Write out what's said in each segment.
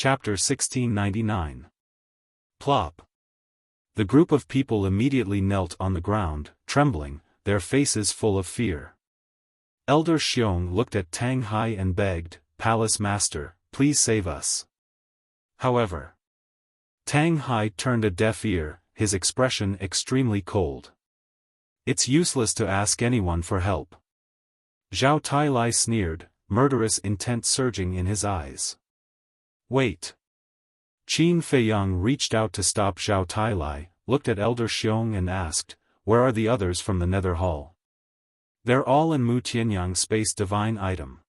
Chapter 1699. Plop. The group of people immediately knelt on the ground, trembling, their faces full of fear. Elder Xiong looked at Tang Hai and begged, "Palace Master, please save us." However, Tang Hai turned a deaf ear, his expression extremely cold. "It's useless to ask anyone for help." Zhao Tailai sneered, murderous intent surging in his eyes. "Wait." Qin Feiyang reached out to stop Zhao Tailai, looked at Elder Xiong and asked, "Where are the others from the Nether Hall?" "They're all in Mu Tianyang Space Divine Item,"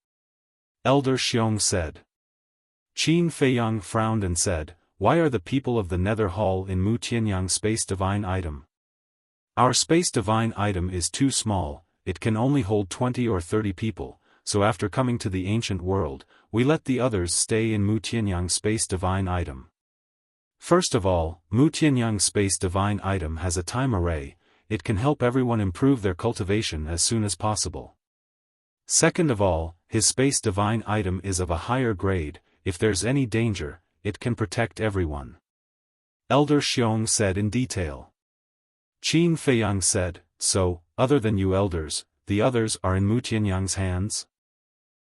Elder Xiong said. Qin Feiyang frowned and said, "Why are the people of the Nether Hall in Mu Tianyang Space Divine Item? Our Space Divine Item is too small, it can only hold 20 or 30 people, so after coming to the ancient world, we let the others stay in Mu Tianyang Space Divine Item. First of all, Mu Tianyang Space Divine Item has a time array, it can help everyone improve their cultivation as soon as possible. Second of all, his Space Divine Item is of a higher grade, if there's any danger, it can protect everyone." Elder Xiong said in detail. Qin Feiyang said, "So, other than you elders, the others are in Mu Tianyang's hands?"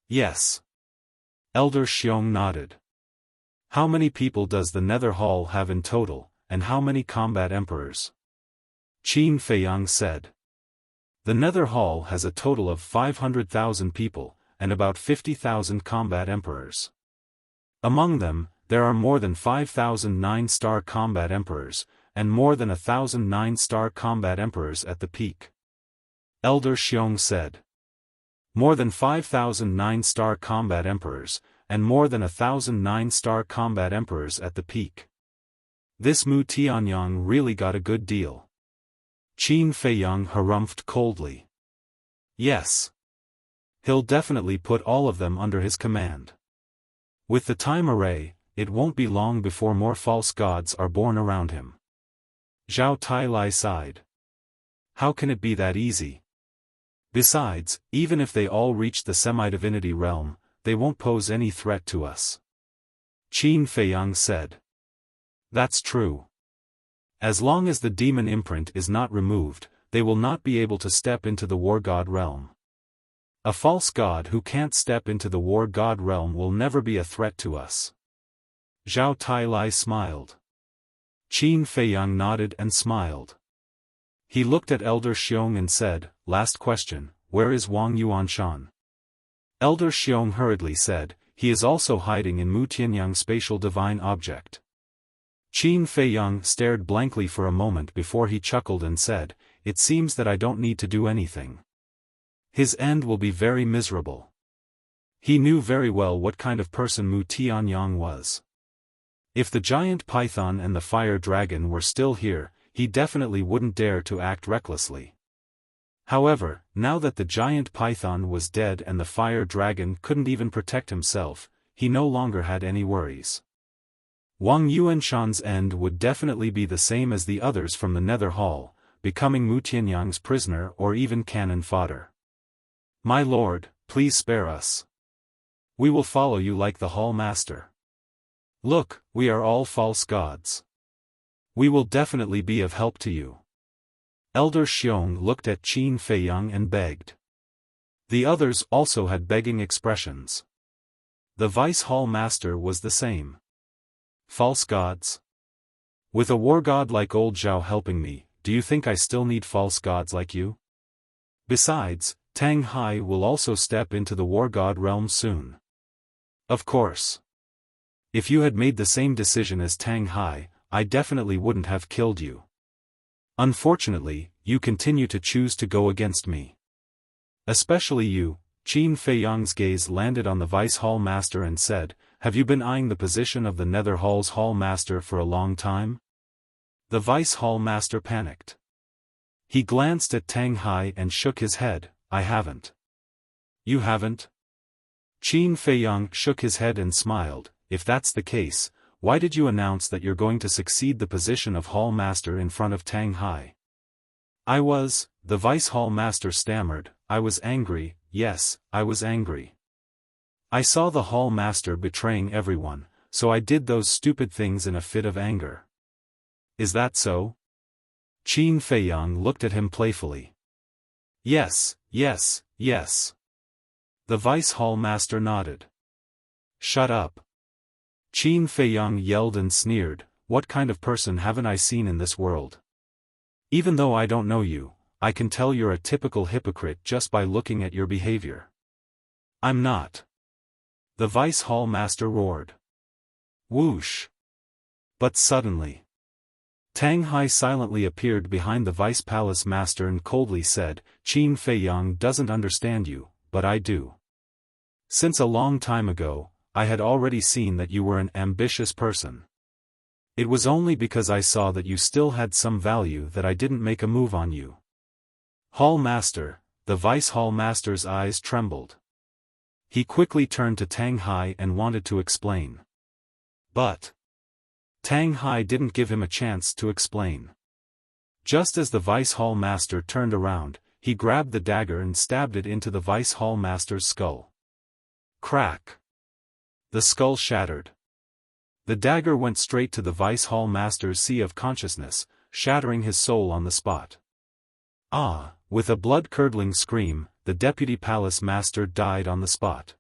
"Yes." Elder Xiong nodded. "How many people does the Nether Hall have in total, and how many combat emperors?" Qin Feiyang said. "The Nether Hall has a total of 500,000 people, and about 50,000 combat emperors. Among them, there are more than 5,000 9-star combat emperors, and more than 1,000 9-star combat emperors at the peak." Elder Xiong said. "More than 5,000 9-star combat emperors, and more than 1,000 9-star combat emperors at the peak. This Mu Tianyang really got a good deal." Qin Feiyang harumphed coldly. "Yes. He'll definitely put all of them under his command. With the time array, it won't be long before more false gods are born around him." Zhao Tailai sighed. "How can it be that easy? Besides, even if they all reach the semi-divinity realm, they won't pose any threat to us." Qin Feiyang said. "That's true. As long as the demon imprint is not removed, they will not be able to step into the war god realm. A false god who can't step into the war god realm will never be a threat to us." Zhao Tailai smiled. Qin Feiyang nodded and smiled. He looked at Elder Xiong and said, "Last question, where is Wang Yuanshan?" Elder Xiong hurriedly said, "He is also hiding in Mu Tianyang Spatial Divine Object." Qin Feiyang stared blankly for a moment before he chuckled and said, "It seems that I don't need to do anything. His end will be very miserable." He knew very well what kind of person Mu Tianyang was. If the giant python and the fire dragon were still here, he definitely wouldn't dare to act recklessly. However, now that the giant python was dead and the fire dragon couldn't even protect himself, he no longer had any worries. Wang Yuanshan's end would definitely be the same as the others from the Nether Hall, becoming Mu Tianyang's prisoner or even cannon fodder. "My lord, please spare us. We will follow you like the Hall Master. Look, we are all false gods. We will definitely be of help to you." Elder Xiong looked at Qin Feiyang and begged. The others also had begging expressions. The Vice Hall Master was the same. "False gods? With a war god like old Zhao helping me, do you think I still need false gods like you? Besides, Tang Hai will also step into the war god realm soon." "Of course. If you had made the same decision as Tang Hai, I definitely wouldn't have killed you. Unfortunately, you continue to choose to go against me. Especially you." Qin Feiyang's gaze landed on the Vice Hall Master and said, "Have you been eyeing the position of the Nether Hall's Hall Master for a long time?" The Vice Hall Master panicked. He glanced at Tang Hai and shook his head, "I haven't." "You haven't?" Qin Feiyang shook his head and smiled, "If that's the case, why did you announce that you're going to succeed the position of Hall Master in front of Tang Hai?" The Vice Hall Master stammered, "I was angry, yes, I was angry. I saw the Hall Master betraying everyone, so I did those stupid things in a fit of anger. Is that so? Qin Feiyang looked at him playfully. Yes, yes, yes. The Vice Hall Master nodded. Shut up. Qin Feiyang yelled and sneered, what kind of person haven't I seen in this world? Even though I don't know you, I can tell you're a typical hypocrite just by looking at your behavior. I'm not. The Vice Hall Master roared. Whoosh. But suddenly, Tang Hai silently appeared behind the Vice Palace Master and coldly said, Qin Feiyang doesn't understand you, but I do. Since a long time ago, I had already seen that you were an ambitious person. It was only because I saw that you still had some value that I didn't make a move on you. Hall Master, the Vice Hall Master's eyes trembled. He quickly turned to Tang Hai and wanted to explain. But Tang Hai didn't give him a chance to explain. Just as the Vice Hall Master turned around, he grabbed the dagger and stabbed it into the Vice Hall Master's skull. Crack! The skull shattered. The dagger went straight to the Vice Hall Master's sea of consciousness, shattering his soul on the spot. Ah! With a blood-curdling scream, the Deputy Palace Master died on the spot.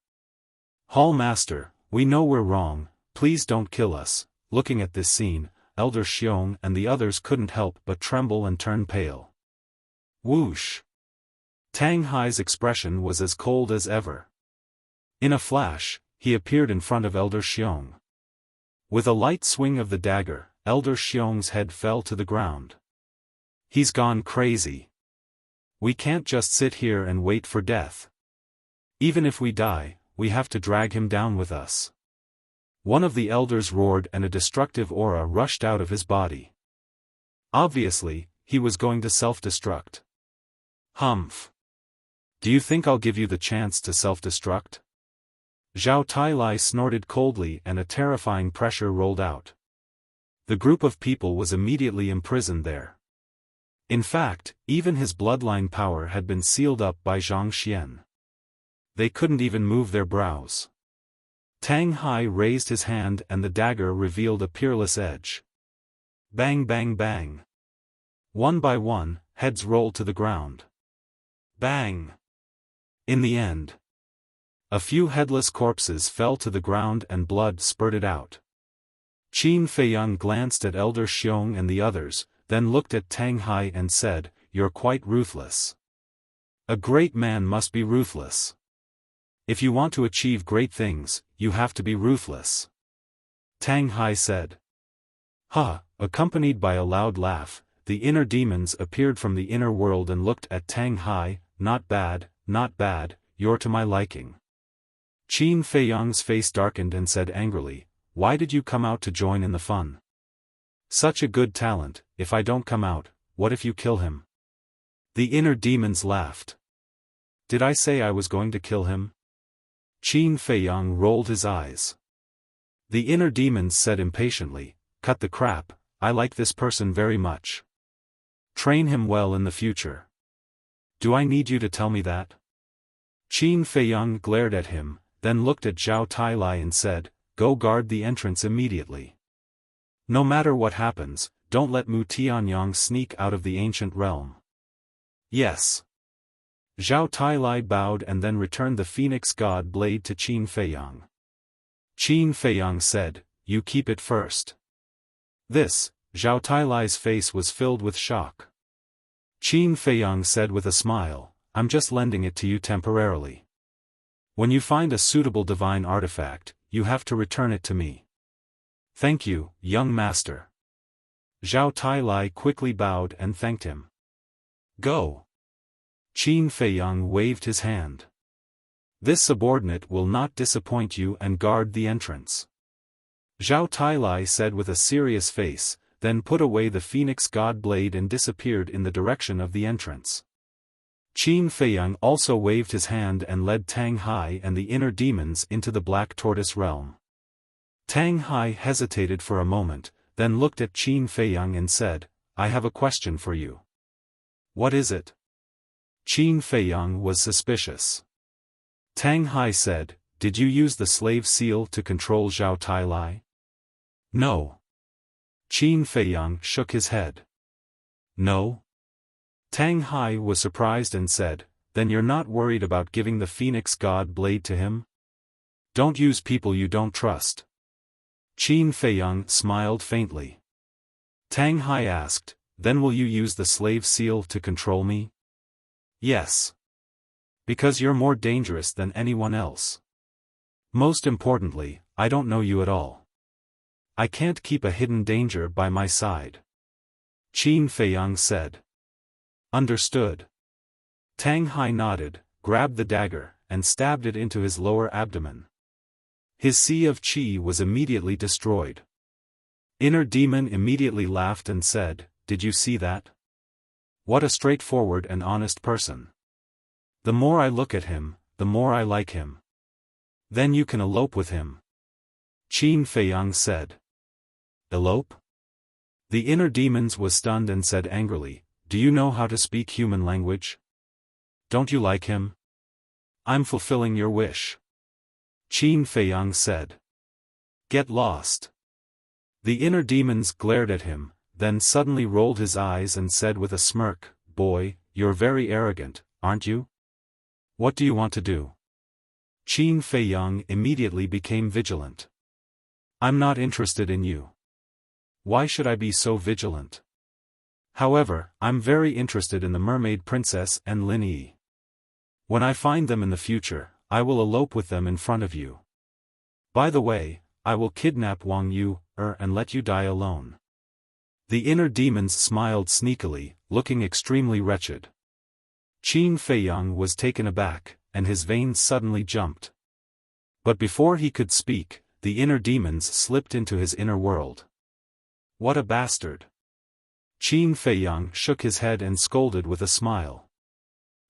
Hall Master, we know we're wrong, please don't kill us. Looking at this scene, Elder Xiong and the others couldn't help but tremble and turn pale. Whoosh! Tang Hai's expression was as cold as ever. In a flash, he appeared in front of Elder Xiong. With a light swing of the dagger, Elder Xiong's head fell to the ground. He's gone crazy. We can't just sit here and wait for death. Even if we die, we have to drag him down with us. One of the elders roared and a destructive aura rushed out of his body. Obviously, he was going to self-destruct. Humph. Do you think I'll give you the chance to self-destruct? Zhao Tailai snorted coldly and a terrifying pressure rolled out. The group of people was immediately imprisoned there. In fact, even his bloodline power had been sealed up by Zhang Xian. They couldn't even move their brows. Tang Hai raised his hand and the dagger revealed a peerless edge. Bang bang bang. One by one, heads rolled to the ground. Bang! In the end, a few headless corpses fell to the ground and blood spurted out. Qin Feiyang glanced at Elder Xiong and the others, then looked at Tang Hai and said, You're quite ruthless. A great man must be ruthless. If you want to achieve great things, you have to be ruthless. Tang Hai said. Ha! Accompanied by a loud laugh, the inner demons appeared from the inner world and looked at Tang Hai, not bad, you're to my liking. Qin Feiyang's face darkened and said angrily, Why did you come out to join in the fun? Such a good talent, if I don't come out, what if you kill him? The inner demons laughed. Did I say I was going to kill him? Qin Feiyang rolled his eyes. The inner demons said impatiently, Cut the crap, I like this person very much. Train him well in the future. Do I need you to tell me that? Qin Feiyang glared at him, then looked at Zhao Tailai and said, Go guard the entrance immediately. No matter what happens, don't let Mu Tianyang sneak out of the ancient realm. Yes. Zhao Tailai bowed and then returned the Phoenix God blade to Qin Feiyang. Qin Feiyang said, You keep it first. This, Zhao Tailai's face was filled with shock. Qin Feiyang said with a smile, I'm just lending it to you temporarily. When you find a suitable divine artifact, you have to return it to me. Thank you, young master. Zhao Tailai quickly bowed and thanked him. Go. Qin Feiyang waved his hand. This subordinate will not disappoint you and guard the entrance. Zhao Tailai said with a serious face, then put away the Phoenix God blade and disappeared in the direction of the entrance. Qin Feiyang also waved his hand and led Tang Hai and the inner demons into the Black Tortoise realm. Tang Hai hesitated for a moment, then looked at Qin Feiyang and said, I have a question for you. What is it? Qin Feiyang was suspicious. Tang Hai said, did you use the slave seal to control Zhao Tailai? No. Qin Feiyang shook his head. No? Tang Hai was surprised and said, then you're not worried about giving the Phoenix God blade to him? Don't use people you don't trust. Qin Feiyang smiled faintly. Tang Hai asked, then will you use the slave seal to control me? Yes. Because you're more dangerous than anyone else. Most importantly, I don't know you at all. I can't keep a hidden danger by my side. Qin Feiyang said. Understood. Tang Hai nodded, grabbed the dagger, and stabbed it into his lower abdomen. His sea of qi was immediately destroyed. Inner demon immediately laughed and said, did you see that? What a straightforward and honest person. The more I look at him, the more I like him. Then you can elope with him. Qin Feiyang said. Elope? The inner demons was stunned and said angrily, do you know how to speak human language? Don't you like him? I'm fulfilling your wish. Qin Feiyang said. Get lost. The inner demons glared at him, then suddenly rolled his eyes and said with a smirk, boy, you're very arrogant, aren't you? What do you want to do? Qin Feiyang immediately became vigilant. I'm not interested in you. Why should I be so vigilant? However, I'm very interested in the mermaid princess and Lin Yi. When I find them in the future, I will elope with them in front of you. By the way, I will kidnap Wang Yu, and let you die alone. The inner demons smiled sneakily, looking extremely wretched. Qin Feiyang was taken aback, and his veins suddenly jumped. But before he could speak, the inner demons slipped into his inner world. What a bastard! Qin Feiyang shook his head and scolded with a smile.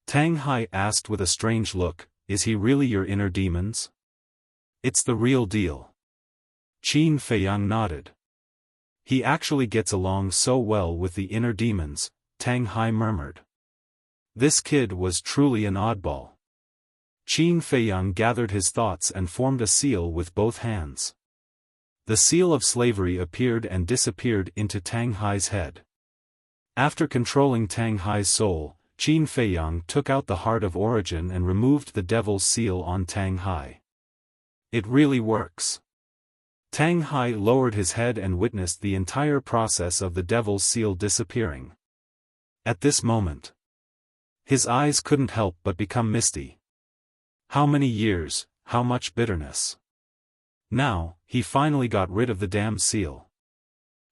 Tang Hai asked with a strange look, is he really your inner demons? It's the real deal. Qin Feiyang nodded. He actually gets along so well with the inner demons, Tang Hai murmured. This kid was truly an oddball. Qin Feiyang gathered his thoughts and formed a seal with both hands. The seal of slavery appeared and disappeared into Tang Hai's head. After controlling Tang Hai's soul, Qin Feiyang took out the heart of origin and removed the devil's seal on Tang Hai. It really works. Tang Hai lowered his head and witnessed the entire process of the devil's seal disappearing. At this moment, his eyes couldn't help but become misty. How many years, how much bitterness. Now, he finally got rid of the damn seal.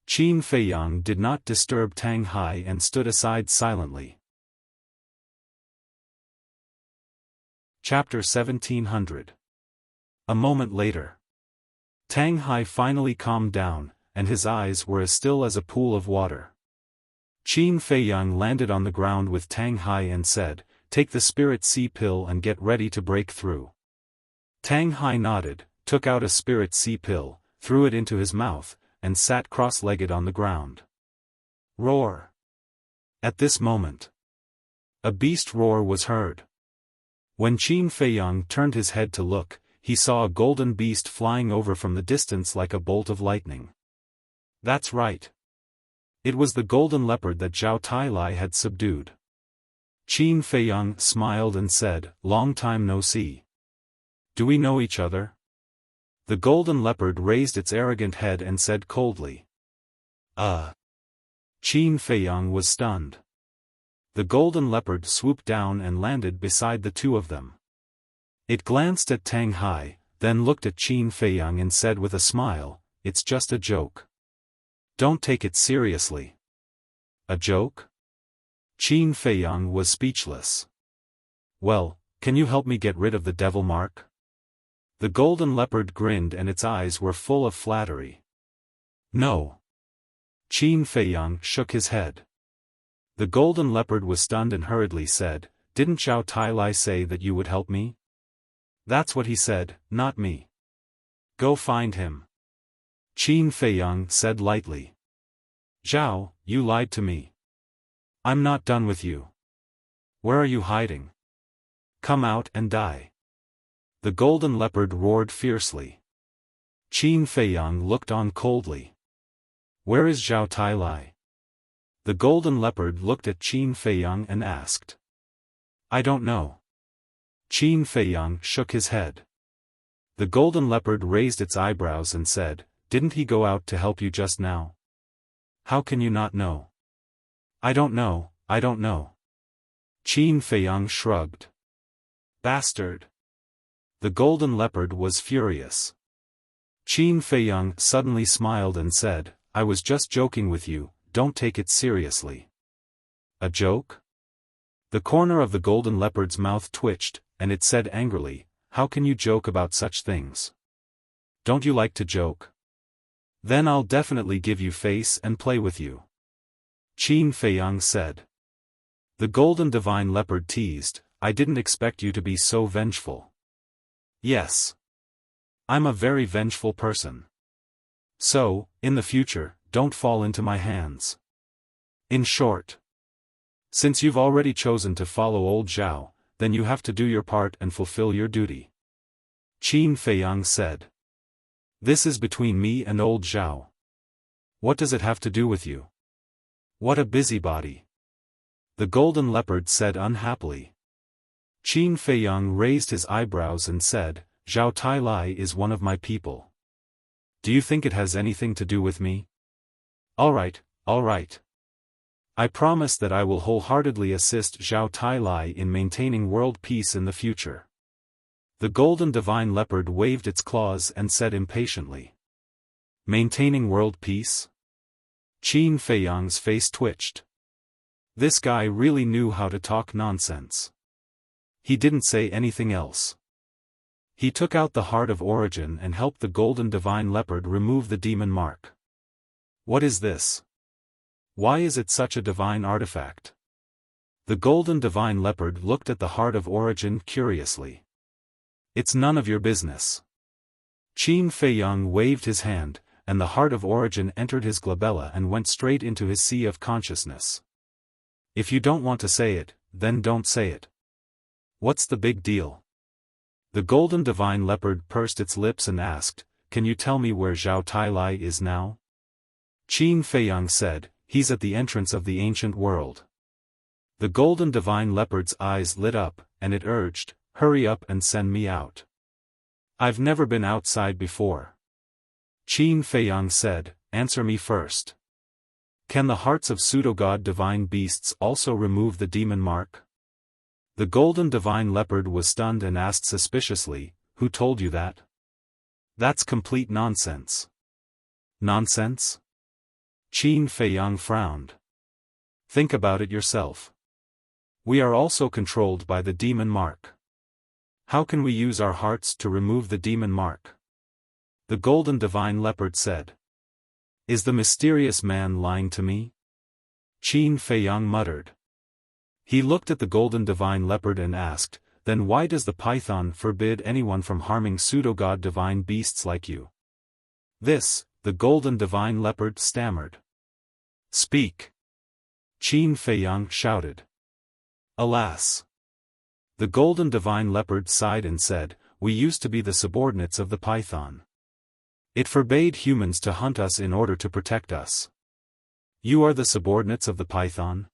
Qin Feiyang did not disturb Tang Hai and stood aside silently. Chapter 1700. A moment later. Tang Hai finally calmed down, and his eyes were as still as a pool of water. Qin Feiyang landed on the ground with Tang Hai and said, take the spirit sea pill and get ready to break through. Tang Hai nodded, took out a spirit sea pill, threw it into his mouth, and sat cross-legged on the ground. Roar! At this moment, a beast roar was heard. When Qin Feiyang turned his head to look, he saw a golden beast flying over from the distance like a bolt of lightning. That's right. It was the golden leopard that Zhao Tailai had subdued. Qin Feiyang smiled and said, long time no see. Do we know each other? The golden leopard raised its arrogant head and said coldly. Qin Feiyang was stunned. The golden leopard swooped down and landed beside the two of them. It glanced at Tang Hai, then looked at Qin Feiyang and said with a smile, it's just a joke. Don't take it seriously. A joke? Qin Feiyang was speechless. Well, can you help me get rid of the devil mark? The golden leopard grinned and its eyes were full of flattery. No. Qin Feiyang shook his head. The golden leopard was stunned and hurriedly said, didn't Zhao Tailai say that you would help me? That's what he said, not me. Go find him. Qin Feiyang said lightly. Zhao, you lied to me. I'm not done with you. Where are you hiding? Come out and die. The golden leopard roared fiercely. Qin Feiyang looked on coldly. Where is Zhao Tailai? The golden leopard looked at Qin Feiyang and asked. I don't know. Qin Feiyang shook his head. The golden leopard raised its eyebrows and said, Didn't he go out to help you just now? How can you not know? I don't know, I don't know. Qin Feiyang shrugged. Bastard! The golden leopard was furious. Qin Feiyang suddenly smiled and said, I was just joking with you, don't take it seriously. A joke? The corner of the golden leopard's mouth twitched, and it said angrily, How can you joke about such things? Don't you like to joke? Then I'll definitely give you face and play with you. Qin Feiyang said. The golden divine leopard teased, I didn't expect you to be so vengeful. Yes. I'm a very vengeful person. So, in the future, don't fall into my hands. In short, since you've already chosen to follow old Zhao, then you have to do your part and fulfill your duty. Qin Feiyang said. This is between me and old Zhao. What does it have to do with you? What a busybody. The golden leopard said unhappily. Qin Feiyang raised his eyebrows and said, Zhao Tailai is one of my people. Do you think it has anything to do with me? Alright, alright. I promise that I will wholeheartedly assist Zhao Tailai in maintaining world peace in the future. The golden divine leopard waved its claws and said impatiently. Maintaining world peace? Qin Feiyang's face twitched. This guy really knew how to talk nonsense. He didn't say anything else. He took out the Heart of Origin and helped the golden divine leopard remove the demon mark. What is this? Why is it such a divine artifact? The golden divine leopard looked at the Heart of Origin curiously. It's none of your business. Qin Feiyang waved his hand, and the Heart of Origin entered his glabella and went straight into his sea of consciousness. If you don't want to say it, then don't say it. What's the big deal? The golden divine leopard pursed its lips and asked, Can you tell me where Zhao Tailai is now? Qin Feiyang said, He's at the entrance of the ancient world. The golden divine leopard's eyes lit up, and it urged, Hurry up and send me out. I've never been outside before. Qin Feiyang said, Answer me first. Can the hearts of pseudo-god divine beasts also remove the demon mark? The golden divine leopard was stunned and asked suspiciously, Who told you that? That's complete nonsense. Nonsense? Qin Feiyang frowned. Think about it yourself. We are also controlled by the demon mark. How can we use our hearts to remove the demon mark? The golden divine leopard said. Is the mysterious man lying to me? Qin Feiyang muttered. He looked at the golden divine leopard and asked, Then why does the python forbid anyone from harming pseudo-god divine beasts like you? This, the golden divine leopard stammered. Speak! Qin Feiyang shouted. Alas! The golden divine leopard sighed and said, We used to be the subordinates of the python. It forbade humans to hunt us in order to protect us. You are the subordinates of the python?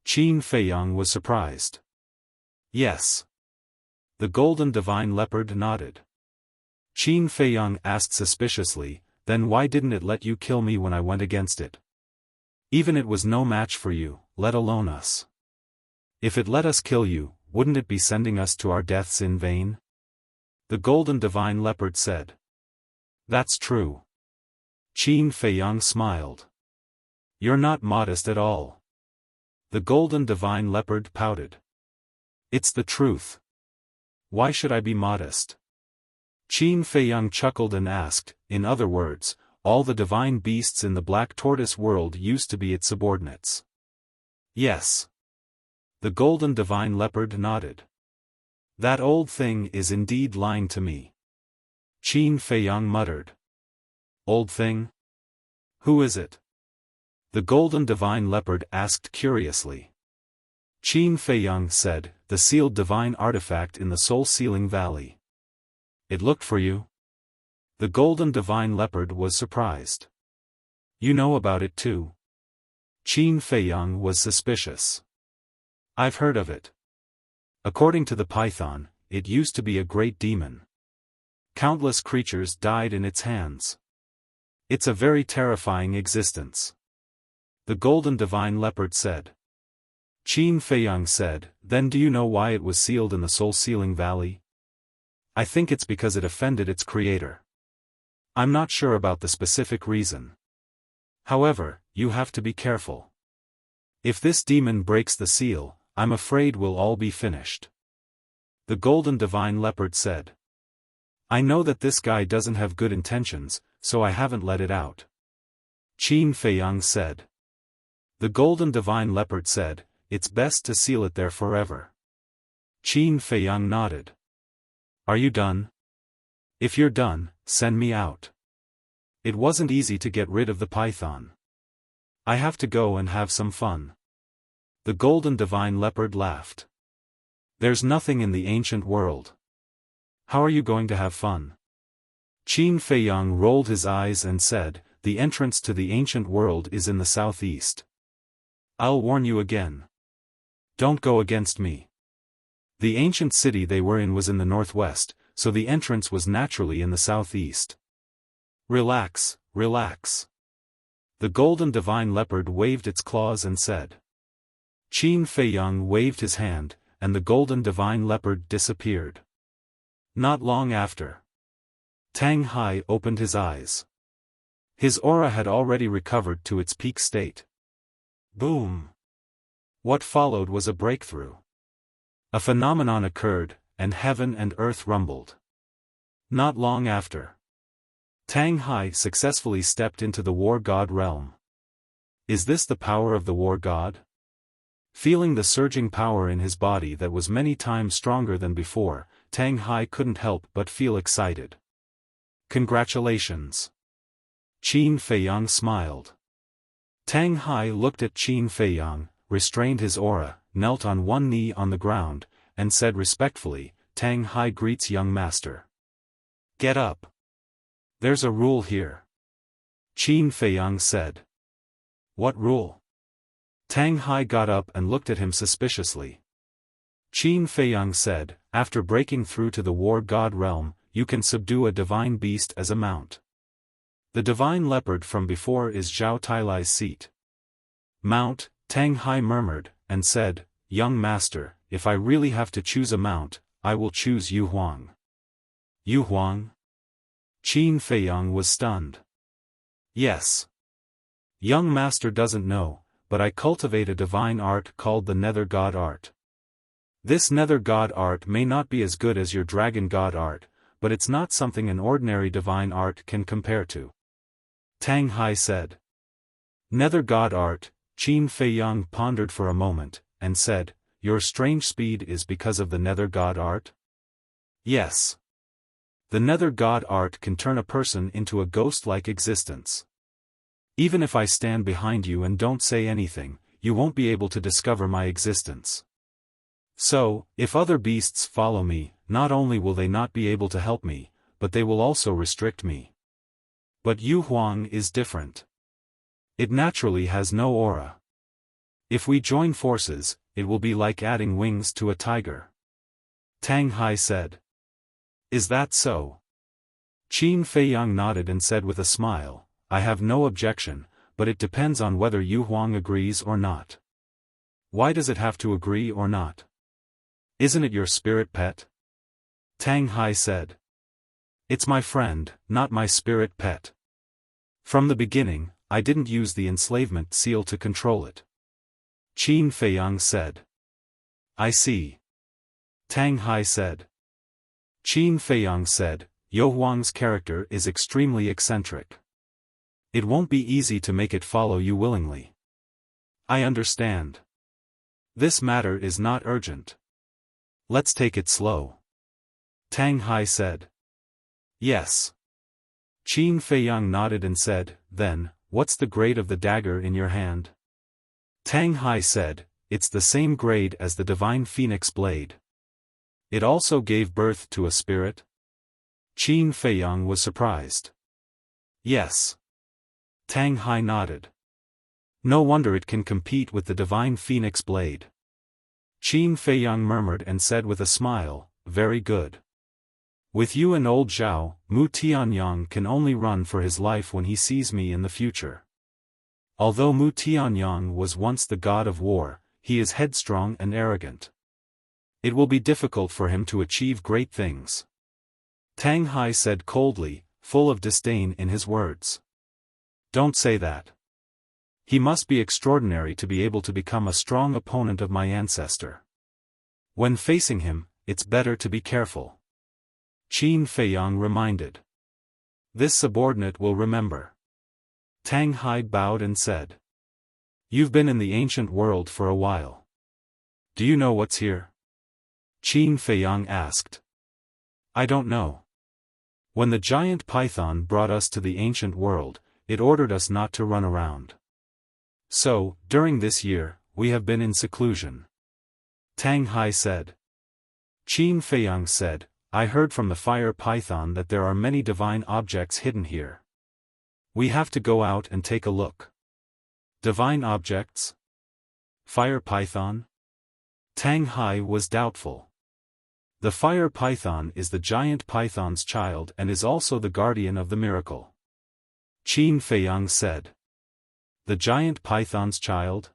Qin Feiyang was surprised. Yes. The golden divine leopard nodded. Qin Feiyang asked suspiciously, Then why didn't it let you kill me when I went against it? Even it was no match for you, let alone us. If it let us kill you, wouldn't it be sending us to our deaths in vain? The golden divine leopard said. That's true. Qin Feiyang smiled. You're not modest at all. The golden divine leopard pouted. It's the truth. Why should I be modest? Qin Feiyang chuckled and asked, In other words, all the divine beasts in the black tortoise world used to be its subordinates. Yes. The golden divine leopard nodded. That old thing is indeed lying to me. Qin Feiyang muttered. Old thing? Who is it? The golden divine leopard asked curiously. Qin Feiyang said, The sealed divine artifact in the soul-sealing valley. It looked for you? The golden divine leopard was surprised. You know about it too? Qin Feiyang was suspicious. I've heard of it. According to the python, it used to be a great demon. Countless creatures died in its hands. It's a very terrifying existence. The golden divine leopard said. Qin Feiyang said, then do you know why it was sealed in the soul-sealing valley? I think it's because it offended its creator. I'm not sure about the specific reason. However, you have to be careful. If this demon breaks the seal, I'm afraid we'll all be finished. The golden divine leopard said. I know that this guy doesn't have good intentions, so I haven't let it out. Qin Feiyang said. The golden divine leopard said, it's best to seal it there forever. Qin Feiyang nodded. Are you done? If you're done, send me out. It wasn't easy to get rid of the python. I have to go and have some fun. The golden divine leopard laughed. There's nothing in the ancient world. How are you going to have fun? Qin Feiyang rolled his eyes and said, the entrance to the ancient world is in the southeast. I'll warn you again. Don't go against me. The ancient city they were in was in the northwest, so the entrance was naturally in the southeast. Relax, relax. The golden divine leopard waved its claws and said. Qin Feiyang waved his hand, and the golden divine leopard disappeared. Not long after. Tang Hai opened his eyes. His aura had already recovered to its peak state. Boom! What followed was a breakthrough. A phenomenon occurred, and heaven and earth rumbled. Not long after. Tang Hai successfully stepped into the war god realm. Is this the power of the war god? Feeling the surging power in his body that was many times stronger than before, Tang Hai couldn't help but feel excited. Congratulations. Qin Feiyang smiled. Tang Hai looked at Qin Feiyang, restrained his aura, knelt on one knee on the ground, and said respectfully, Tang Hai greets young master. Get up. There's a rule here. Qin Feiyang said. What rule? Tang Hai got up and looked at him suspiciously. Qin Feiyang said, after breaking through to the war god realm, you can subdue a divine beast as a mount. The divine leopard from before is Zhao Tailai's seat. Mount, Tang Hai murmured, and said, young master, if I really have to choose a mount, I will choose Yu Huang. Yu Huang? Qin Feiyang was stunned. Yes. Young master doesn't know, but I cultivate a divine art called the Nether God art. This Nether God art may not be as good as your Dragon God art, but it's not something an ordinary divine art can compare to. Tang Hai said. Nether God art, Qin Feiyang pondered for a moment, and said, your strange speed is because of the Nether God art? Yes. The Nether God art can turn a person into a ghost-like existence. Even if I stand behind you and don't say anything, you won't be able to discover my existence. So, if other beasts follow me, not only will they not be able to help me, but they will also restrict me. But Yu Huang is different. It naturally has no aura. If we join forces, it will be like adding wings to a tiger. Tang Hai said. Is that so? Qin Feiyang nodded and said with a smile, I have no objection, but it depends on whether Yu Huang agrees or not. Why does it have to agree or not? Isn't it your spirit pet? Tang Hai said. It's my friend, not my spirit pet. From the beginning, I didn't use the enslavement seal to control it. Qin Feiyang said. I see. Tang Hai said. Qin Feiyang said, Yu Huang's character is extremely eccentric. It won't be easy to make it follow you willingly. I understand. This matter is not urgent. Let's take it slow. Tang Hai said. Yes. Qin Feiyang nodded and said, then, what's the grade of the dagger in your hand? Tang Hai said, it's the same grade as the divine phoenix blade. It also gave birth to a spirit? Qin Feiyang was surprised. Yes. Tang Hai nodded. No wonder it can compete with the divine phoenix blade. Qin Feiyang murmured and said with a smile, very good. With you and old Zhao, Mu Tianyang can only run for his life when he sees me in the future. Although Mu Tianyang was once the god of war, he is headstrong and arrogant. It will be difficult for him to achieve great things. Tang Hai said coldly, full of disdain in his words. Don't say that. He must be extraordinary to be able to become a strong opponent of my ancestor. When facing him, it's better to be careful. Qin Feiyang reminded. This subordinate will remember. Tang Hai bowed and said. You've been in the ancient world for a while. Do you know what's here? Qin Feiyang asked. I don't know. When the giant python brought us to the ancient world, it ordered us not to run around. So, during this year, we have been in seclusion. Tang Hai said. Qin Feiyang said, I heard from the fire python that there are many divine objects hidden here. We have to go out and take a look. Divine objects? Fire python? Tang Hai was doubtful. The fire python is the giant python's child and is also the guardian of the miracle. Qin Feiyang said. The giant python's child?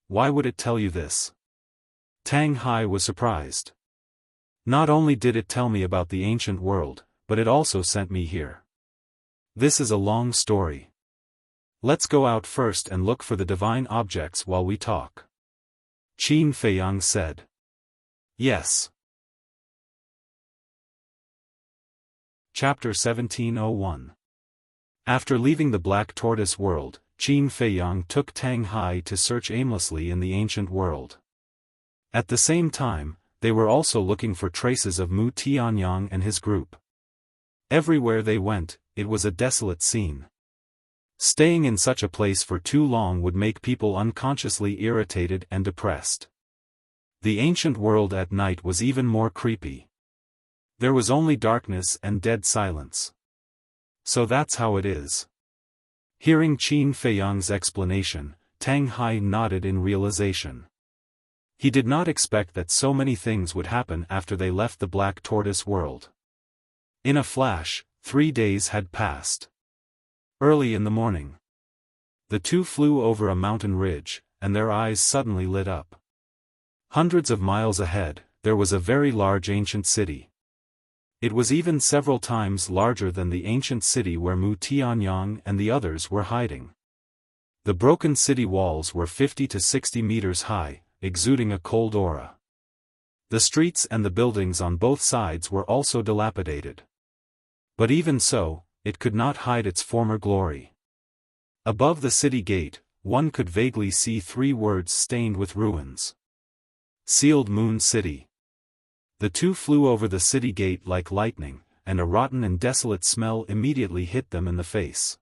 Why would it tell you this? Tang Hai was surprised. Not only did it tell me about the ancient world, but it also sent me here. This is a long story. Let's go out first and look for the divine objects while we talk. Qin Feiyang said. Yes. Chapter 1701. After leaving the Black Tortoise world, Qin Feiyang took Tang Hai to search aimlessly in the ancient world. At the same time, they were also looking for traces of Mu Tianyang and his group. Everywhere they went, it was a desolate scene. Staying in such a place for too long would make people unconsciously irritated and depressed. The ancient world at night was even more creepy. There was only darkness and dead silence. So that's how it is. Hearing Qin Feiyang's explanation, Tang Hai nodded in realization. He did not expect that so many things would happen after they left the Black Tortoise world. In a flash, 3 days had passed. Early in the morning, the two flew over a mountain ridge, and their eyes suddenly lit up. Hundreds of miles ahead, there was a very large ancient city. It was even several times larger than the ancient city where Mu Tianyang and the others were hiding. The broken city walls were 50 to 60 meters high, exuding a cold aura. The streets and the buildings on both sides were also dilapidated. But even so, it could not hide its former glory. Above the city gate, one could vaguely see 3 words stained with ruins. Sealed Moon City. The two flew over the city gate like lightning, and a rotten and desolate smell immediately hit them in the face.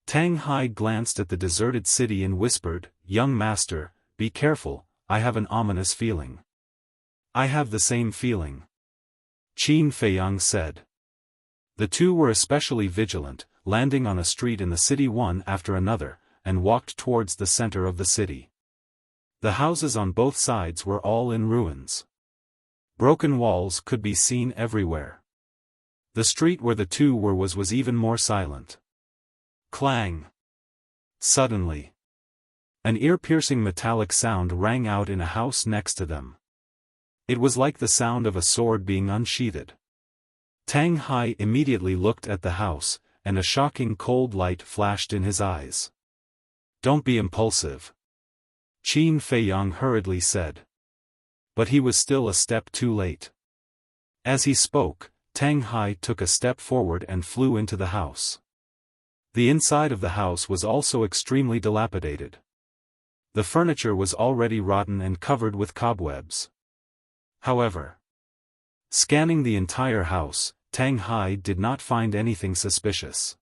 Tang Hai glanced at the deserted city and whispered, Young master, be careful, I have an ominous feeling. I have the same feeling. Qin Feiyang said. The two were especially vigilant, landing on a street in the city one after another, and walked towards the center of the city. The houses on both sides were all in ruins. Broken walls could be seen everywhere. The street where the two were was even more silent. Clang! Suddenly, an ear-piercing metallic sound rang out in a house next to them. It was like the sound of a sword being unsheathed. Tang Hai immediately looked at the house, and a shocking cold light flashed in his eyes. Don't be impulsive. Qin Feiyang hurriedly said. But he was still a step too late. As he spoke, Tang Hai took a step forward and flew into the house. The inside of the house was also extremely dilapidated. The furniture was already rotten and covered with cobwebs. However, scanning the entire house, Tang Hai did not find anything suspicious.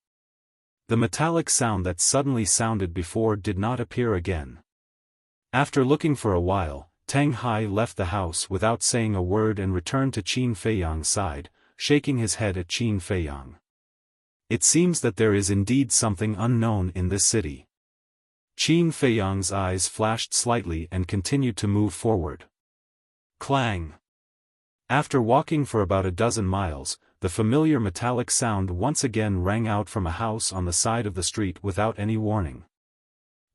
The metallic sound that suddenly sounded before did not appear again. After looking for a while, Tang Hai left the house without saying a word and returned to Qin Feiyang's side, shaking his head at Qin Feiyang. It seems that there is indeed something unknown in this city. Qin Feiyang's eyes flashed slightly and continued to move forward. Clang! After walking for about a dozen miles, the familiar metallic sound once again rang out from a house on the side of the street without any warning.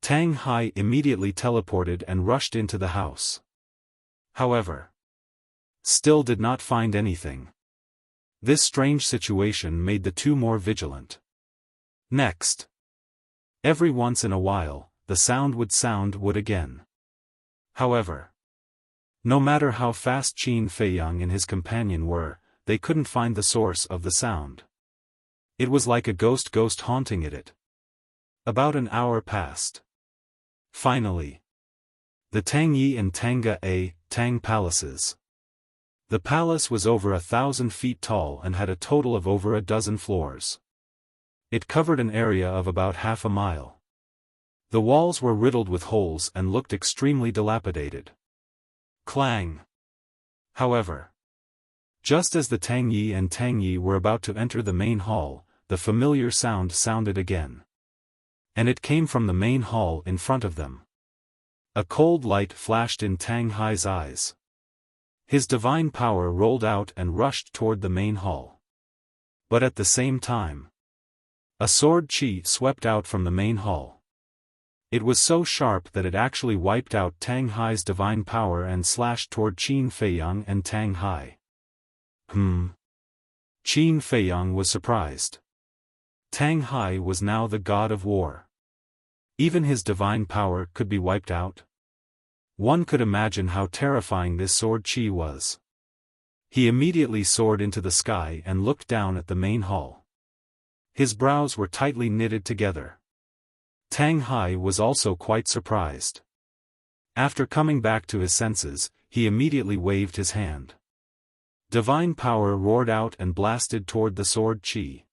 Tang Hai immediately teleported and rushed into the house. However, still did not find anything. This strange situation made the two more vigilant. Next, every once in a while, the sound would again. However, no matter how fast Qin Feiyang and his companion were, they couldn't find the source of the sound. It was like a ghost haunting it. About an hour passed. Finally, the Tangyi and Tang palaces. The palace was over 1,000 feet tall and had a total of over a dozen floors. It covered an area of about half a mile. The walls were riddled with holes and looked extremely dilapidated. Clang! However, just as the Tangyi and Tangyi were about to enter the main hall, the familiar sound sounded again. And it came from the main hall in front of them. A cold light flashed in Tang Hai's eyes. His divine power rolled out and rushed toward the main hall. But at the same time, a sword chi swept out from the main hall. It was so sharp that it actually wiped out Tang Hai's divine power and slashed toward Qin Feiyang and Tang Hai. Qin Feiyang was surprised. Tang Hai was now the god of war. Even his divine power could be wiped out. One could imagine how terrifying this sword chi was. He immediately soared into the sky and looked down at the main hall. His brows were tightly knitted together. Tang Hai was also quite surprised. After coming back to his senses, he immediately waved his hand. Divine power roared out and blasted toward the sword chi.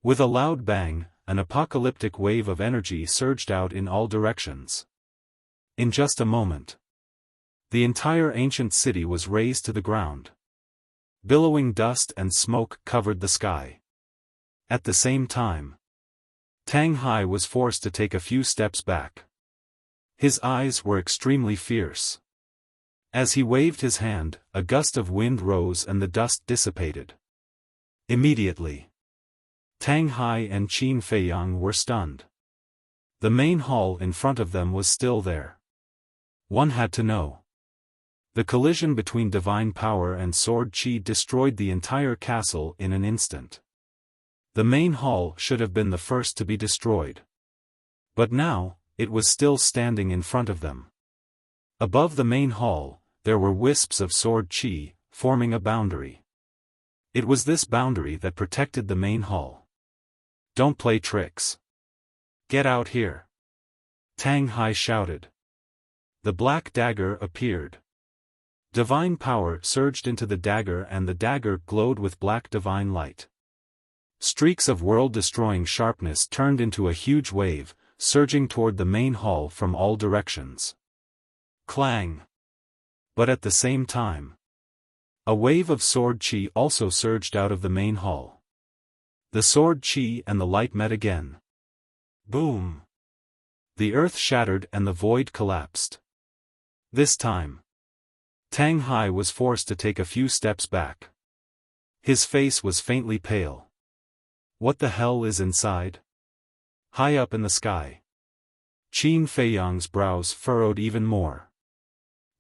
With a loud bang, an apocalyptic wave of energy surged out in all directions. In just a moment, the entire ancient city was razed to the ground. Billowing dust and smoke covered the sky. At the same time, Tang Hai was forced to take a few steps back. His eyes were extremely fierce. As he waved his hand, a gust of wind rose and the dust dissipated. Immediately, Tang Hai and Qin Feiyang were stunned. The main hall in front of them was still there. One had to know. The collision between divine power and sword chi destroyed the entire castle in an instant. The main hall should have been the first to be destroyed. But now, it was still standing in front of them. Above the main hall, there were wisps of sword chi, forming a boundary. It was this boundary that protected the main hall. Don't play tricks. Get out here. Tang Hai shouted. The black dagger appeared. Divine power surged into the dagger and the dagger glowed with black divine light. Streaks of world-destroying sharpness turned into a huge wave, surging toward the main hall from all directions. Clang! But at the same time, a wave of sword chi also surged out of the main hall. The sword chi and the light met again. Boom! The earth shattered and the void collapsed. This time, Tang Hai was forced to take a few steps back. His face was faintly pale. What the hell is inside? High up in the sky. Qin Feiyang's brows furrowed even more.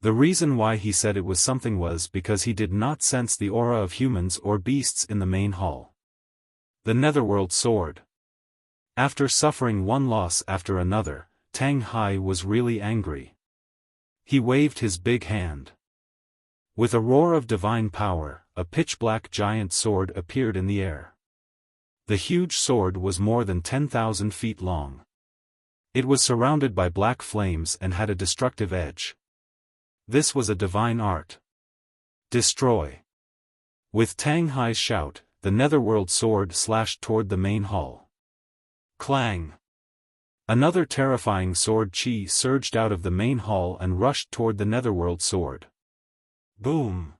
The reason why he said it was something was because he did not sense the aura of humans or beasts in the main hall. The Netherworld sword. After suffering one loss after another, Tang Hai was really angry. He waved his big hand. With a roar of divine power, a pitch-black giant sword appeared in the air. The huge sword was more than 10,000 feet long. It was surrounded by black flames and had a destructive edge. This was a divine art. Destroy! With Tang Hai's shout, the Netherworld sword slashed toward the main hall. Clang! Another terrifying sword chi surged out of the main hall and rushed toward the Netherworld sword. Boom!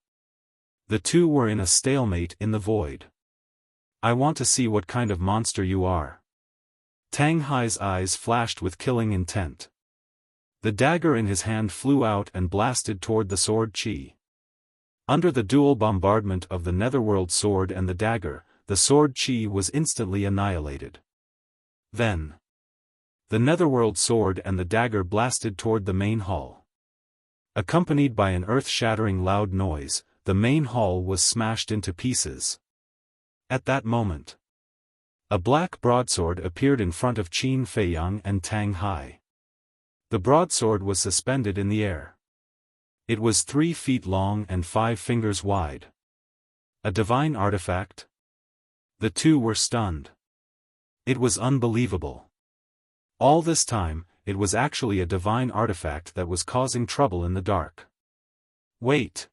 The two were in a stalemate in the void. I want to see what kind of monster you are. Tang Hai's eyes flashed with killing intent. The dagger in his hand flew out and blasted toward the sword Qi. Under the dual bombardment of the netherworld sword and the dagger, the sword Qi was instantly annihilated. Then, the netherworld sword and the dagger blasted toward the main hall. Accompanied by an earth-shattering loud noise, the main hall was smashed into pieces. At that moment, a black broadsword appeared in front of Qin Feiyang and Tang Hai. The broadsword was suspended in the air. It was 3 feet long and 5 fingers wide. A divine artifact? The two were stunned. It was unbelievable. All this time, it was actually a divine artifact that was causing trouble in the dark. Wait!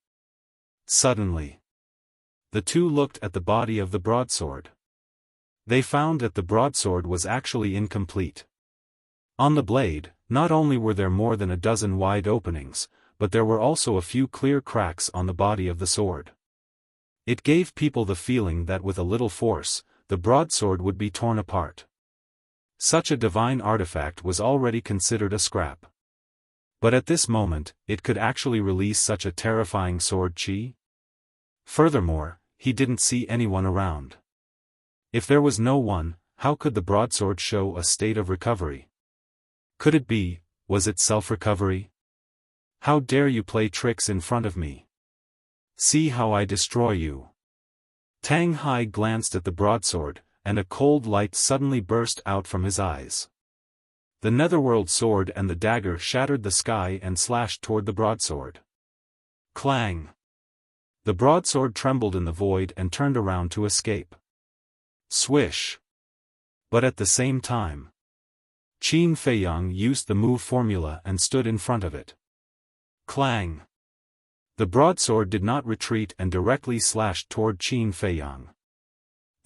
Suddenly, the two looked at the body of the broadsword. They found that the broadsword was actually incomplete. On the blade, not only were there more than a dozen wide openings, but there were also a few clear cracks on the body of the sword. It gave people the feeling that with a little force, the broadsword would be torn apart. Such a divine artifact was already considered a scrap. But at this moment, it could actually release such a terrifying sword Qi? Furthermore, he didn't see anyone around. If there was no one, how could the broadsword show a state of recovery? Could it be, was it self-recovery? How dare you play tricks in front of me? See how I destroy you. Tang Hai glanced at the broadsword, and a cold light suddenly burst out from his eyes. The netherworld sword and the dagger shattered the sky and slashed toward the broadsword. Clang! The broadsword trembled in the void and turned around to escape. Swish! But at the same time, Qin Feiyang used the move formula and stood in front of it. Clang! The broadsword did not retreat and directly slashed toward Qin Feiyang.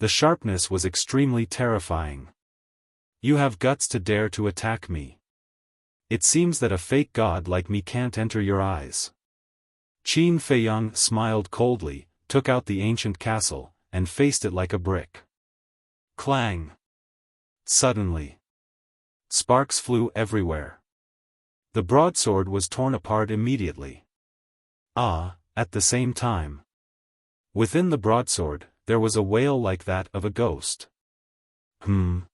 The sharpness was extremely terrifying. You have guts to dare to attack me. It seems that a fake god like me can't enter your eyes. Qin Feiyang smiled coldly, took out the ancient castle, and faced it like a brick. Clang! Suddenly, sparks flew everywhere. The broadsword was torn apart immediately. At the same time, within the broadsword, there was a wail like that of a ghost. Qin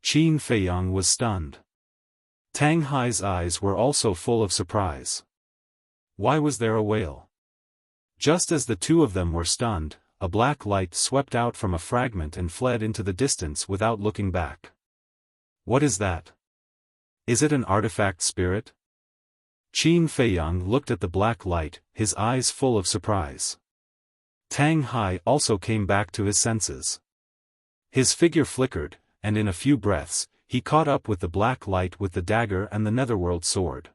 Feiyang was stunned. Tang Hai's eyes were also full of surprise. Why was there a wail? Just as the two of them were stunned, a black light swept out from a fragment and fled into the distance without looking back. What is that? Is it an artifact spirit? Qin Feiyang looked at the black light, his eyes full of surprise. Tang Hai also came back to his senses. His figure flickered, and in a few breaths, he caught up with the black light with the dagger and the netherworld sword.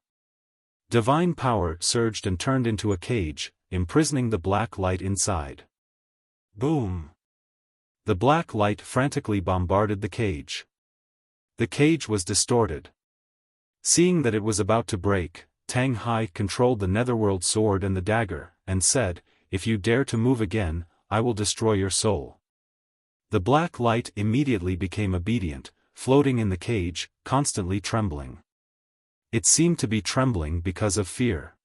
Divine power surged and turned into a cage, imprisoning the black light inside. Boom! The black light frantically bombarded the cage. The cage was distorted. Seeing that it was about to break, Tang Hai controlled the netherworld sword and the dagger, and said, "If you dare to move again, I will destroy your soul." The black light immediately became obedient, floating in the cage, constantly trembling. It seemed to be trembling because of fear.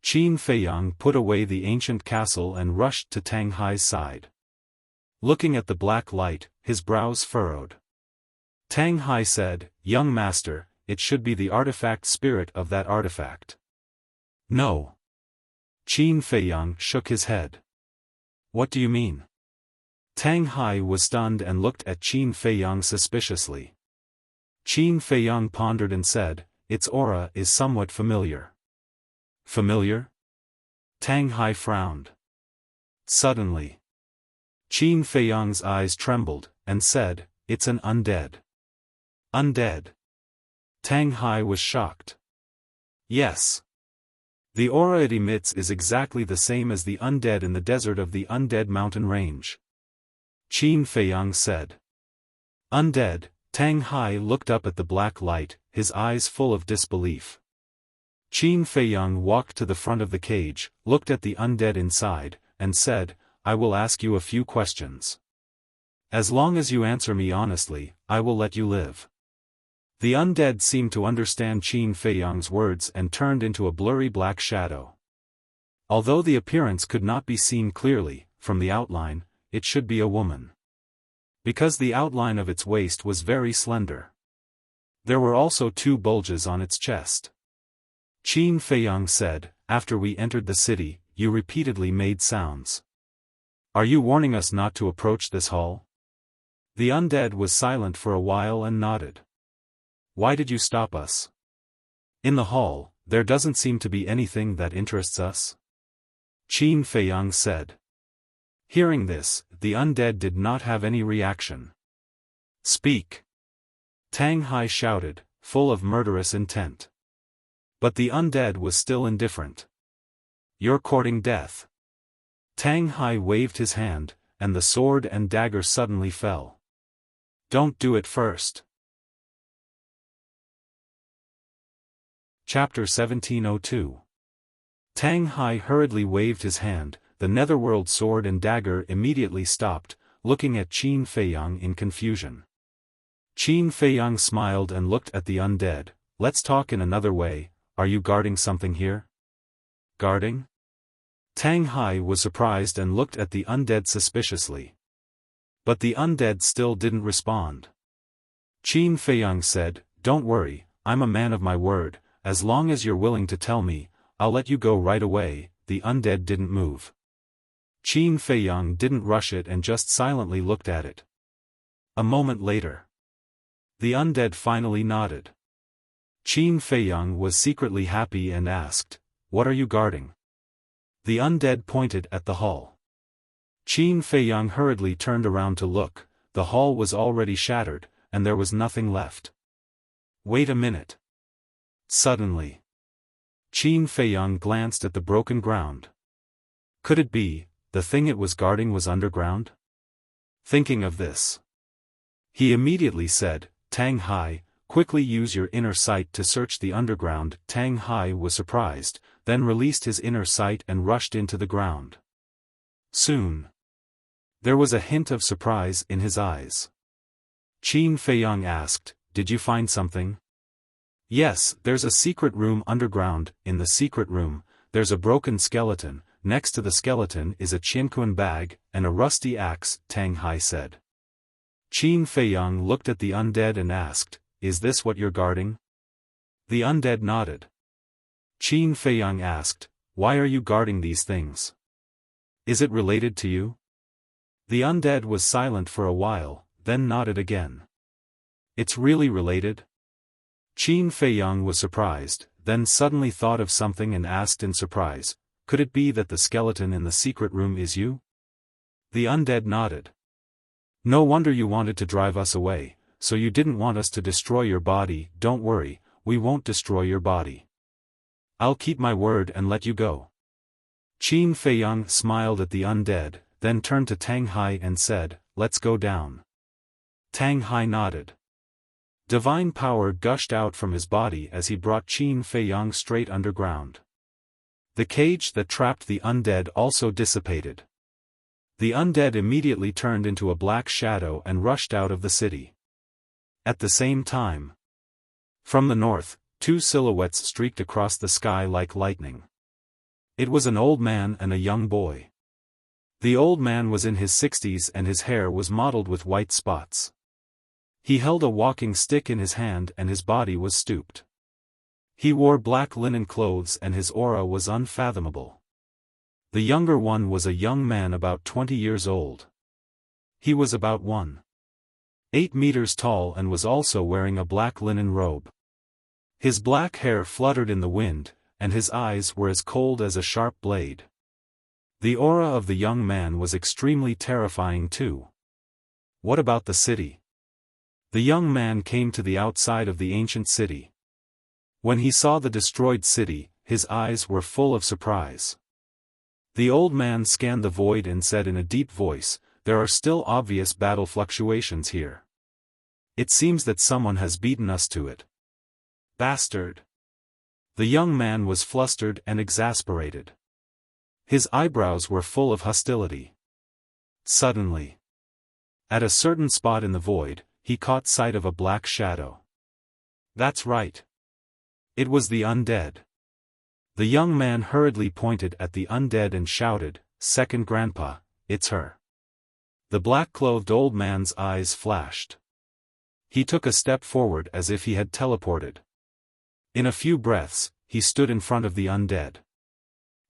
Qin Feiyang put away the ancient castle and rushed to Tang Hai's side. Looking at the black light, his brows furrowed. Tang Hai said, "Young master, it should be the artifact spirit of that artifact." No. Qin Feiyang shook his head. What do you mean? Tang Hai was stunned and looked at Qin Feiyang suspiciously. Qin Feiyang pondered and said, "Its aura is somewhat familiar." Familiar? Tang Hai frowned. Suddenly, Qin Feiyang's eyes trembled, and said, "It's an undead." Undead? Tang Hai was shocked. Yes. The aura it emits is exactly the same as the undead in the desert of the Undead Mountain Range. Qin Feiyang said. Undead? Tang Hai looked up at the black light, his eyes full of disbelief. Qin Feiyang walked to the front of the cage, looked at the undead inside, and said, I will ask you a few questions. As long as you answer me honestly, I will let you live. The undead seemed to understand Qin Feiyang's words and turned into a blurry black shadow. Although the appearance could not be seen clearly, from the outline, it should be a woman. Because the outline of its waist was very slender. There were also 2 bulges on its chest. Qin Feiyang said, after we entered the city, you repeatedly made sounds. Are you warning us not to approach this hall? The undead was silent for a while and nodded. Why did you stop us? In the hall, there doesn't seem to be anything that interests us. Qin Feiyang said. Hearing this, the undead did not have any reaction. Speak! Tang Hai shouted, full of murderous intent. But the undead was still indifferent. You're courting death. Tang Hai waved his hand, and the sword and dagger suddenly fell. Don't do it first. Chapter 1702. Tang Hai hurriedly waved his hand, the netherworld sword and dagger immediately stopped, looking at Qin Feiyang in confusion. Qin Feiyang smiled and looked at the undead. Let's talk in another way, are you guarding something here? Guarding? Tang Hai was surprised and looked at the undead suspiciously. But the undead still didn't respond. Qin Feiyang said, Don't worry, I'm a man of my word, as long as you're willing to tell me, I'll let you go right away. The undead didn't move. Qin Feiyang didn't rush it and just silently looked at it. A moment later. The undead finally nodded. Qin Feiyang was secretly happy and asked, What are you guarding? The undead pointed at the hall. Qin Feiyang hurriedly turned around to look. The hall was already shattered, and there was nothing left. Wait a minute. Suddenly. Qin Feiyang glanced at the broken ground. Could it be, the thing it was guarding was underground? Thinking of this, he immediately said, Tang Hai, quickly use your inner sight to search the underground. Tang Hai was surprised, then released his inner sight and rushed into the ground. Soon. There was a hint of surprise in his eyes. Qin Feiyang asked, Did you find something? Yes, there's a secret room underground. In the secret room, there's a broken skeleton. Next to the skeleton is a Qianquan bag, and a rusty axe, Tang Hai said. Qin Feiyang looked at the undead and asked, Is this what you're guarding? The undead nodded. Qin Feiyang asked, Why are you guarding these things? Is it related to you? The undead was silent for a while, then nodded again. It's really related? Qin Feiyang was surprised, then suddenly thought of something and asked in surprise, Could it be that the skeleton in the secret room is you? The undead nodded. No wonder you wanted to drive us away, so you didn't want us to destroy your body. Don't worry, we won't destroy your body. I'll keep my word and let you go. Qin Feiyang smiled at the undead, then turned to Tang Hai and said, Let's go down. Tang Hai nodded. Divine power gushed out from his body as he brought Qin Feiyang straight underground. The cage that trapped the undead also dissipated. The undead immediately turned into a black shadow and rushed out of the city. At the same time, from the north, 2 silhouettes streaked across the sky like lightning. It was an old man and a young boy. The old man was in his 60s and his hair was mottled with white spots. He held a walking stick in his hand and his body was stooped. He wore black linen clothes and his aura was unfathomable. The younger one was a young man about 20 years old. He was about 1.8 meters tall and was also wearing a black linen robe. His black hair fluttered in the wind, and his eyes were as cold as a sharp blade. The aura of the young man was extremely terrifying too. What about the city? The young man came to the outside of the ancient city. When he saw the destroyed city, his eyes were full of surprise. The old man scanned the void and said in a deep voice, There are still obvious battle fluctuations here. It seems that someone has beaten us to it. Bastard! The young man was flustered and exasperated. His eyebrows were full of hostility. Suddenly, at a certain spot in the void, he caught sight of a black shadow. That's right. It was the undead. The young man hurriedly pointed at the undead and shouted, "Second Grandpa, it's her." The black-clothed old man's eyes flashed. He took a step forward as if he had teleported. In a few breaths, he stood in front of the undead.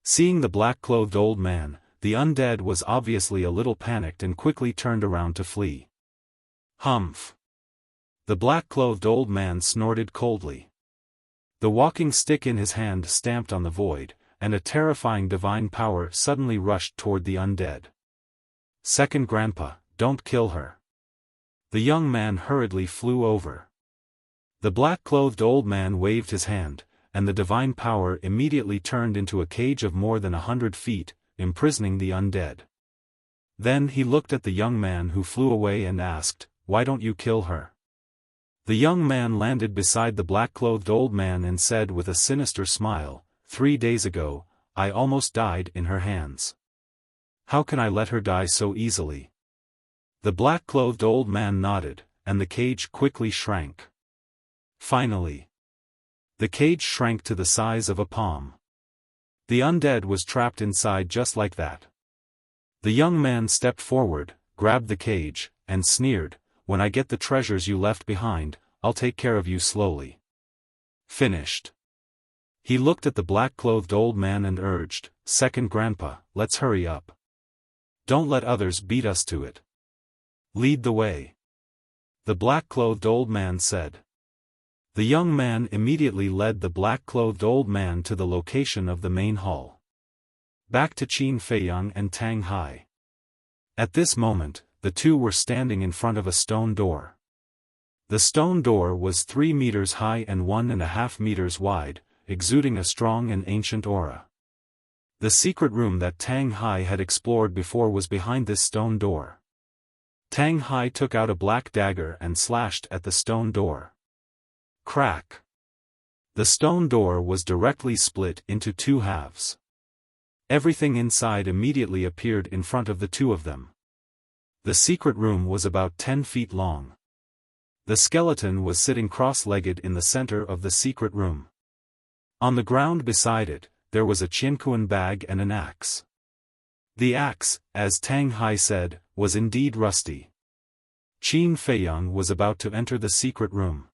Seeing the black-clothed old man, the undead was obviously a little panicked and quickly turned around to flee. Humph! The black-clothed old man snorted coldly. The walking stick in his hand stamped on the void, and a terrifying divine power suddenly rushed toward the undead. "Second Grandpa, don't kill her." The young man hurriedly flew over. The black-clothed old man waved his hand, and the divine power immediately turned into a cage of more than 100 feet, imprisoning the undead. Then he looked at the young man who flew away and asked, "Why don't you kill her?" The young man landed beside the black-clothed old man and said with a sinister smile, "3 days ago, I almost died in her hands. How can I let her die so easily?" The black-clothed old man nodded, and the cage quickly shrank. Finally, the cage shrank to the size of a palm. The undead was trapped inside just like that. The young man stepped forward, grabbed the cage, and sneered, "When I get the treasures you left behind, I'll take care of you slowly." Finished. He looked at the black-clothed old man and urged, "Second Grandpa, let's hurry up. Don't let others beat us to it. Lead the way." The black-clothed old man said. The young man immediately led the black-clothed old man to the location of the main hall. Back to Qin Feiyang and Tang Hai. At this moment, the two were standing in front of a stone door. The stone door was 3 meters high and 1.5 meters wide, exuding a strong and ancient aura. The secret room that Tang Hai had explored before was behind this stone door. Tang Hai took out a black dagger and slashed at the stone door. Crack! The stone door was directly split into 2 halves. Everything inside immediately appeared in front of the two of them. The secret room was about 10 feet long. The skeleton was sitting cross-legged in the center of the secret room. On the ground beside it, there was a qiankuan bag and an axe. The axe, as Tang Hai said, was indeed rusty. Qin Feiyang was about to enter the secret room.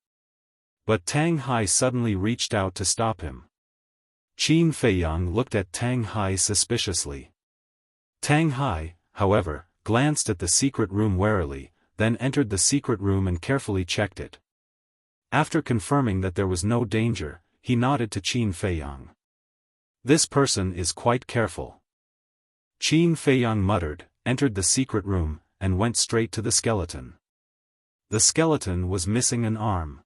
But Tang Hai suddenly reached out to stop him. Qin Feiyang looked at Tang Hai suspiciously. Tang Hai, however, glanced at the secret room warily, then entered the secret room and carefully checked it. After confirming that there was no danger, he nodded to Qin Feiyang. "This person is quite careful." Qin Feiyang muttered, entered the secret room, and went straight to the skeleton. The skeleton was missing an arm.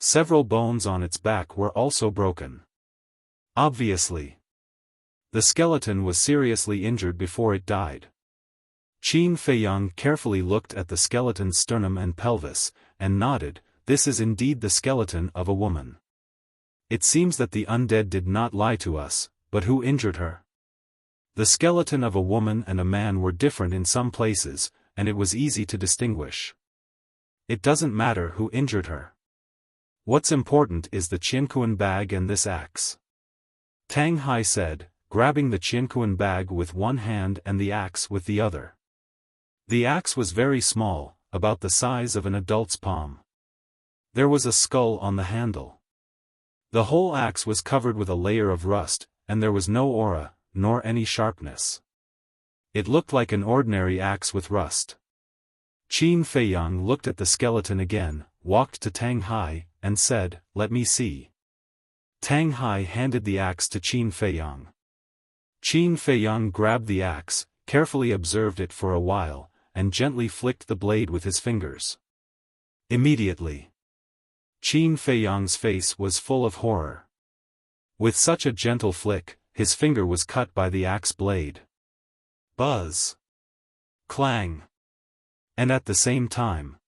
Several bones on its back were also broken. Obviously, the skeleton was seriously injured before it died. Qin Feiyang carefully looked at the skeleton's sternum and pelvis, and nodded, "This is indeed the skeleton of a woman. It seems that the undead did not lie to us, but who injured her?" The skeleton of a woman and a man were different in some places, and it was easy to distinguish. "It doesn't matter who injured her. What's important is the qiankuan bag and this axe," Tang Hai said, grabbing the qiankuan bag with one hand and the axe with the other. The axe was very small, about the size of an adult's palm. There was a skull on the handle. The whole axe was covered with a layer of rust, and there was no aura, nor any sharpness. It looked like an ordinary axe with rust. Qin Feiyang looked at the skeleton again, walked to Tang Hai, and said, "Let me see." Tang Hai handed the axe to Qin Feiyang. Qin Feiyang grabbed the axe, carefully observed it for a while, and gently flicked the blade with his fingers. Immediately, Qin Feiyang's face was full of horror. With such a gentle flick, his finger was cut by the axe blade. Buzz! Clang! And at the same time,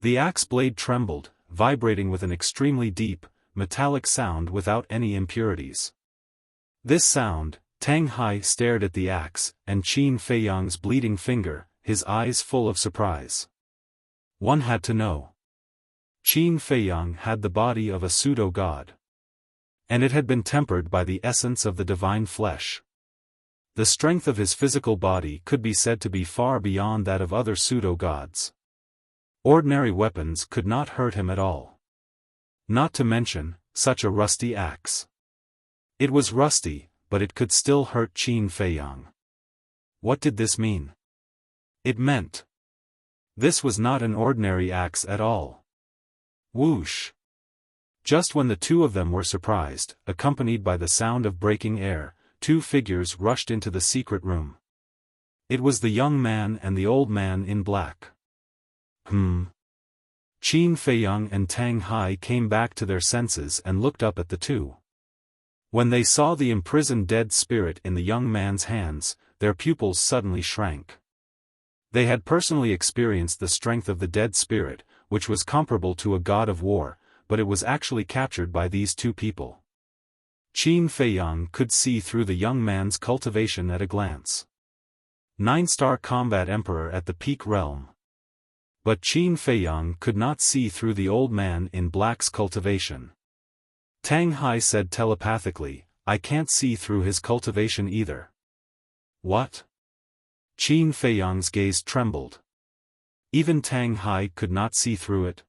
the axe blade trembled, vibrating with an extremely deep, metallic sound without any impurities. This sound, Tang Hai stared at the axe, and Qin Feiyang's bleeding finger, his eyes full of surprise. One had to know. Qin Feiyang had the body of a pseudo-god. And it had been tempered by the essence of the divine flesh. The strength of his physical body could be said to be far beyond that of other pseudo-gods. Ordinary weapons could not hurt him at all. Not to mention, such a rusty axe. It was rusty, but it could still hurt Qin Feiyang. What did this mean? It meant this was not an ordinary axe at all. Whoosh! Just when the two of them were surprised, accompanied by the sound of breaking air, two figures rushed into the secret room. It was the young man and the old man in black. Qin Feiyang and Tang Hai came back to their senses and looked up at the two. When they saw the imprisoned dead spirit in the young man's hands, their pupils suddenly shrank. They had personally experienced the strength of the dead spirit, which was comparable to a god of war, but it was actually captured by these two people. Qin Feiyang could see through the young man's cultivation at a glance. 9-star combat emperor at the peak realm. But Qin Feiyang could not see through the old man in black's cultivation. Tang Hai said telepathically, I can't see through his cultivation either. What? Qin Feiyang's gaze trembled. Even Tang Hai could not see through it.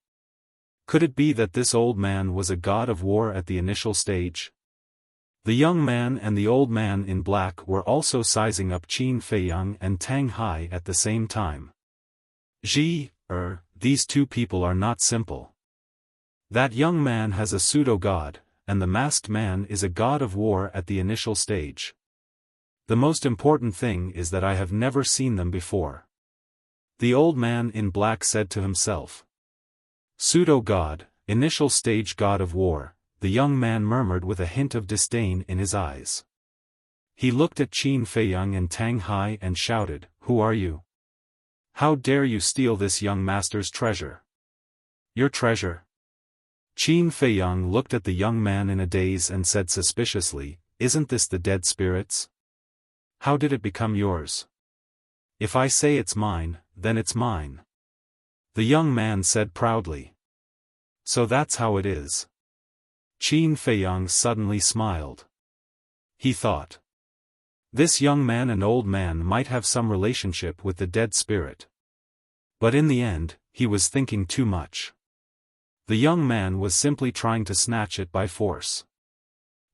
Could it be that this old man was a god of war at the initial stage? The young man and the old man in black were also sizing up Qin Feiyang and Tang Hai at the same time. These two people are not simple. That young man has a pseudo-god, and the masked man is a god of war at the initial stage. The most important thing is that I have never seen them before. The old man in black said to himself. Pseudo-god, initial stage god of war, the young man murmured with a hint of disdain in his eyes. He looked at Qin Feiyang and Tang Hai and shouted, Who are you? How dare you steal this young master's treasure? Your treasure? Qin Feiyang looked at the young man in a daze and said suspiciously, Isn't this the dead spirit's? How did it become yours? If I say it's mine, then it's mine. The young man said proudly. So that's how it is. Qin Feiyang suddenly smiled. He thought. This young man and old man might have some relationship with the dead spirit. But in the end, he was thinking too much. The young man was simply trying to snatch it by force.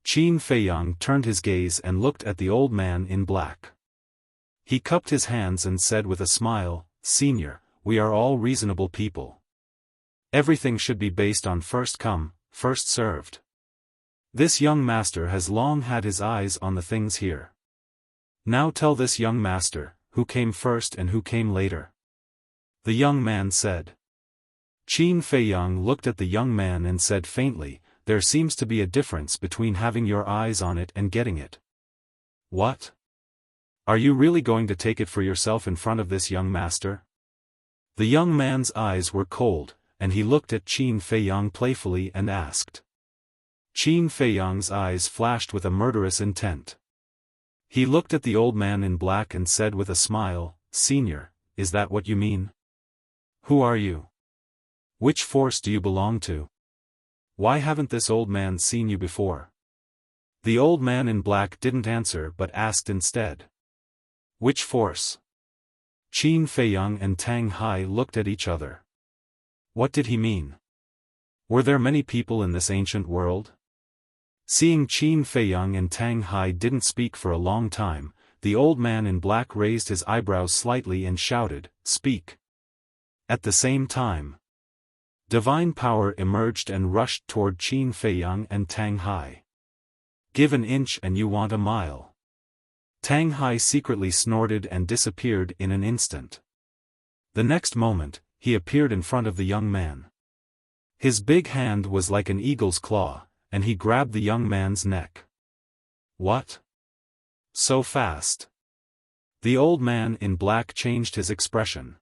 Qin Feiyang turned his gaze and looked at the old man in black. He cupped his hands and said with a smile, Senior, we are all reasonable people. Everything should be based on first come, first served. This young master has long had his eyes on the things here. Now tell this young master, who came first and who came later. The young man said. Qin Feiyang looked at the young man and said faintly, There seems to be a difference between having your eyes on it and getting it. What? Are you really going to take it for yourself in front of this young master? The young man's eyes were cold, and he looked at Qin Feiyang playfully and asked. Qin Feiyang's eyes flashed with a murderous intent. He looked at the old man in black and said with a smile, Senior, is that what you mean? Who are you? Which force do you belong to? Why haven't this old man seen you before? The old man in black didn't answer but asked instead. Which force? Qin Feiyang and Tang Hai looked at each other. What did he mean? Were there many people in this ancient world? Seeing Qin Feiyang and Tang Hai didn't speak for a long time, the old man in black raised his eyebrows slightly and shouted, Speak. At the same time, divine power emerged and rushed toward Qin Feiyang and Tang Hai. Give an inch and you want a mile. Tang Hai secretly snorted and disappeared in an instant. The next moment, he appeared in front of the young man. His big hand was like an eagle's claw, and he grabbed the young man's neck. What? So fast? The old man in black changed his expression.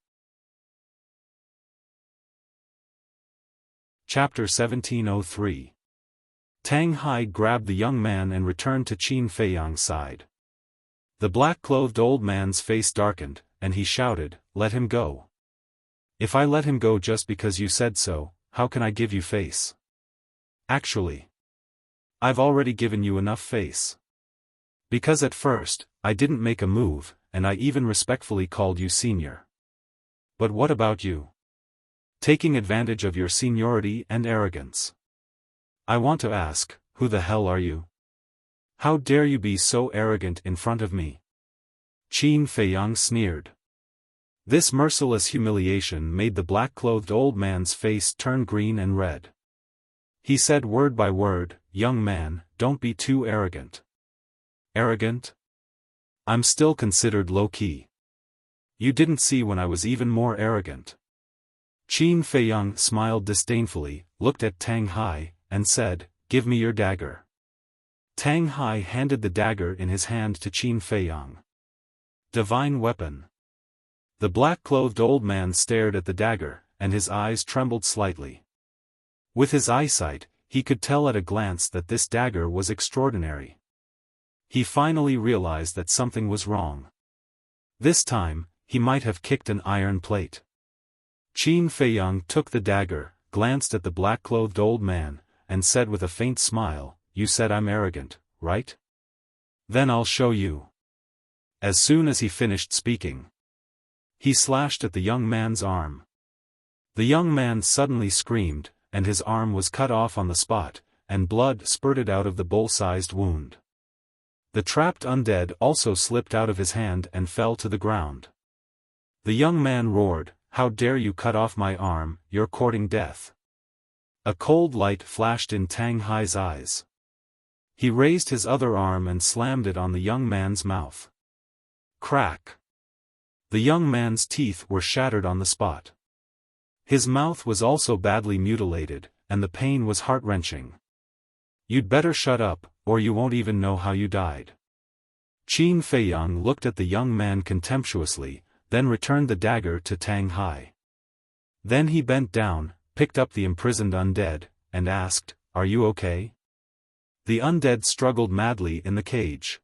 Chapter 1703. Tang Hai grabbed the young man and returned to Qin Feiyang's side. The black-clothed old man's face darkened, and he shouted, "Let him go. If I let him go just because you said so, how can I give you face? Actually, I've already given you enough face. Because at first, I didn't make a move, and I even respectfully called you senior. But what about you? Taking advantage of your seniority and arrogance. I want to ask, who the hell are you? How dare you be so arrogant in front of me?" Qin Feiyang sneered. This merciless humiliation made the black-clothed old man's face turn green and red. He said word by word, "Young man, don't be too arrogant." Arrogant? I'm still considered low-key. You didn't see when I was even more arrogant. Qin Feiyang smiled disdainfully, looked at Tang Hai, and said, "Give me your dagger." Tang Hai handed the dagger in his hand to Qin Feiyang. Divine weapon. The black-clothed old man stared at the dagger, and his eyes trembled slightly. With his eyesight, he could tell at a glance that this dagger was extraordinary. He finally realized that something was wrong. This time, he might have kicked an iron plate. Qin Feiyang took the dagger, glanced at the black-clothed old man, and said with a faint smile, "You said I'm arrogant, right? Then I'll show you." As soon as he finished speaking, he slashed at the young man's arm. The young man suddenly screamed, and his arm was cut off on the spot, and blood spurted out of the bowl-sized wound. The trapped undead also slipped out of his hand and fell to the ground. The young man roared, "How dare you cut off my arm, you're courting death." A cold light flashed in Tang Hai's eyes. He raised his other arm and slammed it on the young man's mouth. Crack! The young man's teeth were shattered on the spot. His mouth was also badly mutilated, and the pain was heart-wrenching. "You'd better shut up, or you won't even know how you died." Qin Feiyang looked at the young man contemptuously, then returned the dagger to Tang Hai. Then he bent down, picked up the imprisoned undead, and asked, "Are you okay?" The undead struggled madly in the cage.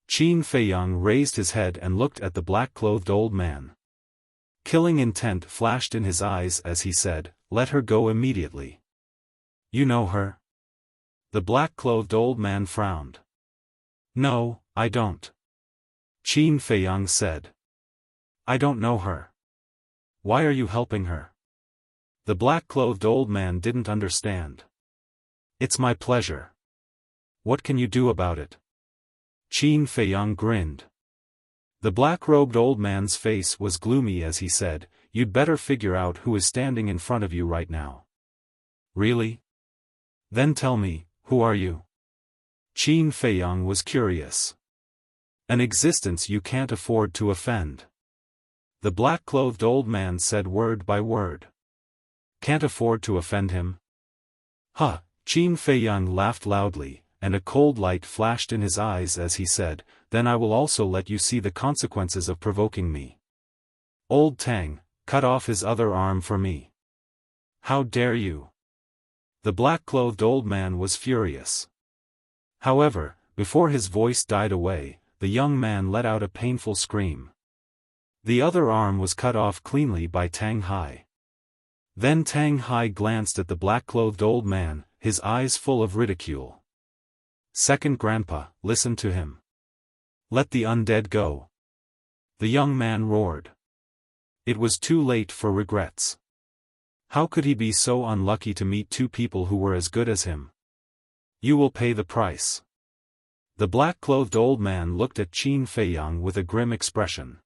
Qin Feiyang raised his head and looked at the black-clothed old man. Killing intent flashed in his eyes as he said, "Let her go immediately." "You know her?" The black-clothed old man frowned. "No, I don't." Qin Feiyang said. "I don't know her. Why are you helping her?" The black-clothed old man didn't understand. "It's my pleasure. What can you do about it?" Qin Feiyang grinned. The black-robed old man's face was gloomy as he said, "You'd better figure out who is standing in front of you right now." "Really? Then tell me, who are you?" Qin Feiyang was curious. "An existence you can't afford to offend." The black-clothed old man said word by word. "Can't afford to offend him?" "Huh!" Qin Feiyang laughed loudly, and a cold light flashed in his eyes as he said, "Then I will also let you see the consequences of provoking me. Old Tang, cut off his other arm for me." "How dare you!" The black-clothed old man was furious. However, before his voice died away, the young man let out a painful scream. The other arm was cut off cleanly by Tang Hai. Then Tang Hai glanced at the black-clothed old man, his eyes full of ridicule. "Second grandpa, listen to him. Let the undead go." The young man roared. It was too late for regrets. How could he be so unlucky to meet two people who were as good as him? "You will pay the price." The black-clothed old man looked at Qin Feiyang with a grim expression.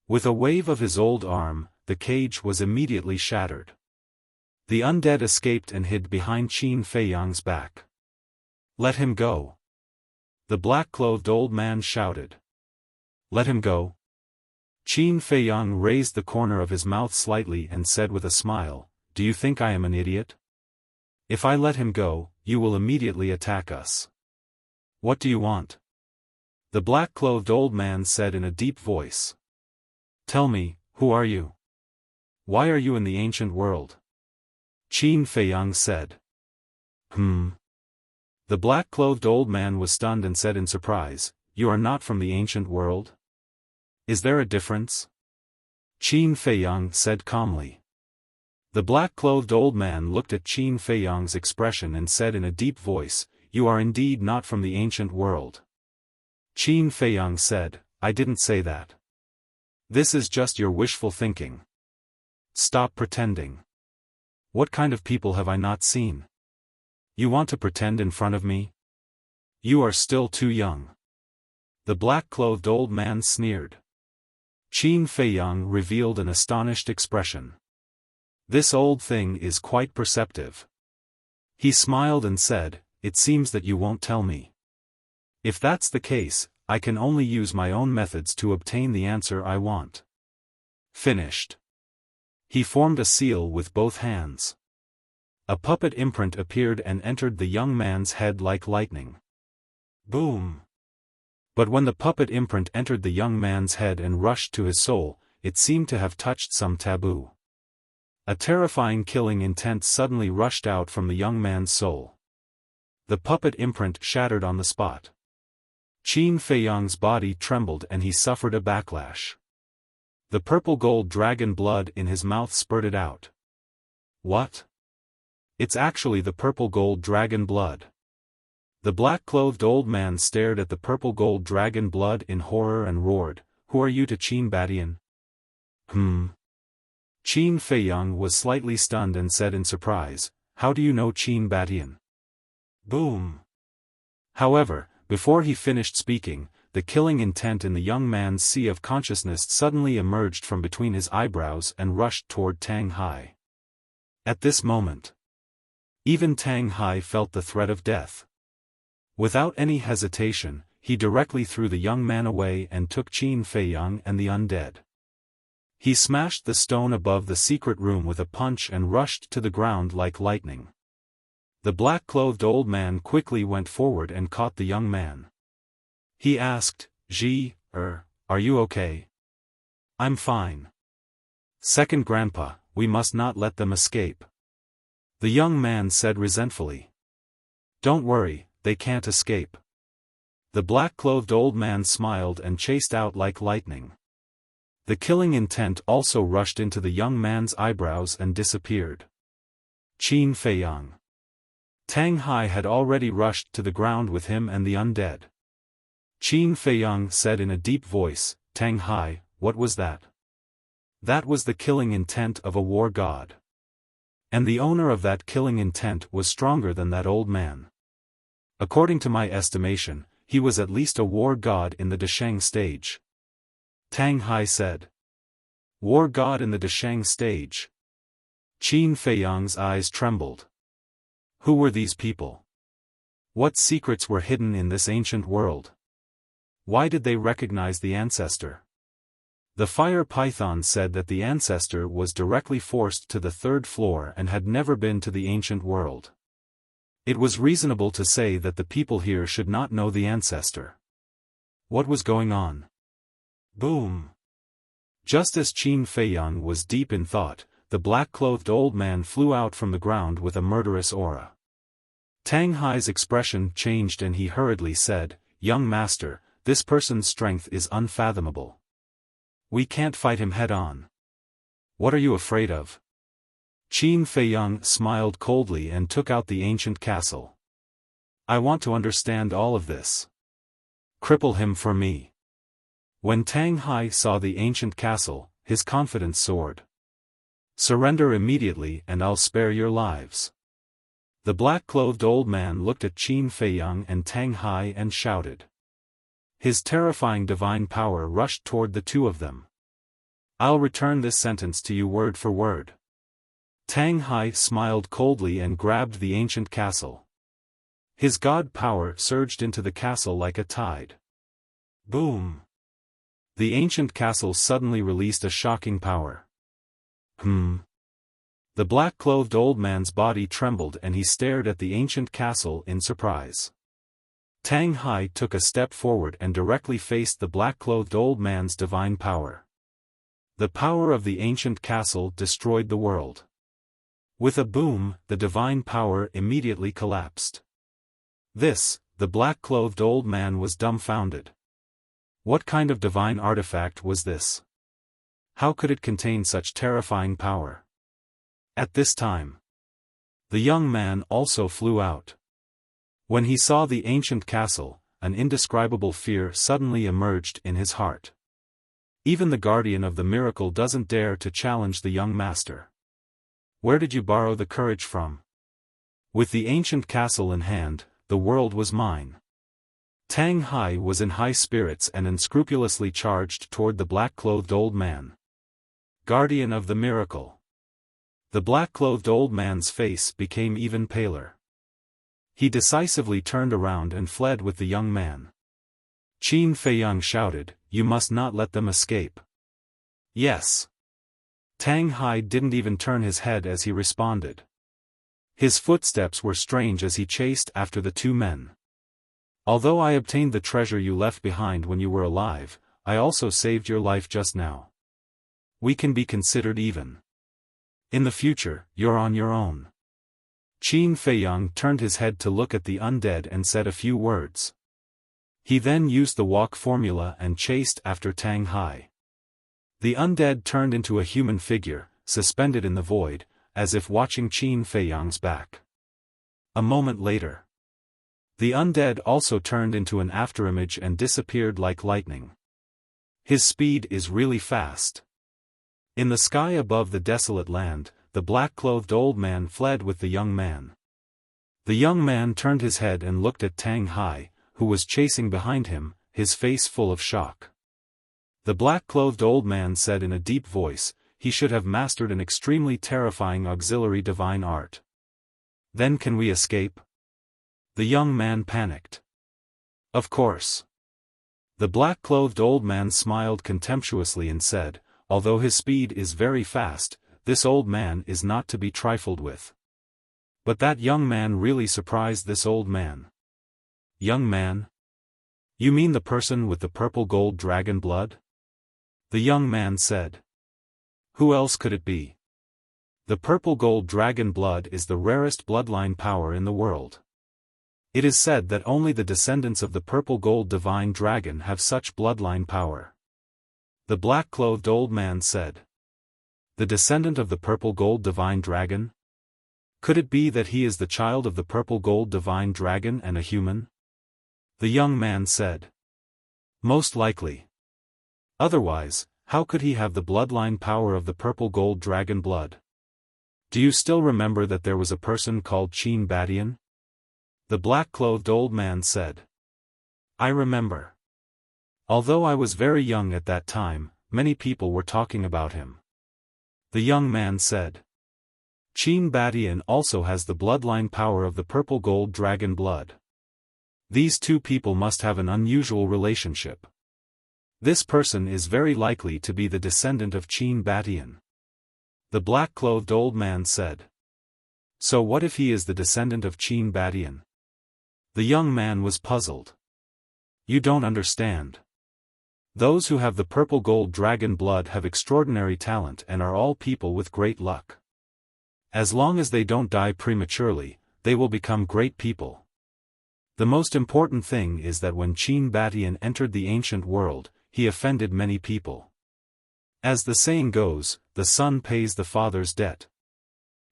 With a wave of his old arm, the cage was immediately shattered. The undead escaped and hid behind Qin Feiyang's back. "Let him go!" The black-clothed old man shouted. "Let him go?" Qin Feiyang raised the corner of his mouth slightly and said with a smile, "Do you think I am an idiot? If I let him go, you will immediately attack us. What do you want?" The black-clothed old man said in a deep voice. "Tell me, who are you? Why are you in the ancient world?" Qin Feiyang said. The black-clothed old man was stunned and said in surprise, you are not from the ancient world? Is there a difference? Qin Feiyang said calmly. The black-clothed old man looked at Qin Feiyang's expression and said in a deep voice, "You are indeed not from the ancient world." Qin Feiyang said, "I didn't say that. This is just your wishful thinking. Stop pretending. What kind of people have I not seen? You want to pretend in front of me? You are still too young." The black-clothed old man sneered. Qin Feiyang revealed an astonished expression. "This old thing is quite perceptive." He smiled and said, "It seems that you won't tell me. If that's the case, I can only use my own methods to obtain the answer I want." Finished. He formed a seal with both hands. A puppet imprint appeared and entered the young man's head like lightning. Boom! But when the puppet imprint entered the young man's head and rushed to his soul, it seemed to have touched some taboo. A terrifying killing intent suddenly rushed out from the young man's soul. The puppet imprint shattered on the spot. Qin Feiyang's body trembled and he suffered a backlash. The purple gold dragon blood in his mouth spurted out. What? It's actually the purple gold dragon blood. The black-clothed old man stared at the purple gold dragon blood in horror and roared, "Who are you to Qin Badian?" Qin Feiyang was slightly stunned and said in surprise, "How do you know Qin Badian?" Boom! However, before he finished speaking, the killing intent in the young man's sea of consciousness suddenly emerged from between his eyebrows and rushed toward Tang Hai. At this moment, even Tang Hai felt the threat of death. Without any hesitation, he directly threw the young man away and took Qin Feiyang and the undead. He smashed the stone above the secret room with a punch and rushed to the ground like lightning. The black-clothed old man quickly went forward and caught the young man. He asked, Are you okay?" "I'm fine. Second grandpa, we must not let them escape," the young man said resentfully. "Don't worry, they can't escape." The black-clothed old man smiled and chased out like lightning. The killing intent also rushed into the young man's eyebrows and disappeared. Qin Feiyang. Tang Hai had already rushed to the ground with him and the undead. Qin Feiyang said in a deep voice, "Tang Hai, what was that?" "That was the killing intent of a war god. And the owner of that killing intent was stronger than that old man. According to my estimation, he was at least a war god in the Desheng stage." Tang Hai said. "War god in the Desheng stage?" Qin Feiyang's eyes trembled. Who were these people? What secrets were hidden in this ancient world? Why did they recognize the ancestor? The fire python said that the ancestor was directly forced to the third floor and had never been to the ancient world. It was reasonable to say that the people here should not know the ancestor. What was going on? Boom! Just as Qin Feiyang was deep in thought, the black-clothed old man flew out from the ground with a murderous aura. Tang Hai's expression changed and he hurriedly said, "Young master, this person's strength is unfathomable. We can't fight him head-on. What are you afraid of?" Qin Feiyang smiled coldly and took out the ancient castle. "I want to understand all of this. Cripple him for me." When Tang Hai saw the ancient castle, his confidence soared. "Surrender immediately and I'll spare your lives." The black-clothed old man looked at Qin Feiyang and Tang Hai and shouted. His terrifying divine power rushed toward the two of them. "I'll return this sentence to you word for word." Tang Hai smiled coldly and grabbed the ancient castle. His god power surged into the castle like a tide. Boom! The ancient castle suddenly released a shocking power. The black-clothed old man's body trembled and he stared at the ancient castle in surprise. Tang Hai took a step forward and directly faced the black-clothed old man's divine power. The power of the ancient castle destroyed the world. With a boom, the divine power immediately collapsed. The black-clothed old man was dumbfounded. What kind of divine artifact was this? How could it contain such terrifying power? At this time, the young man also flew out. When he saw the ancient castle, an indescribable fear suddenly emerged in his heart. Even the guardian of the miracle doesn't dare to challenge the young master. Where did you borrow the courage from? With the ancient castle in hand, the world was mine. Tang Hai was in high spirits and unscrupulously charged toward the black-clothed old man. Guardian of the miracle. The black-clothed old man's face became even paler. He decisively turned around and fled with the young man. Qin Feiyang shouted, "You must not let them escape." Yes. Tang Hai didn't even turn his head as he responded. His footsteps were strange as he chased after the two men. Although I obtained the treasure you left behind when you were alive, I also saved your life just now. We can be considered even. In the future, you're on your own. Qin Feiyang turned his head to look at the undead and said a few words. He then used the walk formula and chased after Tang Hai. The undead turned into a human figure, suspended in the void, as if watching Qin Feiyang's back. A moment later, the undead also turned into an afterimage and disappeared like lightning. His speed is really fast. In the sky above the desolate land, the black-clothed old man fled with the young man. The young man turned his head and looked at Tang Hai, who was chasing behind him, his face full of shock. The black-clothed old man said in a deep voice, he should have mastered an extremely terrifying auxiliary divine art. Then can we escape? The young man panicked. Of course. The black-clothed old man smiled contemptuously and said, although his speed is very fast, this old man is not to be trifled with. But that young man really surprised this old man. Young man? You mean the person with the purple gold dragon blood? The young man said. Who else could it be? The purple gold dragon blood is the rarest bloodline power in the world. It is said that only the descendants of the purple gold divine dragon have such bloodline power. The black-clothed old man said. The descendant of the purple gold divine dragon? Could it be that he is the child of the purple gold divine dragon and a human? The young man said. Most likely. Otherwise, how could he have the bloodline power of the purple gold dragon blood? Do you still remember that there was a person called Qin Badian? The black-clothed old man said. I remember. Although I was very young at that time, many people were talking about him. The young man said. Qin Badian also has the bloodline power of the purple gold dragon blood. These two people must have an unusual relationship. This person is very likely to be the descendant of Qin Badian. The black-clothed old man said. So what if he is the descendant of Qin Badian? The young man was puzzled. You don't understand. Those who have the purple gold dragon blood have extraordinary talent and are all people with great luck. As long as they don't die prematurely, they will become great people. The most important thing is that when Qin Badian entered the ancient world, he offended many people. As the saying goes, the son pays the father's debt.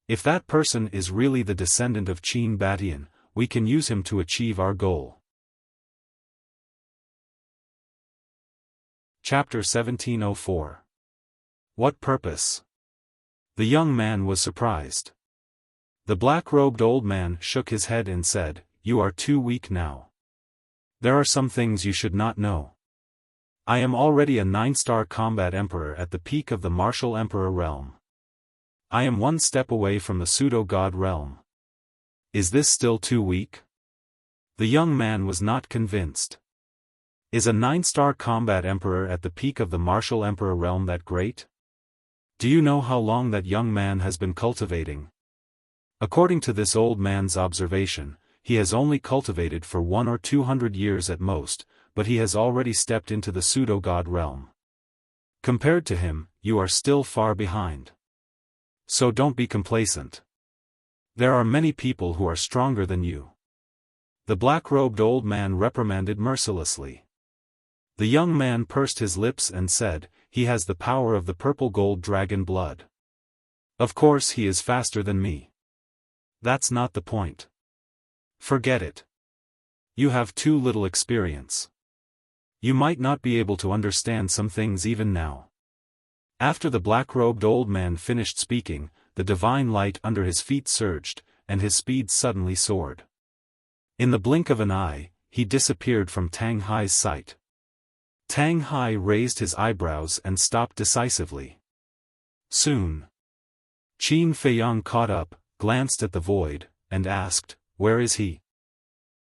If that person is really the descendant of Qin Badian, we can use him to achieve our goal. Chapter 1704. What purpose? The young man was surprised. The black-robed old man shook his head and said, You are too weak now. There are some things you should not know. I am already a 9-star combat emperor at the peak of the martial emperor realm. I am one step away from the pseudo-god realm. Is this still too weak? The young man was not convinced. Is a 9-star combat emperor at the peak of the martial emperor realm that great? Do you know how long that young man has been cultivating? According to this old man's observation, he has only cultivated for 100 or 200 years at most, but he has already stepped into the pseudo-god realm. Compared to him, you are still far behind. So don't be complacent. There are many people who are stronger than you. The black-robed old man reprimanded mercilessly. The young man pursed his lips and said, "He has the power of the purple gold dragon blood. Of course he is faster than me. That's not the point. Forget it. You have too little experience. You might not be able to understand some things even now." After the black-robed old man finished speaking, the divine light under his feet surged, and his speed suddenly soared. In the blink of an eye, he disappeared from Tang Hai's sight. Tang Hai raised his eyebrows and stopped decisively. Soon, Qin Feiyang caught up, glanced at the void, and asked, "Where is he?"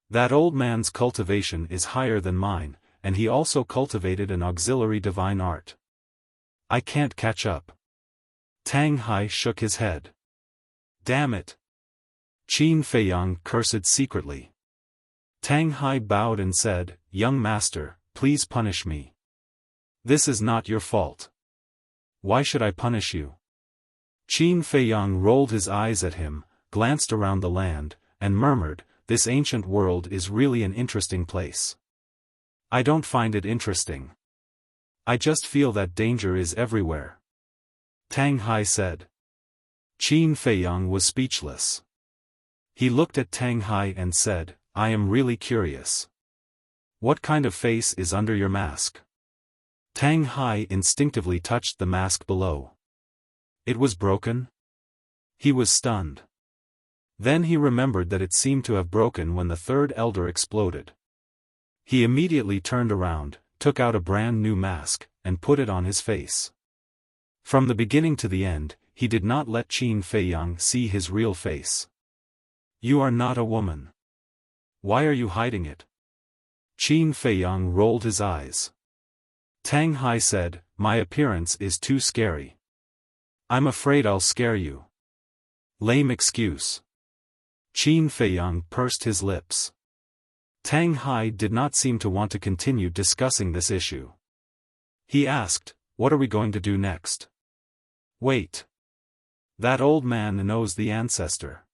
"That old man's cultivation is higher than mine, and he also cultivated an auxiliary divine art. I can't catch up." Tang Hai shook his head. "Damn it!" Qin Feiyang cursed secretly. Tang Hai bowed and said, "Young master, please punish me. This is not your fault." "Why should I punish you?" Qin Feiyang rolled his eyes at him, glanced around the land, and murmured, "This ancient world is really an interesting place." "I don't find it interesting. I just feel that danger is everywhere," Tang Hai said. Qin Feiyang was speechless. He looked at Tang Hai and said, "I am really curious. What kind of face is under your mask?" Tang Hai instinctively touched the mask below. It was broken? He was stunned. Then he remembered that it seemed to have broken when the third elder exploded. He immediately turned around, took out a brand new mask, and put it on his face. From the beginning to the end, he did not let Qin Feiyang see his real face. "You are not a woman. Why are you hiding it?" Qin Feiyang rolled his eyes. Tang Hai said, "My appearance is too scary. I'm afraid I'll scare you." "Lame excuse." Qin Feiyang pursed his lips. Tang Hai did not seem to want to continue discussing this issue. He asked, "What are we going to do next?" "Wait. That old man knows the ancestor.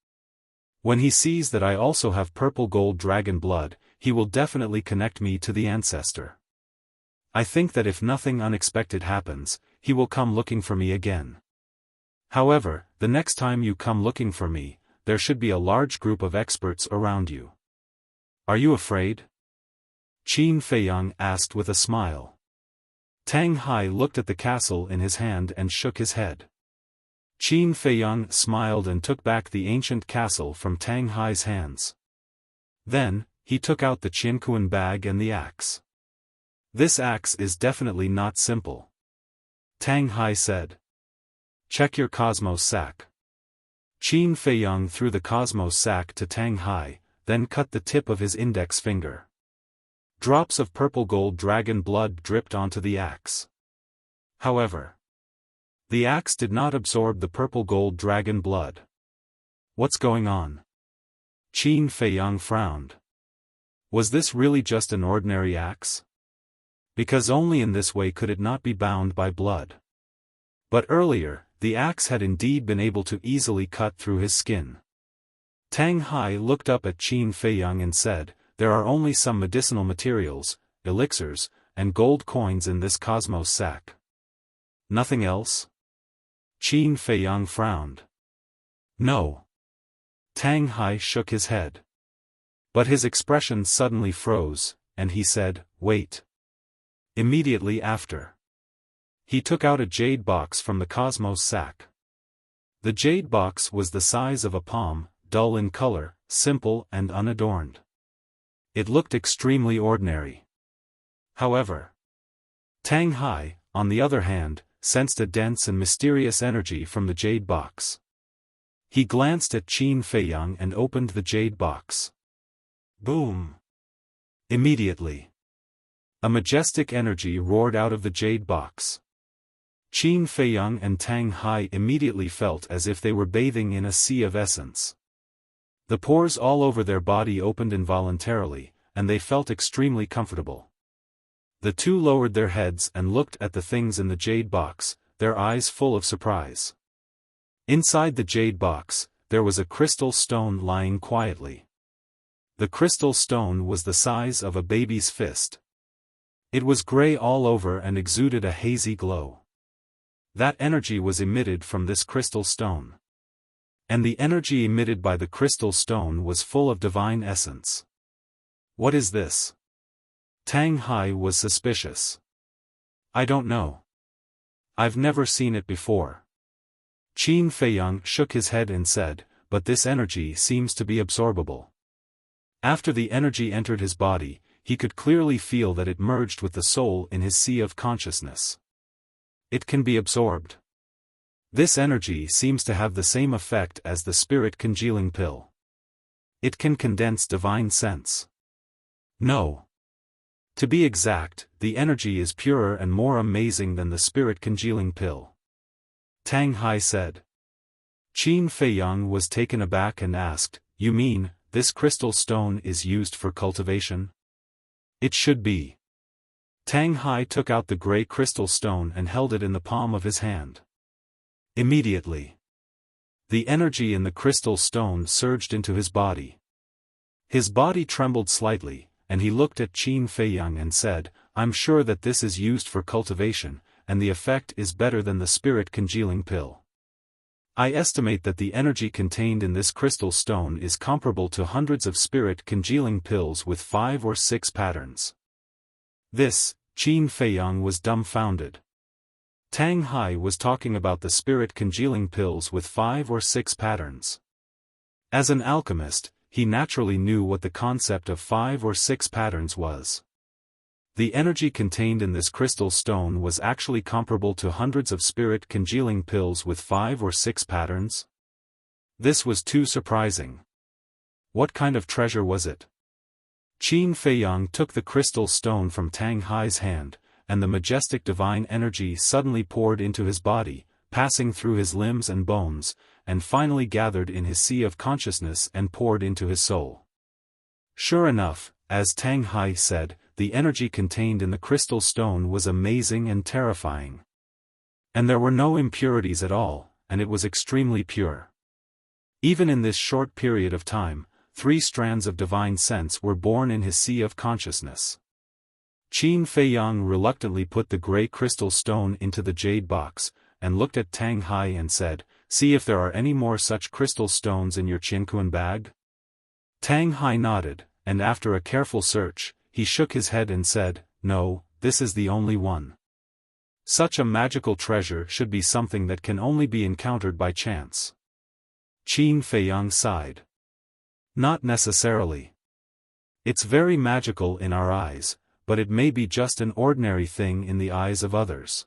When he sees that I also have purple gold dragon blood, he will definitely connect me to the ancestor. I think that if nothing unexpected happens, he will come looking for me again. However, the next time you come looking for me, there should be a large group of experts around you. Are you afraid?" Qin Feiyang asked with a smile. Tang Hai looked at the castle in his hand and shook his head. Qin Feiyang smiled and took back the ancient castle from Tang Hai's hands. Then, he took out the Qinkuan bag and the axe. "This axe is definitely not simple," Tang Hai said. "Check your cosmos sack." Qin Feiyang threw the cosmos sack to Tang Hai, then cut the tip of his index finger. Drops of purple gold dragon blood dripped onto the axe. However, the axe did not absorb the purple gold dragon blood. "What's going on?" Qin Feiyang frowned. Was this really just an ordinary axe? Because only in this way could it not be bound by blood. But earlier, the axe had indeed been able to easily cut through his skin. Tang Hai looked up at Qin Feiyang and said, "There are only some medicinal materials, elixirs, and gold coins in this cosmos sack. Nothing else?" Qin Feiyang frowned. "No." Tang Hai shook his head. But his expression suddenly froze, and he said, "Wait." Immediately after, he took out a jade box from the cosmos sack. The jade box was the size of a palm, dull in color, simple and unadorned. It looked extremely ordinary. However, Tang Hai, on the other hand, sensed a dense and mysterious energy from the jade box. He glanced at Qin Feiyang and opened the jade box. Boom! Immediately, a majestic energy roared out of the jade box. Qin Feiyang and Tang Hai immediately felt as if they were bathing in a sea of essence. The pores all over their body opened involuntarily, and they felt extremely comfortable. The two lowered their heads and looked at the things in the jade box, their eyes full of surprise. Inside the jade box, there was a crystal stone lying quietly. The crystal stone was the size of a baby's fist. It was gray all over and exuded a hazy glow. That energy was emitted from this crystal stone. And the energy emitted by the crystal stone was full of divine essence. What is this? Tang Hai was suspicious. I don't know. I've never seen it before. Qin Feiyang shook his head and said, but this energy seems to be absorbable. After the energy entered his body, he could clearly feel that it merged with the soul in his sea of consciousness. It can be absorbed. This energy seems to have the same effect as the spirit congealing pill. It can condense divine sense. No. To be exact, the energy is purer and more amazing than the spirit congealing pill. Tang Hai said. Qin Feiyang was taken aback and asked, you mean, this crystal stone is used for cultivation? It should be. Tang Hai took out the gray crystal stone and held it in the palm of his hand. Immediately, the energy in the crystal stone surged into his body. His body trembled slightly, and he looked at Qin Feiyang and said, I'm sure that this is used for cultivation, and the effect is better than the spirit congealing pill. I estimate that the energy contained in this crystal stone is comparable to hundreds of spirit congealing pills with 5 or 6 patterns. This, Qin Feiyang was dumbfounded. Tang Hai was talking about the spirit congealing pills with 5 or 6 patterns. As an alchemist, he naturally knew what the concept of 5 or 6 patterns was. The energy contained in this crystal stone was actually comparable to hundreds of spirit congealing pills with 5 or 6 patterns? This was too surprising. What kind of treasure was it? Qin Feiyang took the crystal stone from Tang Hai's hand, and the majestic divine energy suddenly poured into his body, passing through his limbs and bones, and finally gathered in his sea of consciousness and poured into his soul. Sure enough, as Tang Hai said, the energy contained in the crystal stone was amazing and terrifying. And there were no impurities at all, and it was extremely pure. Even in this short period of time, 3 strands of divine sense were born in his sea of consciousness. Qin Feiyang reluctantly put the gray crystal stone into the jade box, and looked at Tang Hai and said, see if there are any more such crystal stones in your Qinquan bag? Tang Hai nodded, and after a careful search, he shook his head and said, no, this is the only one. Such a magical treasure should be something that can only be encountered by chance. Qin Feiyang sighed. Not necessarily. It's very magical in our eyes, but it may be just an ordinary thing in the eyes of others.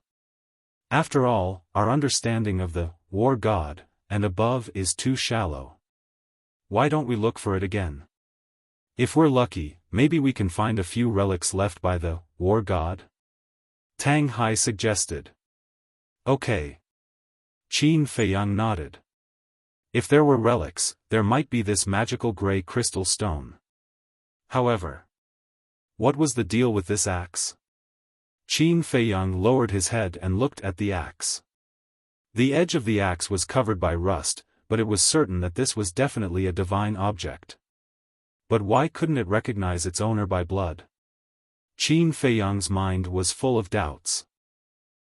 After all, our understanding of the war god and above is too shallow. Why don't we look for it again? If we're lucky, maybe we can find a few relics left by the war god? Tang Hai suggested. Okay. Qin Feiyang nodded. If there were relics, there might be this magical gray crystal stone. However, what was the deal with this axe? Qin Feiyang lowered his head and looked at the axe. The edge of the axe was covered by rust, but it was certain that this was definitely a divine object. But why couldn't it recognize its owner by blood? Qin Feiyang's mind was full of doubts.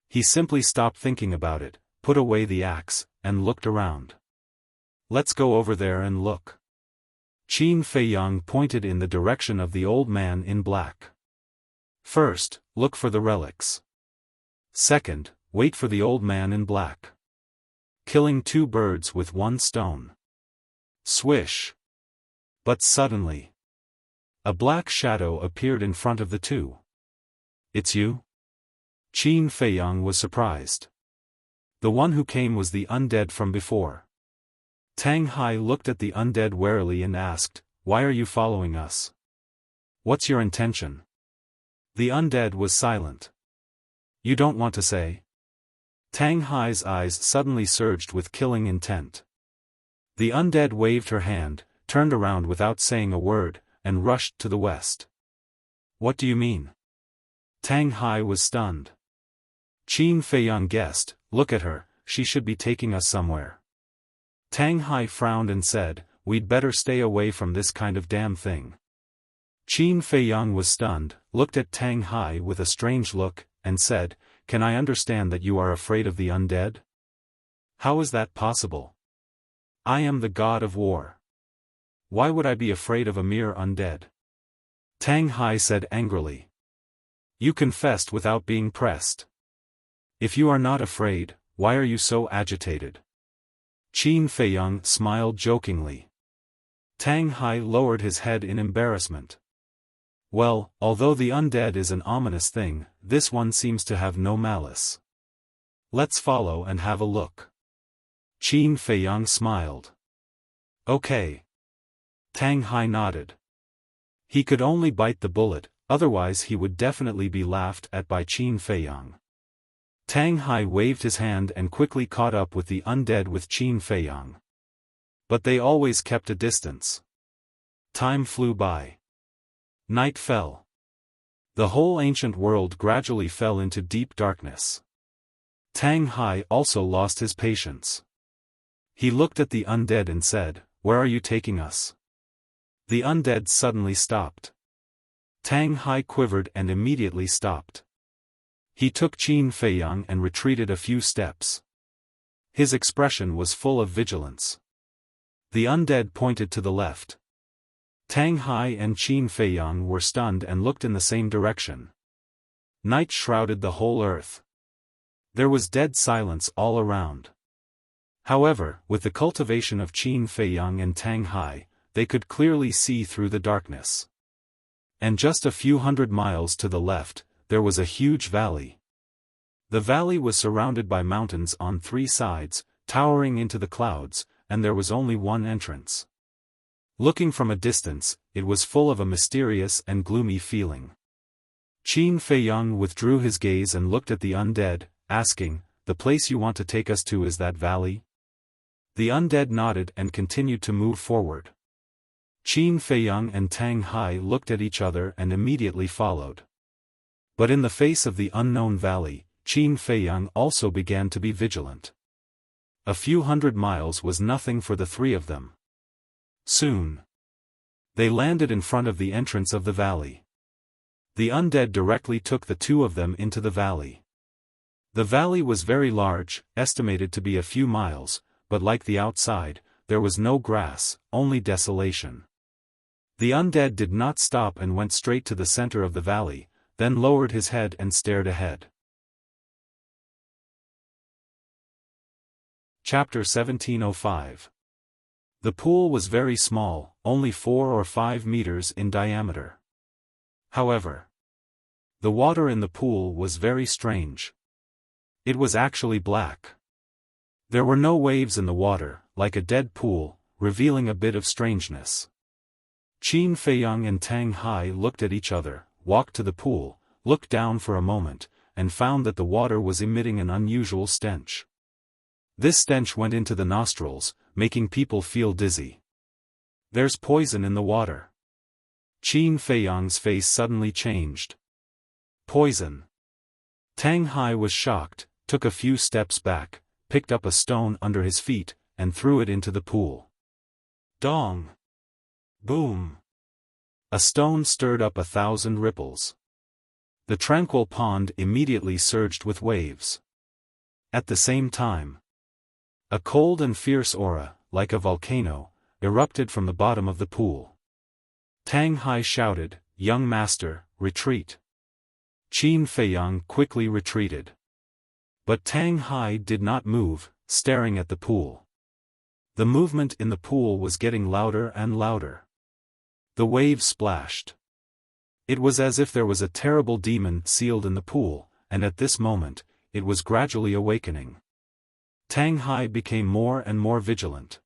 He simply stopped thinking about it, put away the axe, and looked around. Let's go over there and look. Qin Feiyang pointed in the direction of the old man in black. First, look for the relics. Second, wait for the old man in black. Killing 2 birds with 1 stone. Swish. But suddenly, a black shadow appeared in front of the 2. It's you? Qin Feiyang was surprised. The one who came was the undead from before. Tang Hai looked at the undead warily and asked, why are you following us? What's your intention? The undead was silent. You don't want to say? Tang Hai's eyes suddenly surged with killing intent. The undead waved her hand, turned around without saying a word, and rushed to the west. What do you mean? Tang Hai was stunned. Qin Feiyang guessed, look at her, she should be taking us somewhere. Tang Hai frowned and said, we'd better stay away from this kind of damn thing. Qin Feiyang was stunned, looked at Tang Hai with a strange look, and said, "Can I understand that you are afraid of the undead? How is that possible? I am the god of war. Why would I be afraid of a mere undead?" Tang Hai said angrily. "You confessed without being pressed. If you are not afraid, why are you so agitated?" Qin Feiyang smiled jokingly. Tang Hai lowered his head in embarrassment. "Well, although the undead is an ominous thing, this one seems to have no malice. Let's follow and have a look." Qin Feiyang smiled. "Okay." Tang Hai nodded. He could only bite the bullet, otherwise he would definitely be laughed at by Qin Feiyang. Tang Hai waved his hand and quickly caught up with the undead with Qin Feiyang. But they always kept a distance. Time flew by. Night fell. The whole ancient world gradually fell into deep darkness. Tang Hai also lost his patience. He looked at the undead and said, "Where are you taking us?" The undead suddenly stopped. Tang Hai quivered and immediately stopped. He took Qin Feiyang and retreated a few steps. His expression was full of vigilance. The undead pointed to the left. Tang Hai and Qin Feiyang were stunned and looked in the same direction. Night shrouded the whole earth. There was dead silence all around. However, with the cultivation of Qin Feiyang and Tang Hai, they could clearly see through the darkness. And just a few hundred miles to the left, there was a huge valley. The valley was surrounded by mountains on three sides, towering into the clouds, and there was only one entrance. Looking from a distance, it was full of a mysterious and gloomy feeling. Qin Feiyang withdrew his gaze and looked at the undead, asking, "The place you want to take us to is that valley?" The undead nodded and continued to move forward. Qin Feiyang and Tang Hai looked at each other and immediately followed. But in the face of the unknown valley, Qin Feiyang also began to be vigilant. A few hundred miles was nothing for the three of them. Soon, they landed in front of the entrance of the valley. The undead directly took the two of them into the valley. The valley was very large, estimated to be a few miles, but like the outside, there was no grass, only desolation. The undead did not stop and went straight to the center of the valley, then lowered his head and stared ahead. Chapter 1705. The pool was very small, only 4 or 5 meters in diameter. However, the water in the pool was very strange. It was actually black. There were no waves in the water, like a dead pool, revealing a bit of strangeness. Qin Feiyang and Tang Hai looked at each other, walked to the pool, looked down for a moment, and found that the water was emitting an unusual stench. This stench went into the nostrils, making people feel dizzy. "There's poison in the water." Qin Feiyang's face suddenly changed. "Poison." Tang Hai was shocked, took a few steps back, picked up a stone under his feet, and threw it into the pool. Dong! Boom! A stone stirred up 1,000 ripples. The tranquil pond immediately surged with waves. At the same time, a cold and fierce aura, like a volcano, erupted from the bottom of the pool. Tang Hai shouted, "Young master, retreat." Qin Feiyang quickly retreated. But Tang Hai did not move, staring at the pool. The movement in the pool was getting louder and louder. The waves splashed. It was as if there was a terrible demon sealed in the pool, and at this moment, it was gradually awakening. Tang Hai became more and more vigilant.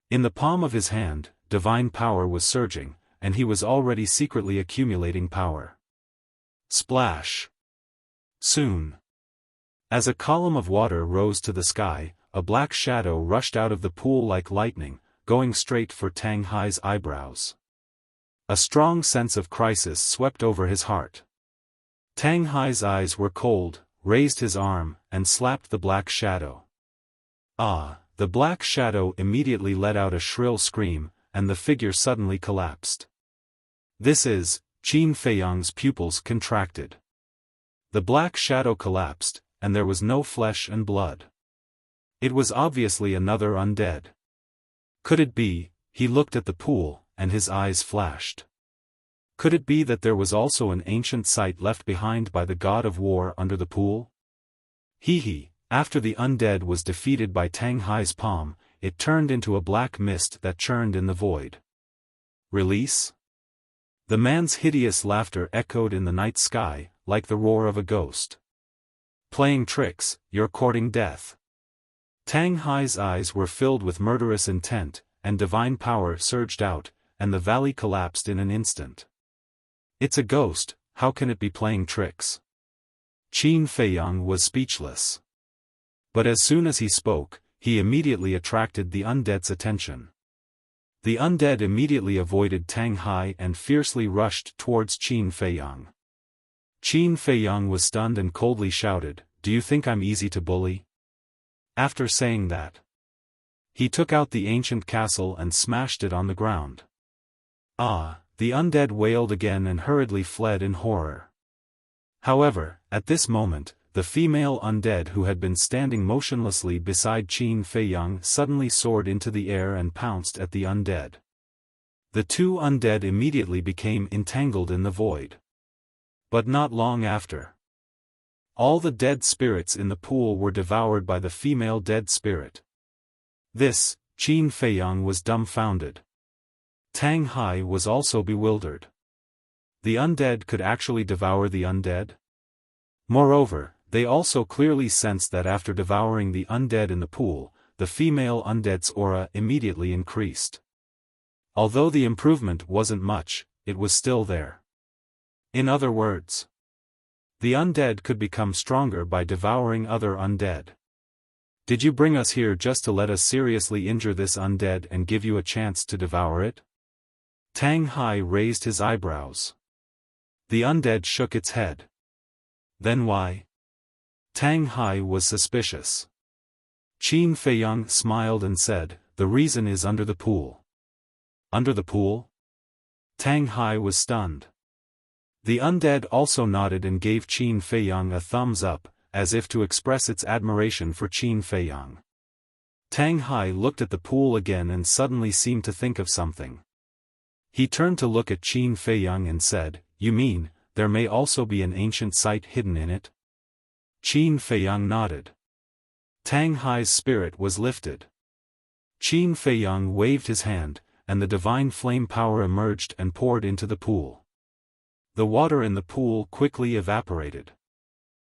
In the palm of his hand, divine power was surging, and he was already secretly accumulating power. Splash! Soon, as a column of water rose to the sky, a black shadow rushed out of the pool like lightning, going straight for Tang Hai's eyebrows. A strong sense of crisis swept over his heart. Tang Hai's eyes were cold, raised his arm, and slapped the black shadow. Ah! The black shadow immediately let out a shrill scream, and the figure suddenly collapsed. This is, Qin Feiyang's pupils contracted. The black shadow collapsed, and there was no flesh and blood. It was obviously another undead. Could it be? He looked at the pool, and his eyes flashed. Could it be that there was also an ancient site left behind by the god of war under the pool? After the undead was defeated by Tang Hai's palm, it turned into a black mist that churned in the void. Release? The man's hideous laughter echoed in the night sky, like the roar of a ghost. Playing tricks, you're courting death. Tang Hai's eyes were filled with murderous intent, and divine power surged out, and the valley collapsed in an instant. It's a ghost, how can it be playing tricks? Qin Feiyang was speechless. But as soon as he spoke, he immediately attracted the undead's attention. The undead immediately avoided Tang Hai and fiercely rushed towards Qin Feiyang. Qin Feiyang was stunned and coldly shouted, "Do you think I'm easy to bully?" After saying that, he took out the ancient castle and smashed it on the ground. Ah! The undead wailed again and hurriedly fled in horror. However, at this moment, the female undead who had been standing motionlessly beside Qin Feiyang suddenly soared into the air and pounced at the undead. The two undead immediately became entangled in the void. But not long after, all the dead spirits in the pool were devoured by the female dead spirit. This, Qin Feiyang was dumbfounded. Tang Hai was also bewildered. The undead could actually devour the undead? Moreover, they also clearly sensed that after devouring the undead in the pool, the female undead's aura immediately increased. Although the improvement wasn't much, it was still there. In other words, the undead could become stronger by devouring other undead. Did you bring us here just to let us seriously injure this undead and give you a chance to devour it? Tang Hai raised his eyebrows. The undead shook its head. Then why? Tang Hai was suspicious. Qin Feiyang smiled and said, "The reason is under the pool." Under the pool? Tang Hai was stunned. The undead also nodded and gave Qin Feiyang a thumbs up, as if to express its admiration for Qin Feiyang. Tang Hai looked at the pool again and suddenly seemed to think of something. He turned to look at Qin Feiyang and said, "You mean, there may also be an ancient site hidden in it?" Qin Feiyang nodded. Tang Hai's spirit was lifted. Qin Feiyang waved his hand, and the divine flame power emerged and poured into the pool. The water in the pool quickly evaporated.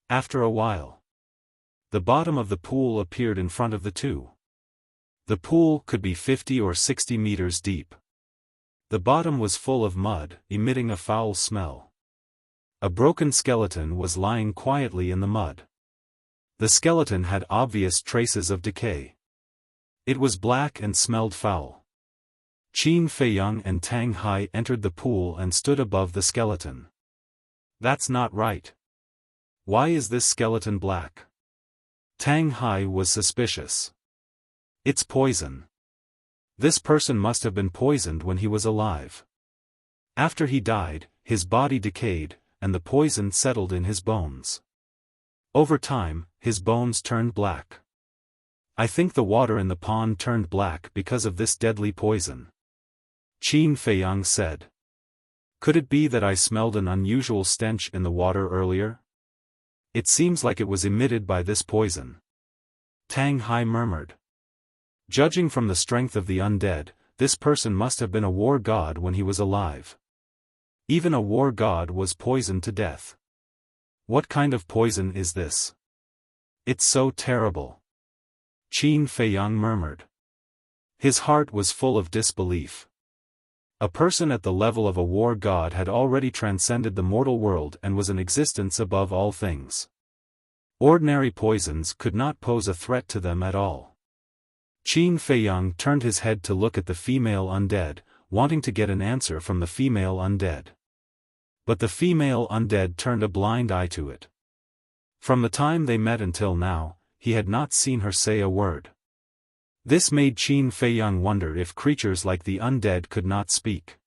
After a while, the bottom of the pool appeared in front of the two. The pool could be 50 or 60 meters deep. The bottom was full of mud, emitting a foul smell. A broken skeleton was lying quietly in the mud. The skeleton had obvious traces of decay. It was black and smelled foul. Qin Feiyang and Tang Hai entered the pool and stood above the skeleton. "That's not right. Why is this skeleton black?" Tang Hai was suspicious. "It's poison. This person must have been poisoned when he was alive. After he died, his body decayed, and the poison settled in his bones. Over time, his bones turned black. I think the water in the pond turned black because of this deadly poison," Qin Feiyang said. "Could it be that I smelled an unusual stench in the water earlier? It seems like it was emitted by this poison," Tang Hai murmured. "Judging from the strength of the undead, this person must have been a war god when he was alive. Even a war god was poisoned to death. What kind of poison is this? It's so terrible," Qin Feiyang murmured. His heart was full of disbelief. A person at the level of a war god had already transcended the mortal world and was in existence above all things. Ordinary poisons could not pose a threat to them at all. Qin Feiyang turned his head to look at the female undead, wanting to get an answer from the female undead. But the female undead turned a blind eye to it. From the time they met until now, he had not seen her say a word. This made Qin Feiyang wonder if creatures like the undead could not speak.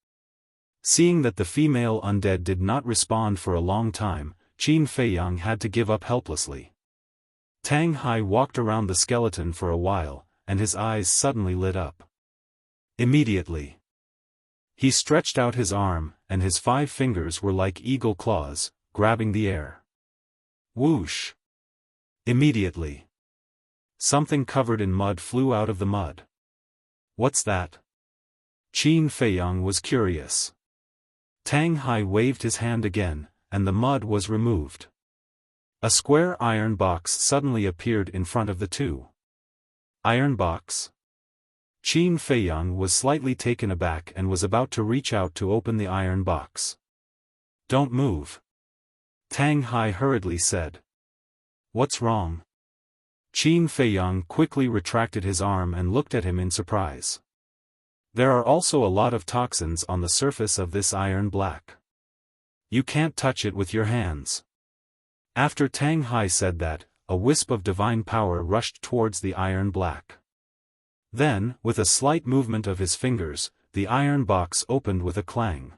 Seeing that the female undead did not respond for a long time, Qin Feiyang had to give up helplessly. Tang Hai walked around the skeleton for a while, and his eyes suddenly lit up. Immediately, he stretched out his arm, and his 5 fingers were like eagle claws, grabbing the air. Whoosh! Immediately, something covered in mud flew out of the mud. What's that? Qin Feiyang was curious. Tang Hai waved his hand again, and the mud was removed. A square iron box suddenly appeared in front of the two. Iron box? Qin Feiyang was slightly taken aback and was about to reach out to open the iron box. Don't move. Tang Hai hurriedly said. What's wrong? Qin Feiyang quickly retracted his arm and looked at him in surprise. There are also a lot of toxins on the surface of this iron black. You can't touch it with your hands. After Tang Hai said that, a wisp of divine power rushed towards the iron black. Then, with a slight movement of his fingers, the iron box opened with a clang.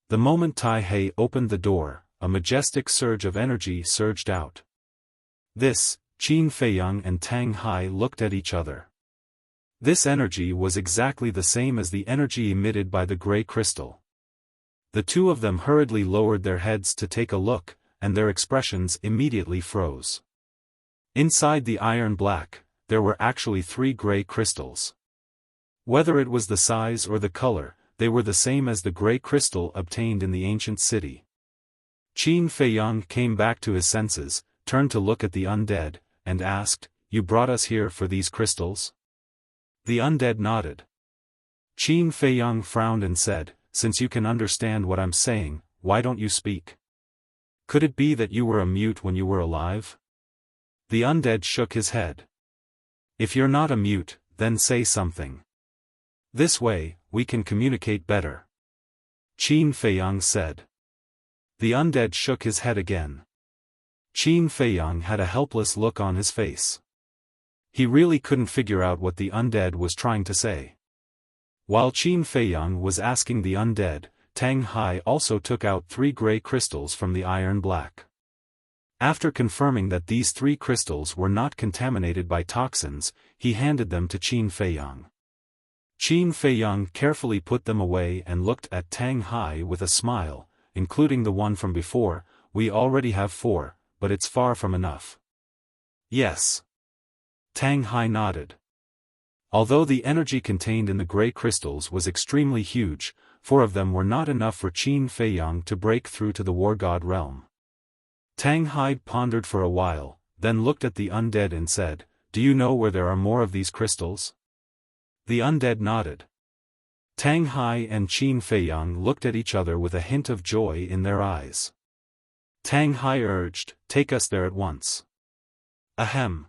The moment Tai He opened the door, a majestic surge of energy surged out. This, Qin Feiyang and Tang Hai looked at each other. This energy was exactly the same as the energy emitted by the gray crystal. The two of them hurriedly lowered their heads to take a look, and their expressions immediately froze. Inside the iron black, there were actually 3 gray crystals. Whether it was the size or the color, they were the same as the gray crystal obtained in the ancient city. Qin Feiyang came back to his senses, turned to look at the undead, and asked, "You brought us here for these crystals?" The undead nodded. Qin Feiyang frowned and said, "Since you can understand what I'm saying, why don't you speak? Could it be that you were a mute when you were alive?" The undead shook his head. "If you're not a mute, then say something. This way, we can communicate better," Qin Feiyang said. The undead shook his head again. Qin Feiyang had a helpless look on his face. He really couldn't figure out what the undead was trying to say. While Qin Feiyang was asking the undead, Tang Hai also took out 3 gray crystals from the iron black. After confirming that these 3 crystals were not contaminated by toxins, he handed them to Qin Feiyang. Qin Feiyang carefully put them away and looked at Tang Hai with a smile, including the one from before. "We already have 4, but it's far from enough." "Yes." Tang Hai nodded. Although the energy contained in the gray crystals was extremely huge, 4 of them were not enough for Qin Feiyang to break through to the war god realm. Tang Hai pondered for a while, then looked at the undead and said, "Do you know where there are more of these crystals?" The undead nodded. Tang Hai and Qin Feiyang looked at each other with a hint of joy in their eyes. Tang Hai urged, "Take us there at once." Ahem.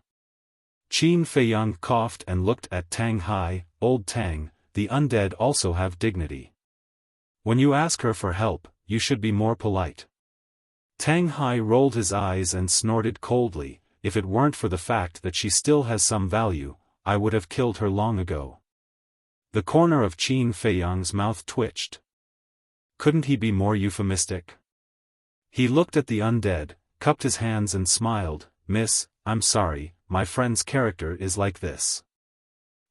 Qin Feiyang coughed and looked at Tang Hai. "Old Tang, the undead also have dignity. When you ask her for help, you should be more polite." Tang Hai rolled his eyes and snorted coldly, "If it weren't for the fact that she still has some value, I would have killed her long ago." The corner of Qin Feiyang's mouth twitched. Couldn't he be more euphemistic? He looked at the undead, cupped his hands and smiled, "Miss, I'm sorry, my friend's character is like this.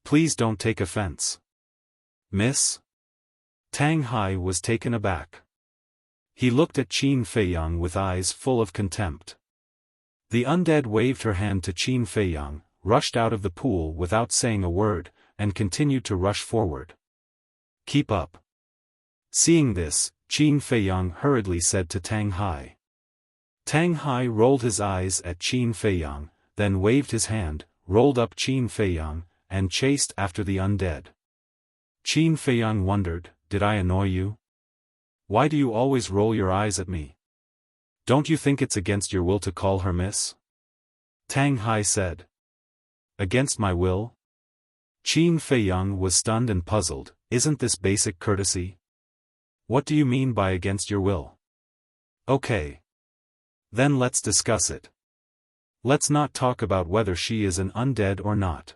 Please don't take offense." "Miss?" Tang Hai was taken aback. He looked at Qin Feiyang with eyes full of contempt. The undead waved her hand to Qin Feiyang, rushed out of the pool without saying a word, and continued to rush forward. "Keep up." Seeing this, Qin Feiyang hurriedly said to Tang Hai. Tang Hai rolled his eyes at Qin Feiyang, then waved his hand, rolled up Qin Feiyang, and chased after the undead. Qin Feiyang wondered, "Did I annoy you? Why do you always roll your eyes at me? Don't you think it's against your will to call her miss?" Tang Hai said. "Against my will?" Qin Feiyang was stunned and puzzled. "Isn't this basic courtesy? What do you mean by against your will?" "Okay. Then let's discuss it. Let's not talk about whether she is an undead or not.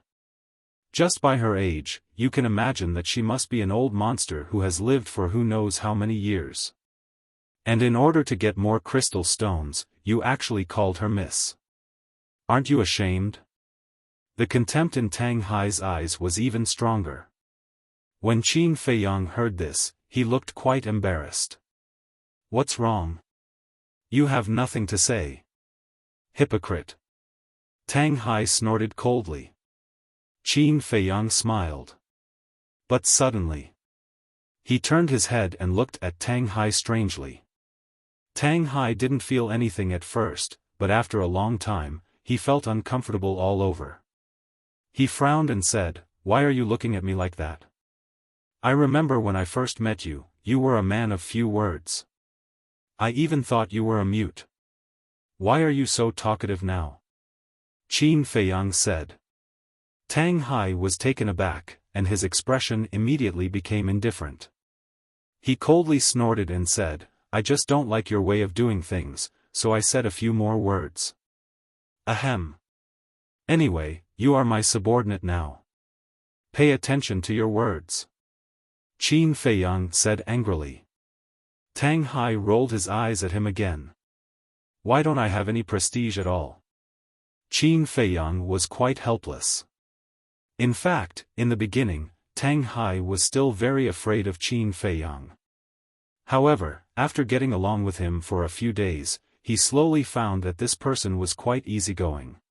Just by her age, you can imagine that she must be an old monster who has lived for who knows how many years. And in order to get more crystal stones, you actually called her Miss. Aren't you ashamed? The contempt in Tang Hai's eyes was even stronger. When Qin Feiyang heard this, he looked quite embarrassed. What's wrong? You have nothing to say. Hypocrite. Tang Hai snorted coldly. Qin Feiyang smiled. But suddenly, he turned his head and looked at Tang Hai strangely. Tang Hai didn't feel anything at first, but after a long time, he felt uncomfortable all over. He frowned and said, "Why are you looking at me like that? I remember when I first met you, you were a man of few words. I even thought you were a mute. Why are you so talkative now?" Qin Feiyang said. Tang Hai was taken aback, and his expression immediately became indifferent. He coldly snorted and said, "I just don't like your way of doing things, so I said a few more words." Ahem. Anyway, you are my subordinate now. Pay attention to your words. Qin Feiyang said angrily. Tang Hai rolled his eyes at him again. Why don't I have any prestige at all? Qin Feiyang was quite helpless. In fact, in the beginning, Tang Hai was still very afraid of Qin Feiyang. However, after getting along with him for a few days, he slowly found that this person was quite easygoing.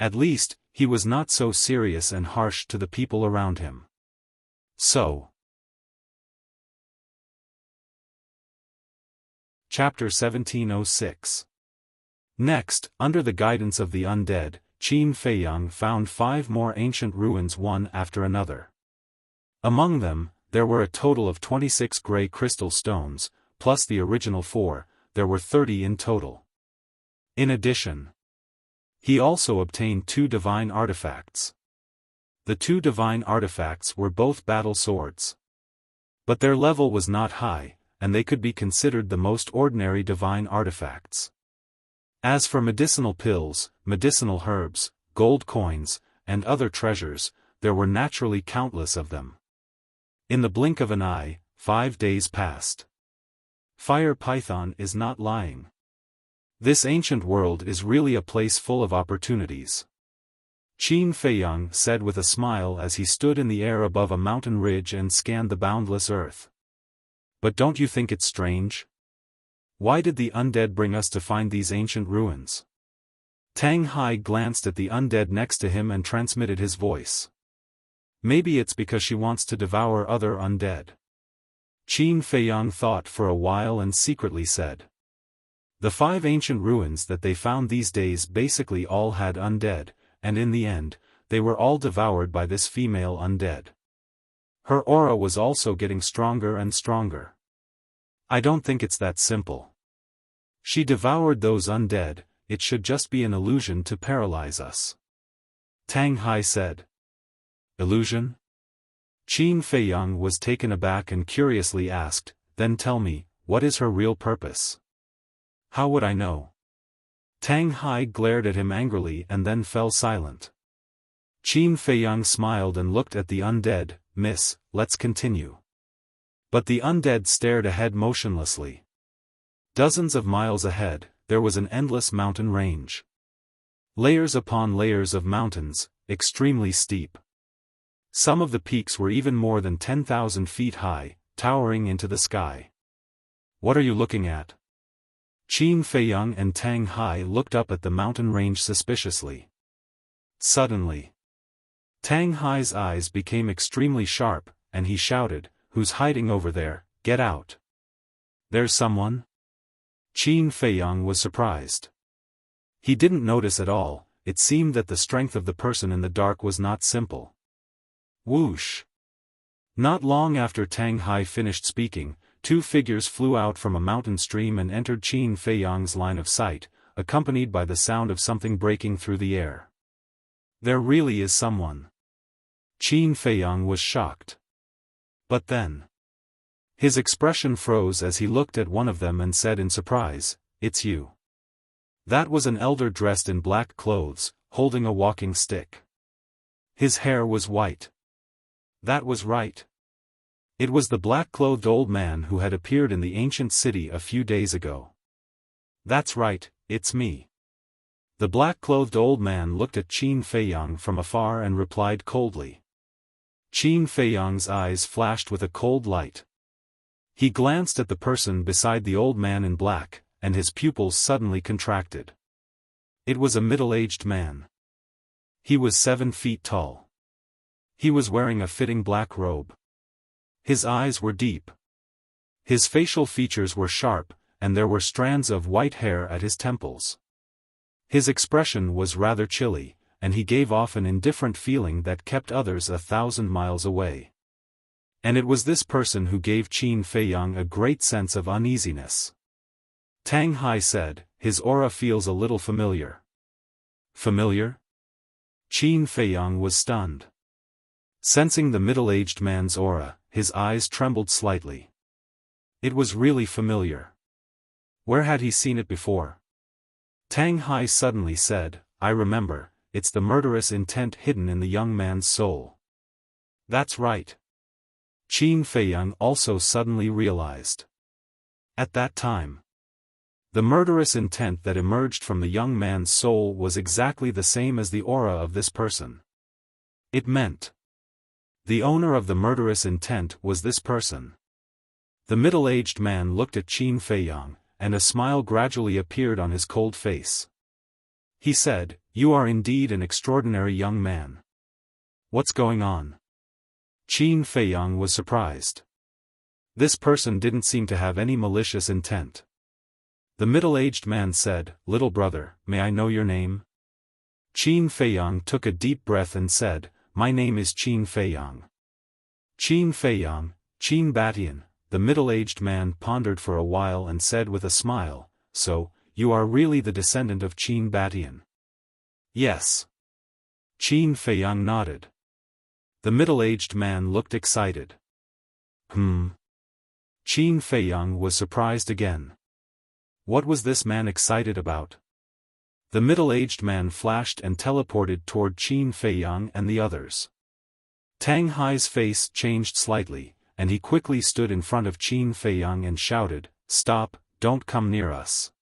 At least, he was not so serious and harsh to the people around him. So. Chapter 1706. Next, under the guidance of the undead, Qin Feiyang found 5 more ancient ruins one after another. Among them, there were a total of 26 gray crystal stones, plus the original 4, there were 30 in total. In addition, he also obtained 2 divine artifacts. The 2 divine artifacts were both battle swords. But their level was not high, and they could be considered the most ordinary divine artifacts. As for medicinal pills, medicinal herbs, gold coins, and other treasures, there were naturally countless of them. In the blink of an eye, 5 days passed. Fire Python is not lying. This ancient world is really a place full of opportunities. Qin Feiyang said with a smile as he stood in the air above a mountain ridge and scanned the boundless earth. But don't you think it's strange? Why did the undead bring us to find these ancient ruins? Tang Hai glanced at the undead next to him and transmitted his voice. Maybe it's because she wants to devour other undead. Qin Feiyang thought for a while and secretly said. The 5 ancient ruins that they found these days basically all had undead, and in the end, they were all devoured by this female undead. Her aura was also getting stronger and stronger. I don't think it's that simple. She devoured those undead, it should just be an illusion to paralyze us. Tang Hai said. Illusion? Qin Feiyang was taken aback and curiously asked, then tell me, what is her real purpose? How would I know? Tang Hai glared at him angrily and then fell silent. Qin Feiyang smiled and looked at the undead. Miss, let's continue. But the undead stared ahead motionlessly. Dozens of miles ahead, there was an endless mountain range. Layers upon layers of mountains, extremely steep. Some of the peaks were even more than 10,000 feet high, towering into the sky. What are you looking at? Qin Feiyang and Tang Hai looked up at the mountain range suspiciously. Suddenly, Tang Hai's eyes became extremely sharp, and he shouted, "Who's hiding over there? Get out!" There's someone? Qin Feiyang was surprised. He didn't notice at all, it seemed that the strength of the person in the dark was not simple. Whoosh! Not long after Tang Hai finished speaking, 2 figures flew out from a mountain stream and entered Qin Feiyang's line of sight, accompanied by the sound of something breaking through the air. There really is someone. Qin Feiyang was shocked. But then, his expression froze as he looked at one of them and said in surprise, "It's you." That was an elder dressed in black clothes, holding a walking stick. His hair was white. That was right. It was the black-clothed old man who had appeared in the ancient city a few days ago. That's right, it's me. The black-clothed old man looked at Qin Feiyang from afar and replied coldly. Qin Feiyang's eyes flashed with a cold light. He glanced at the person beside the old man in black, and his pupils suddenly contracted. It was a middle-aged man. He was 7 feet tall. He was wearing a fitting black robe. His eyes were deep. His facial features were sharp, and there were strands of white hair at his temples. His expression was rather chilly, and he gave off an indifferent feeling that kept others 1,000 miles away. And it was this person who gave Qin Feiyang a great sense of uneasiness. Tang Hai said, his aura feels a little familiar. Familiar? Qin Feiyang was stunned. Sensing the middle-aged man's aura, his eyes trembled slightly. It was really familiar. Where had he seen it before? Tang Hai suddenly said, I remember, it's the murderous intent hidden in the young man's soul. That's right. Qin Feiyang also suddenly realized. At that time, the murderous intent that emerged from the young man's soul was exactly the same as the aura of this person. It meant the owner of the murderous intent was this person. The middle-aged man looked at Qin Feiyang, and a smile gradually appeared on his cold face. He said, You are indeed an extraordinary young man. What's going on? Qin Feiyang was surprised. This person didn't seem to have any malicious intent. The middle-aged man said, Little brother, may I know your name? Qin Feiyang took a deep breath and said, My name is Qin Feiyang. Qin Feiyang, Qin Batian. The middle-aged man pondered for a while and said with a smile, So, you are really the descendant of Qin Batian? Yes. Qin Feiyang nodded. The middle-aged man looked excited. Qin Feiyang was surprised again. What was this man excited about? The middle-aged man flashed and teleported toward Qin Feiyang and the others. Tang Hai's face changed slightly, and he quickly stood in front of Qin Feiyang and shouted, Stop, don't come near us.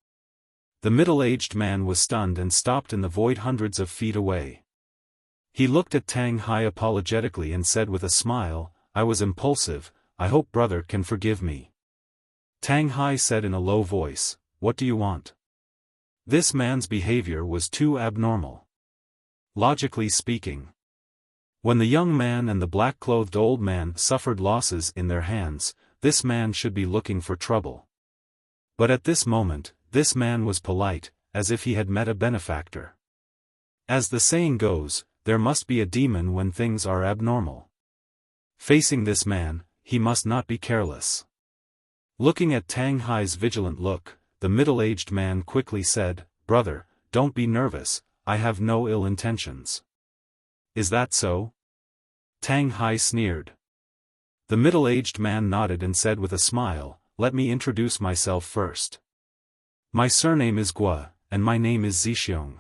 The middle-aged man was stunned and stopped in the void hundreds of feet away. He looked at Tang Hai apologetically and said with a smile, I was impulsive, I hope brother can forgive me. Tang Hai said in a low voice, What do you want? This man's behavior was too abnormal. Logically speaking, when the young man and the black-clothed old man suffered losses in their hands, this man should be looking for trouble. But at this moment, this man was polite, as if he had met a benefactor. As the saying goes, there must be a demon when things are abnormal. Facing this man, he must not be careless. Looking at Tang Hai's vigilant look, the middle-aged man quickly said, Brother, don't be nervous, I have no ill intentions. Is that so? Tang Hai sneered. The middle-aged man nodded and said with a smile, Let me introduce myself first. My surname is Gua, and my name is Zixiong.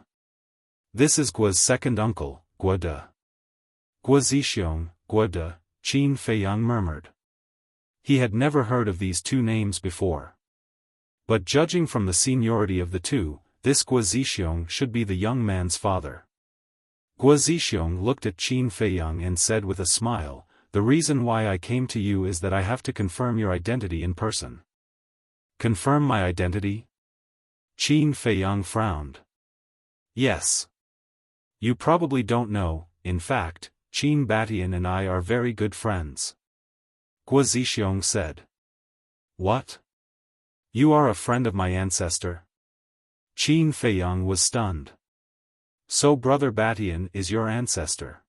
This is Gua's second uncle, Gua De. Gua Zixiong, Gua De, Qin Feiyang murmured. He had never heard of these two names before. But judging from the seniority of the two, this Gua Zixiong should be the young man's father. Gua Zixiong looked at Qin Feiyang and said with a smile, The reason why I came to you is that I have to confirm your identity in person. Confirm my identity? Qin Feiyang frowned. Yes. You probably don't know, in fact, Qin Batian and I are very good friends. Gua Zixiong said. What? You are a friend of my ancestor? Qin Feiyang was stunned. So Brother Batian is your ancestor.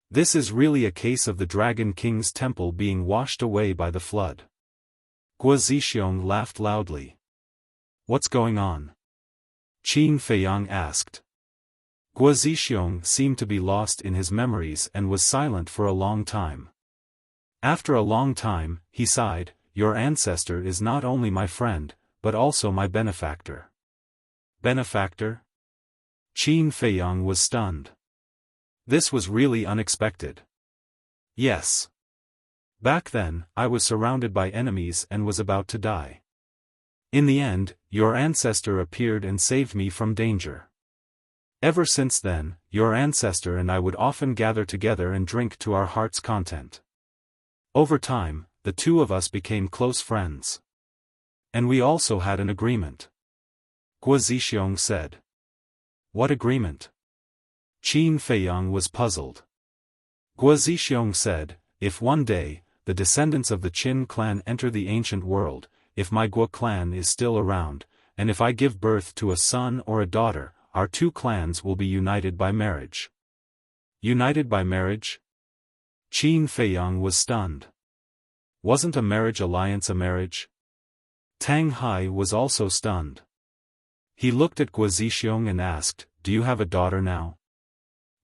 This is really a case of the Dragon King's temple being washed away by the flood. Gua Zixiong laughed loudly. What's going on? Qin Feiyang asked. Gua Zixiong seemed to be lost in his memories and was silent for a long time. After a long time, he sighed, Your ancestor is not only my friend, but also my benefactor. Benefactor? Qin Feiyang was stunned. This was really unexpected. Yes. Back then, I was surrounded by enemies and was about to die. In the end, your ancestor appeared and saved me from danger. Ever since then, your ancestor and I would often gather together and drink to our heart's content. Over time, the two of us became close friends. And we also had an agreement. Guo Zixiong said. What agreement? Qin Feiyang was puzzled. Guo Zixiong said, if one day, the descendants of the Qin clan enter the ancient world, if my Guo clan is still around, and if I give birth to a son or a daughter, our two clans will be united by marriage. United by marriage? Qin Feiyang was stunned. Wasn't a marriage alliance a marriage? Tang Hai was also stunned. He looked at Guo Zixiong and asked, do you have a daughter now?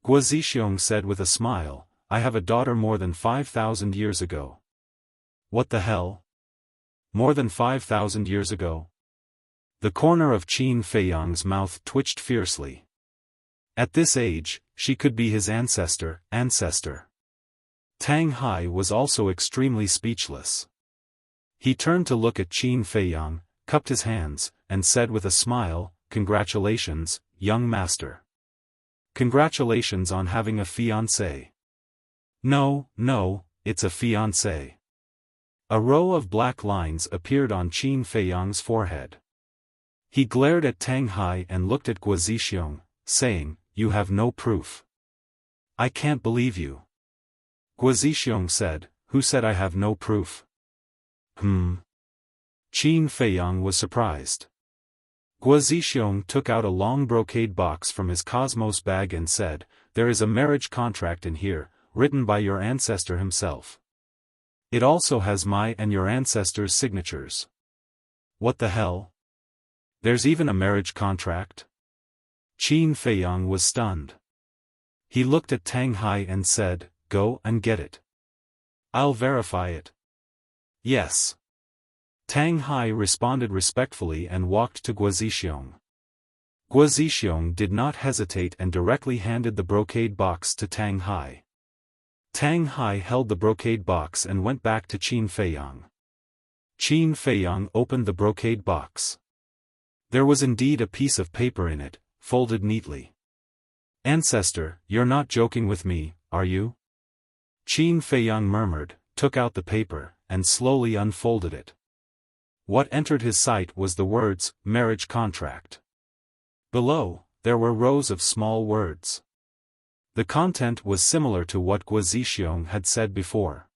Guo Zixiong said with a smile, I have a daughter more than 5,000 years ago. What the hell? More than 5,000 years ago? The corner of Qin Feiyang's mouth twitched fiercely. At this age, she could be his ancestor. Tang Hai was also extremely speechless. He turned to look at Qin Feiyang, cupped his hands, and said with a smile, congratulations, young master. Congratulations on having a fiancé. No, it's a fiancé. A row of black lines appeared on Qin Feiyang's forehead. He glared at Tang Hai and looked at Guo Zixiong, saying, you have no proof. I can't believe you. Guo Zixiong said, who said I have no proof? Qin Feiyang was surprised. Guo Zixiong took out a long brocade box from his cosmos bag and said, there is a marriage contract in here, written by your ancestor himself. It also has my and your ancestor's signatures. What the hell? There's even a marriage contract? Qin Feiyang was stunned. He looked at Tang Hai and said, go and get it. I'll verify it. Yes. Tang Hai responded respectfully and walked to Guo Zixiong. Guo Zixiong did not hesitate and directly handed the brocade box to Tang Hai. Tang Hai held the brocade box and went back to Qin Feiyang. Qin Feiyang opened the brocade box. There was indeed a piece of paper in it, folded neatly. Ancestor, you're not joking with me, are you? Qin Feiyang murmured, took out the paper, and slowly unfolded it. What entered his sight was the words, marriage contract. Below, there were rows of small words. The content was similar to what Guo Zixiong had said before.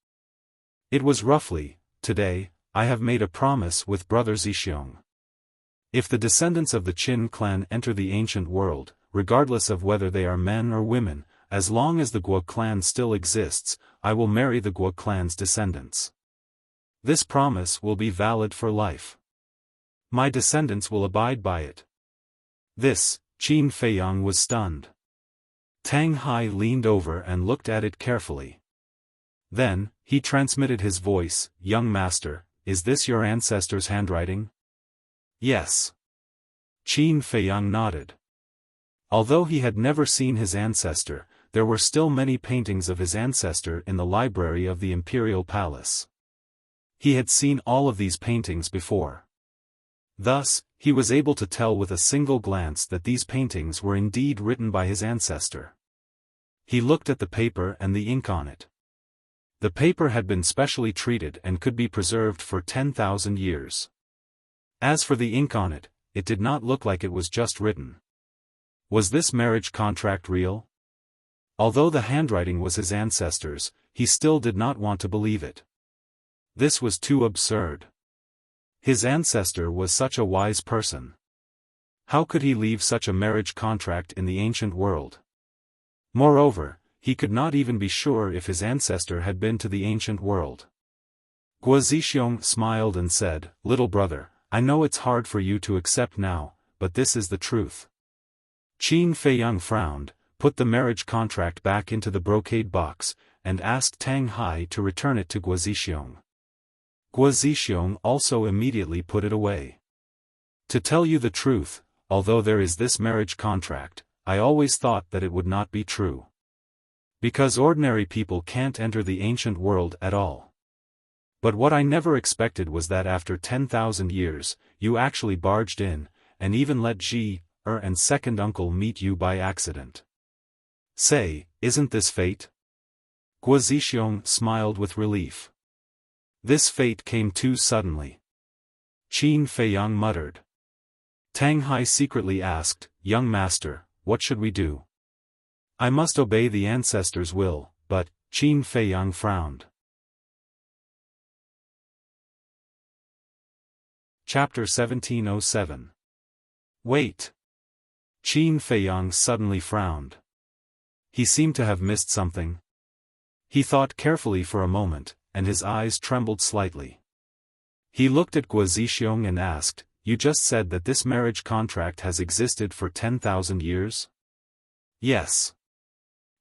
It was roughly, today, I have made a promise with brother Zixiong. If the descendants of the Qin clan enter the ancient world, regardless of whether they are men or women, as long as the Guo clan still exists, I will marry the Guo clan's descendants. This promise will be valid for life. My descendants will abide by it. This, Qin Feiyang was stunned. Tang Hai leaned over and looked at it carefully. Then, he transmitted his voice, young master, is this your ancestor's handwriting? Yes. Qin Feiyang nodded. Although he had never seen his ancestor, there were still many paintings of his ancestor in the library of the imperial palace. He had seen all of these paintings before. Thus, he was able to tell with a single glance that these paintings were indeed written by his ancestor. He looked at the paper and the ink on it. The paper had been specially treated and could be preserved for 10,000 years. As for the ink on it, it did not look like it was just written. Was this marriage contract real? Although the handwriting was his ancestor's, he still did not want to believe it. This was too absurd. His ancestor was such a wise person. How could he leave such a marriage contract in the ancient world? Moreover, he could not even be sure if his ancestor had been to the ancient world. Guo Zixiong smiled and said, little brother, I know it's hard for you to accept now, but this is the truth. Qin Feiyang frowned, put the marriage contract back into the brocade box, and asked Tang Hai to return it to Guo Zixiong. Guo Zixiong also immediately put it away. To tell you the truth, although there is this marriage contract, I always thought that it would not be true. Because ordinary people can't enter the ancient world at all. But what I never expected was that after 10,000 years, you actually barged in, and even let and second uncle meet you by accident. Say, isn't this fate? Guo Zixiong smiled with relief. This fate came too suddenly. Qin Feiyang muttered. Tang Hai secretly asked, young master, what should we do? I must obey the ancestors' will, but, Qin Feiyang frowned. Chapter 1707. Wait. Qin Feiyang suddenly frowned. He seemed to have missed something. He thought carefully for a moment, and his eyes trembled slightly. He looked at Guo Zixiong and asked, you just said that this marriage contract has existed for 10,000 years? Yes.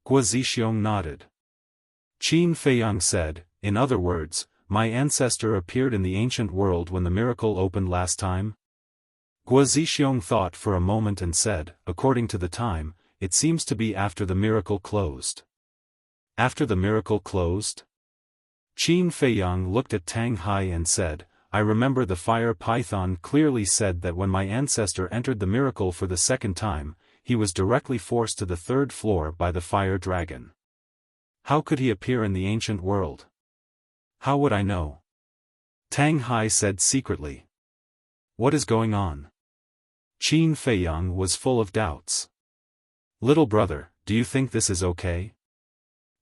Guo Zixiong nodded. Qin Feiyang said, in other words, my ancestor appeared in the ancient world when the miracle opened last time? Guo Zixiong thought for a moment and said, according to the time, it seems to be after the miracle closed. After the miracle closed? Qin Feiyang looked at Tang Hai and said, I remember the fire python clearly said that when my ancestor entered the miracle for the second time, he was directly forced to the third floor by the fire dragon. How could he appear in the ancient world? How would I know? Tang Hai said secretly. What is going on? Qin Feiyang was full of doubts. Little brother, do you think this is okay?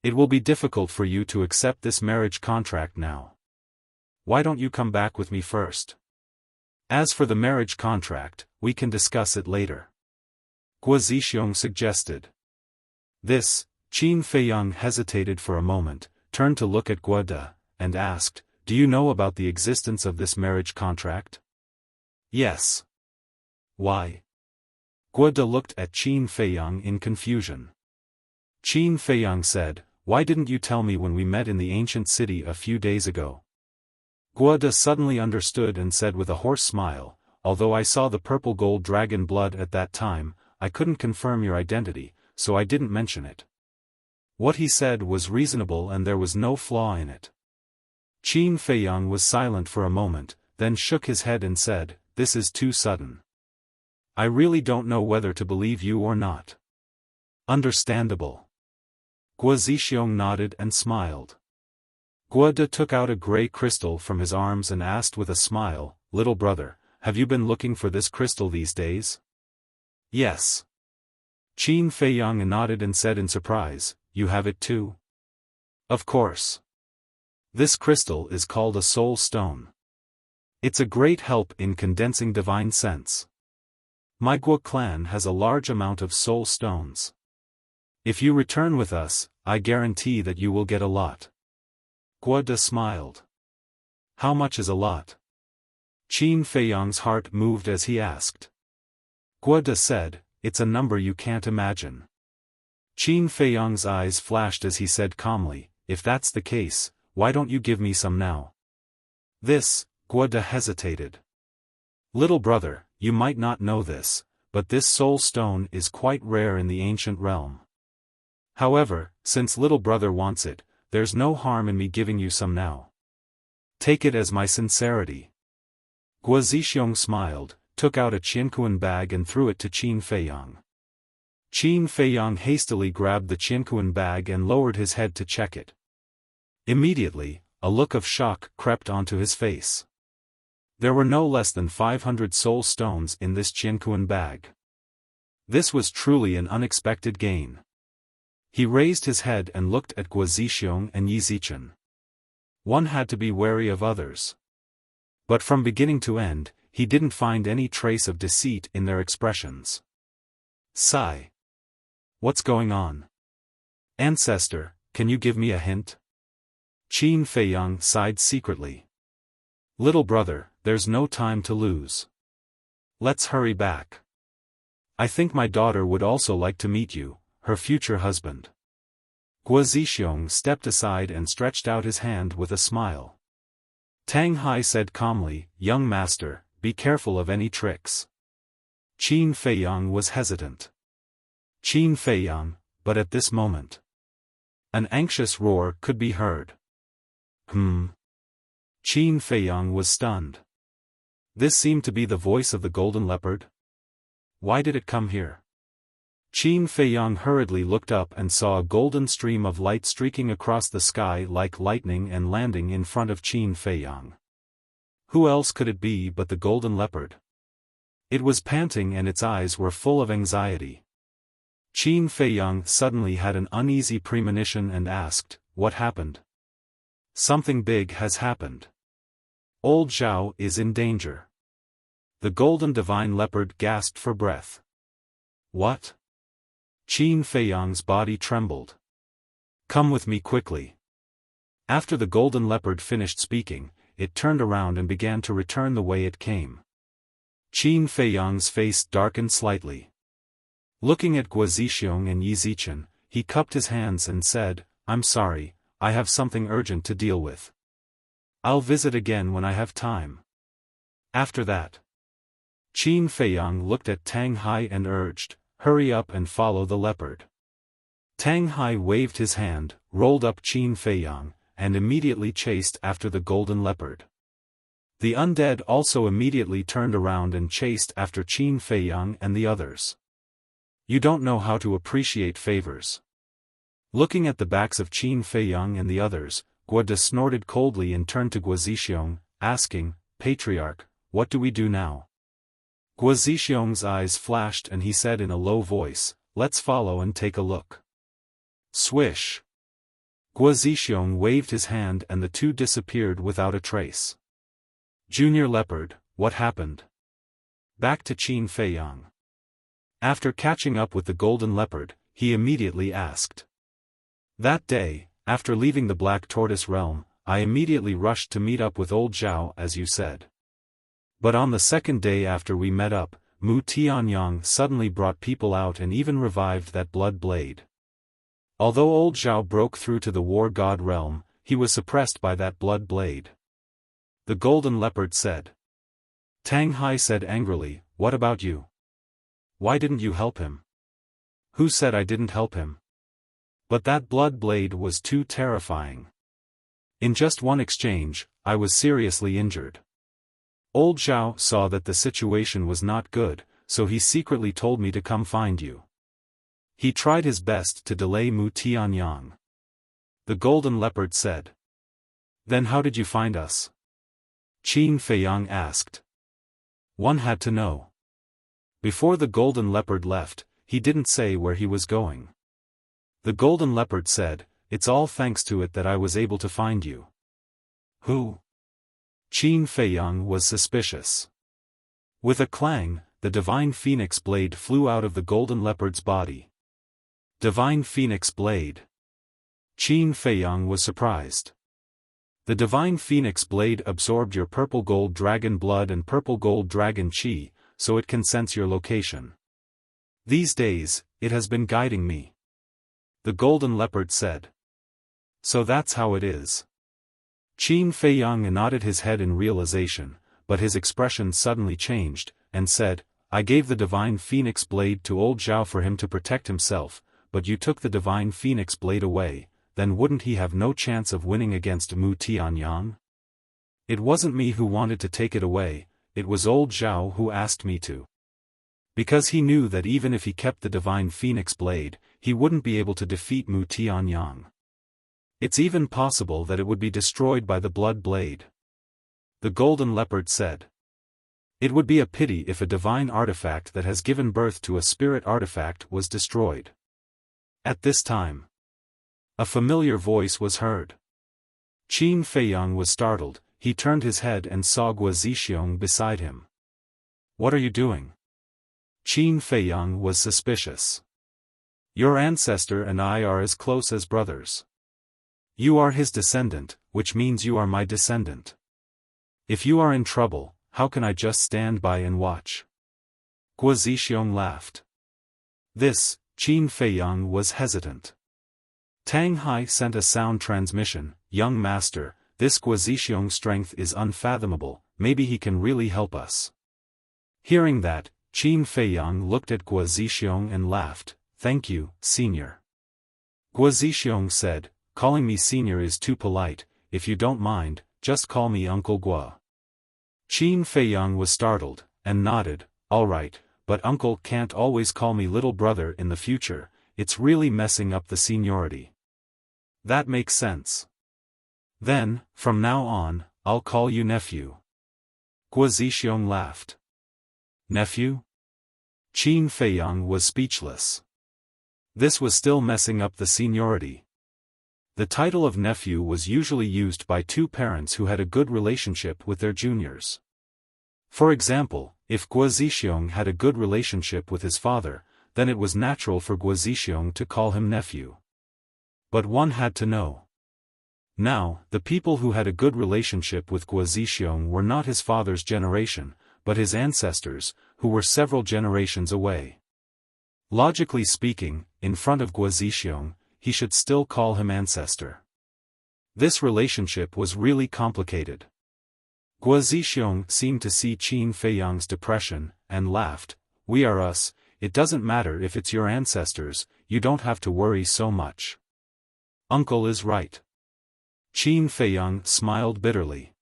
It will be difficult for you to accept this marriage contract now. Why don't you come back with me first? As for the marriage contract, we can discuss it later. Guo Zixiong suggested. This, Qin Feiyang hesitated for a moment, turned to look at Guo De, and asked, do you know about the existence of this marriage contract? Yes. Why? Guo De looked at Qin Feiyang in confusion. Qin Feiyang said, why didn't you tell me when we met in the ancient city a few days ago? Guo De suddenly understood and said with a hoarse smile, although I saw the purple gold dragon blood at that time, I couldn't confirm your identity, so I didn't mention it. What he said was reasonable and there was no flaw in it. Qin Feiyang was silent for a moment, then shook his head and said, this is too sudden. I really don't know whether to believe you or not. Understandable. Guo Zixiong nodded and smiled. Guo De took out a grey crystal from his arms and asked with a smile, little brother, have you been looking for this crystal these days? Yes. Qin Feiyang nodded and said in surprise, you have it too? Of course. This crystal is called a soul stone. It's a great help in condensing divine sense. My Guo clan has a large amount of soul stones. If you return with us, I guarantee that you will get a lot. Guo De smiled. How much is a lot? Qin Feiyang's heart moved as he asked. Guo De said, it's a number you can't imagine. Qin Feiyang's eyes flashed as he said calmly, if that's the case, why don't you give me some now? This, Guo De hesitated. Little brother, you might not know this, but this soul stone is quite rare in the ancient realm. However, since little brother wants it, there's no harm in me giving you some now. Take it as my sincerity. Guo Zixiong smiled, took out a Qianquan bag and threw it to Qin Feiyang. Qin Feiyang hastily grabbed the Qianquan bag and lowered his head to check it. Immediately, a look of shock crept onto his face. There were no less than 500 soul stones in this Qianquan bag. This was truly an unexpected gain. He raised his head and looked at Guo Zixiong and Yi Zichen. One had to be wary of others. But from beginning to end, he didn't find any trace of deceit in their expressions. Sigh. What's going on? Ancestor, can you give me a hint? Qin Feiyang sighed secretly. Little brother, there's no time to lose. Let's hurry back. I think my daughter would also like to meet you, her future husband. Guo Zixiong stepped aside and stretched out his hand with a smile. Tang Hai said calmly, young master, be careful of any tricks. Qin Feiyang was hesitant. Qin Feiyang, but at this moment. An anxious roar could be heard. Qin Feiyang was stunned. This seemed to be the voice of the golden leopard. Why did it come here? Qin Feiyang hurriedly looked up and saw a golden stream of light streaking across the sky like lightning and landing in front of Qin Feiyang. Who else could it be but the golden leopard? It was panting and its eyes were full of anxiety. Qin Feiyang suddenly had an uneasy premonition and asked, "What happened?" "Something big has happened. Old Zhao is in danger." The golden divine leopard gasped for breath. "What?" Qin Feiyang's body trembled. "Come with me quickly." After the golden leopard finished speaking, it turned around and began to return the way it came. Qin Feiyang's face darkened slightly. Looking at Guozixiong and Yi Zichen, he cupped his hands and said, "I'm sorry, I have something urgent to deal with. I'll visit again when I have time." After that, Qin Feiyang looked at Tang Hai and urged, "Hurry up and follow the leopard." Tang Hai waved his hand, rolled up Qin Feiyang, and immediately chased after the golden leopard. The undead also immediately turned around and chased after Qin Feiyang and the others. You don't know how to appreciate favors. Looking at the backs of Qin Feiyang and the others, Guo snorted coldly and turned to Guozixiong, asking, "Patriarch, what do we do now?" Guozixiong's eyes flashed and he said in a low voice, "Let's follow and take a look." Swish! Guozixiong waved his hand and the two disappeared without a trace. "Junior Leopard, what happened?" Back to Qin Feiyang. After catching up with the golden leopard, he immediately asked. "That day, after leaving the Black Tortoise realm, I immediately rushed to meet up with old Zhao as you said. But on the second day after we met up, Mu Tianyang suddenly brought people out and even revived that blood blade. Although old Zhao broke through to the war god realm, he was suppressed by that blood blade." The golden leopard said. Tang Hai said angrily, "What about you? Why didn't you help him?" "Who said I didn't help him? But that blood blade was too terrifying. In just one exchange, I was seriously injured. Old Zhao saw that the situation was not good, so he secretly told me to come find you. He tried his best to delay Mu Tianyang." The golden leopard said. "Then how did you find us?" Qin Feiyang asked. One had to know. Before the golden leopard left, he didn't say where he was going. The golden leopard said, "It's all thanks to it that I was able to find you." "Who?" Qin Feiyang was suspicious. With a clang, the divine phoenix blade flew out of the golden leopard's body. Divine phoenix blade. Qin Feiyang was surprised. The divine phoenix blade absorbed your purple gold dragon blood and purple gold dragon chi, so it can sense your location. These days, it has been guiding me. The golden leopard said. So that's how it is. Qin Feiyang nodded his head in realization, but his expression suddenly changed, and said, "I gave the divine phoenix blade to old Zhao for him to protect himself, but you took the divine phoenix blade away, then wouldn't he have no chance of winning against Mu Tianyang?" "It wasn't me who wanted to take it away, it was old Zhao who asked me to. Because he knew that even if he kept the divine phoenix blade, he wouldn't be able to defeat Mu Tianyang. It's even possible that it would be destroyed by the blood blade." The golden leopard said. "It would be a pity if a divine artifact that has given birth to a spirit artifact was destroyed." At this time, a familiar voice was heard. Qin Feiyang was startled, he turned his head and saw Guozixiong beside him. "What are you doing?" Qin Feiyang was suspicious. "Your ancestor and I are as close as brothers. You are his descendant, which means you are my descendant. If you are in trouble, how can I just stand by and watch?" Guozixiong laughed. This, Qin Feiyang was hesitant. Tang Hai sent a sound transmission, "Young master, this Guozixiong's strength is unfathomable, maybe he can really help us." Hearing that, Qin Feiyang looked at Guozixiong and laughed, "Thank you, senior." Guo Zixiong said, calling me senior is too polite, if you don't mind, just call me Uncle Guo. Qin Feiyang was startled, and nodded, all right, but uncle can't always call me little brother in the future, it's really messing up the seniority. That makes sense. Then, from now on, I'll call you nephew. Guo Zixiong laughed. Nephew? Qin Feiyang was speechless. This was still messing up the seniority. The title of nephew was usually used by two parents who had a good relationship with their juniors. For example, if Guo Zixiong had a good relationship with his father, then it was natural for Guo Zixiong to call him nephew. But one had to know. Now, the people who had a good relationship with Guo Zixiong were not his father's generation, but his ancestors, who were several generations away. Logically speaking, in front of Guo Zixiong, he should still call him ancestor. This relationship was really complicated. Guo Zixiong seemed to see Qin Feiyang's depression, and laughed, we are us, it doesn't matter if it's your ancestors, you don't have to worry so much. Uncle is right. Qin Feiyang smiled bitterly.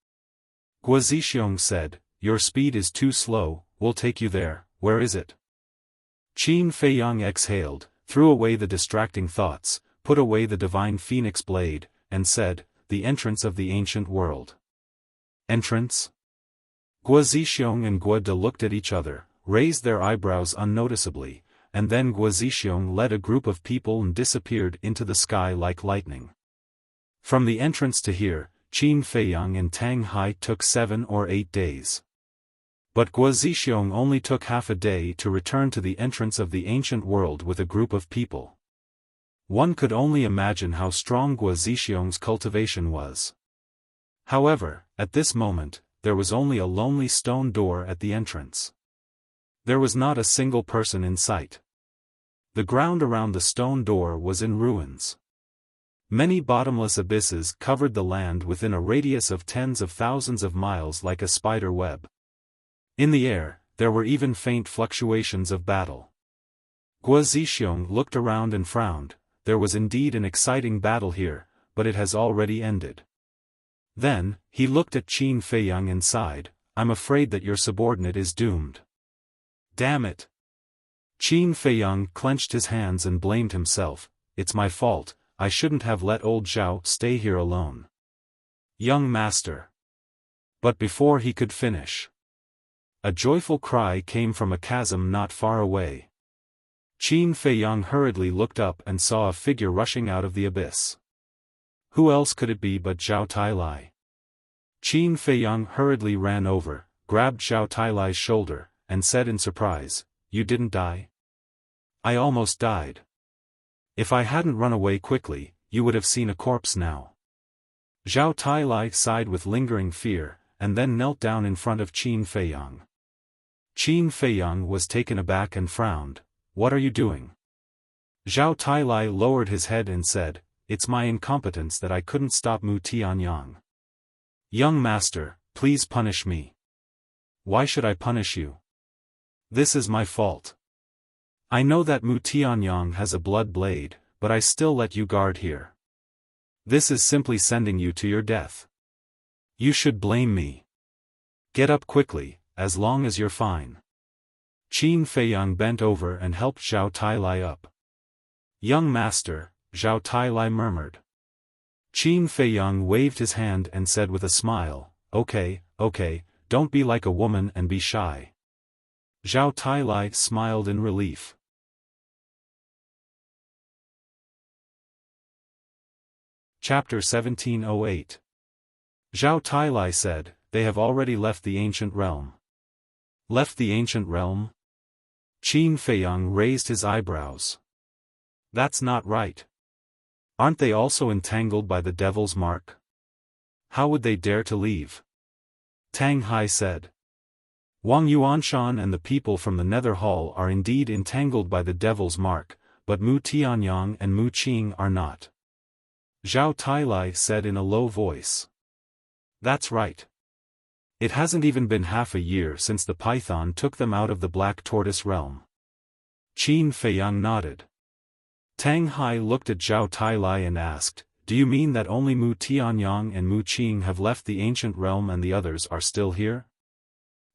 Guo Zixiong said, your speed is too slow, we'll take you there, where is it? Qin Feiyang exhaled, threw away the distracting thoughts, put away the divine phoenix blade, and said, the entrance of the ancient world. Entrance? Guo Zixiong and Guo De looked at each other, raised their eyebrows unnoticeably, and then Guo Zixiong led a group of people and disappeared into the sky like lightning. From the entrance to here, Qin Feiyang and Tang Hai took 7 or 8 days. But Guo Zixiong only took half a day to return to the entrance of the ancient world with a group of people. One could only imagine how strong Guo Zixiong's cultivation was. However, at this moment, there was only a lonely stone door at the entrance. There was not a single person in sight. The ground around the stone door was in ruins. Many bottomless abysses covered the land within a radius of tens of thousands of miles like a spider web. In the air, there were even faint fluctuations of battle. Guo Zixiong looked around and frowned. There was indeed an exciting battle here, but it has already ended. Then, he looked at Qin Feiyang and sighed, I'm afraid that your subordinate is doomed. Damn it! Qin Feiyang clenched his hands and blamed himself, it's my fault, I shouldn't have let old Zhao stay here alone. Young master. But before he could finish, a joyful cry came from a chasm not far away. Qin Feiyang hurriedly looked up and saw a figure rushing out of the abyss. Who else could it be but Zhao Tailai? Qin Feiyang hurriedly ran over, grabbed Zhao Tailai's shoulder, and said in surprise, you didn't die? I almost died. If I hadn't run away quickly, you would have seen a corpse now. Zhao Tailai sighed with lingering fear, and then knelt down in front of Qin Feiyang. Qin Feiyang was taken aback and frowned. What are you doing? Zhao Tailai lowered his head and said, it's my incompetence that I couldn't stop Mu Tianyang. Young master, please punish me. Why should I punish you? This is my fault. I know that Mu Tianyang has a blood blade, but I still let you guard here. This is simply sending you to your death. You should blame me. Get up quickly, as long as you're fine. Qin Feiyang bent over and helped Zhao Tailai up. Young master, Zhao Tailai murmured. Qin Feiyang waved his hand and said with a smile, okay, don't be like a woman and be shy. Zhao Tailai smiled in relief. Chapter 1708. Zhao Tailai said, they have already left the ancient realm. Left the ancient realm? Qin Feiyang raised his eyebrows. That's not right. Aren't they also entangled by the devil's mark? How would they dare to leave? Tang Hai said. Wang Yuanshan and the people from the Nether Hall are indeed entangled by the devil's mark, but Mu Tianyang and Mu Qing are not. Zhao Tailai said in a low voice. That's right. It hasn't even been half a year since the python took them out of the Black Tortoise realm. Qin Feiyang nodded. Tang Hai looked at Zhao Tailai and asked, "Do you mean that only Mu Tianyang and Mu Qing have left the ancient realm and the others are still here?"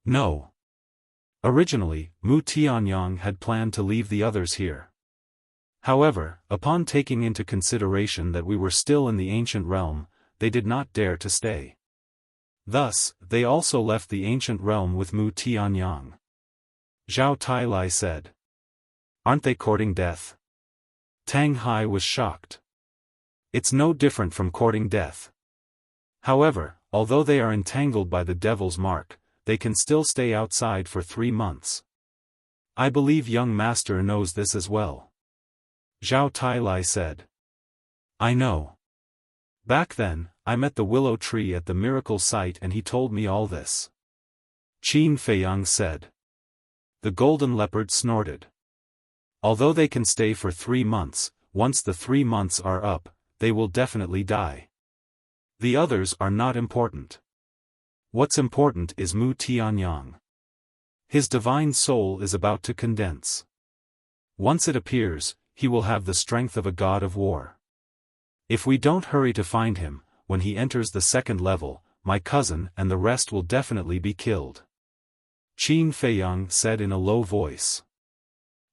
"No. Originally, Mu Tianyang had planned to leave the others here. However, upon taking into consideration that we were still in the ancient realm, they did not dare to stay. Thus, they also left the ancient realm with Mu Tianyang." Zhao Tailai said. "Aren't they courting death?" Tang Hai was shocked. "It's no different from courting death. However, although they are entangled by the devil's mark, they can still stay outside for 3 months. I believe young master knows this as well." Zhao Tailai said. "I know. Back then, I met the willow tree at the miracle site and he told me all this." Qin Feiyang said. The golden leopard snorted. "Although they can stay for 3 months, once the 3 months are up, they will definitely die. The others are not important. What's important is Mu Tianyang. His divine soul is about to condense. Once it appears, he will have the strength of a god of war. If we don't hurry to find him, when he enters the second level, my cousin and the rest will definitely be killed." Qin Feiyang said in a low voice.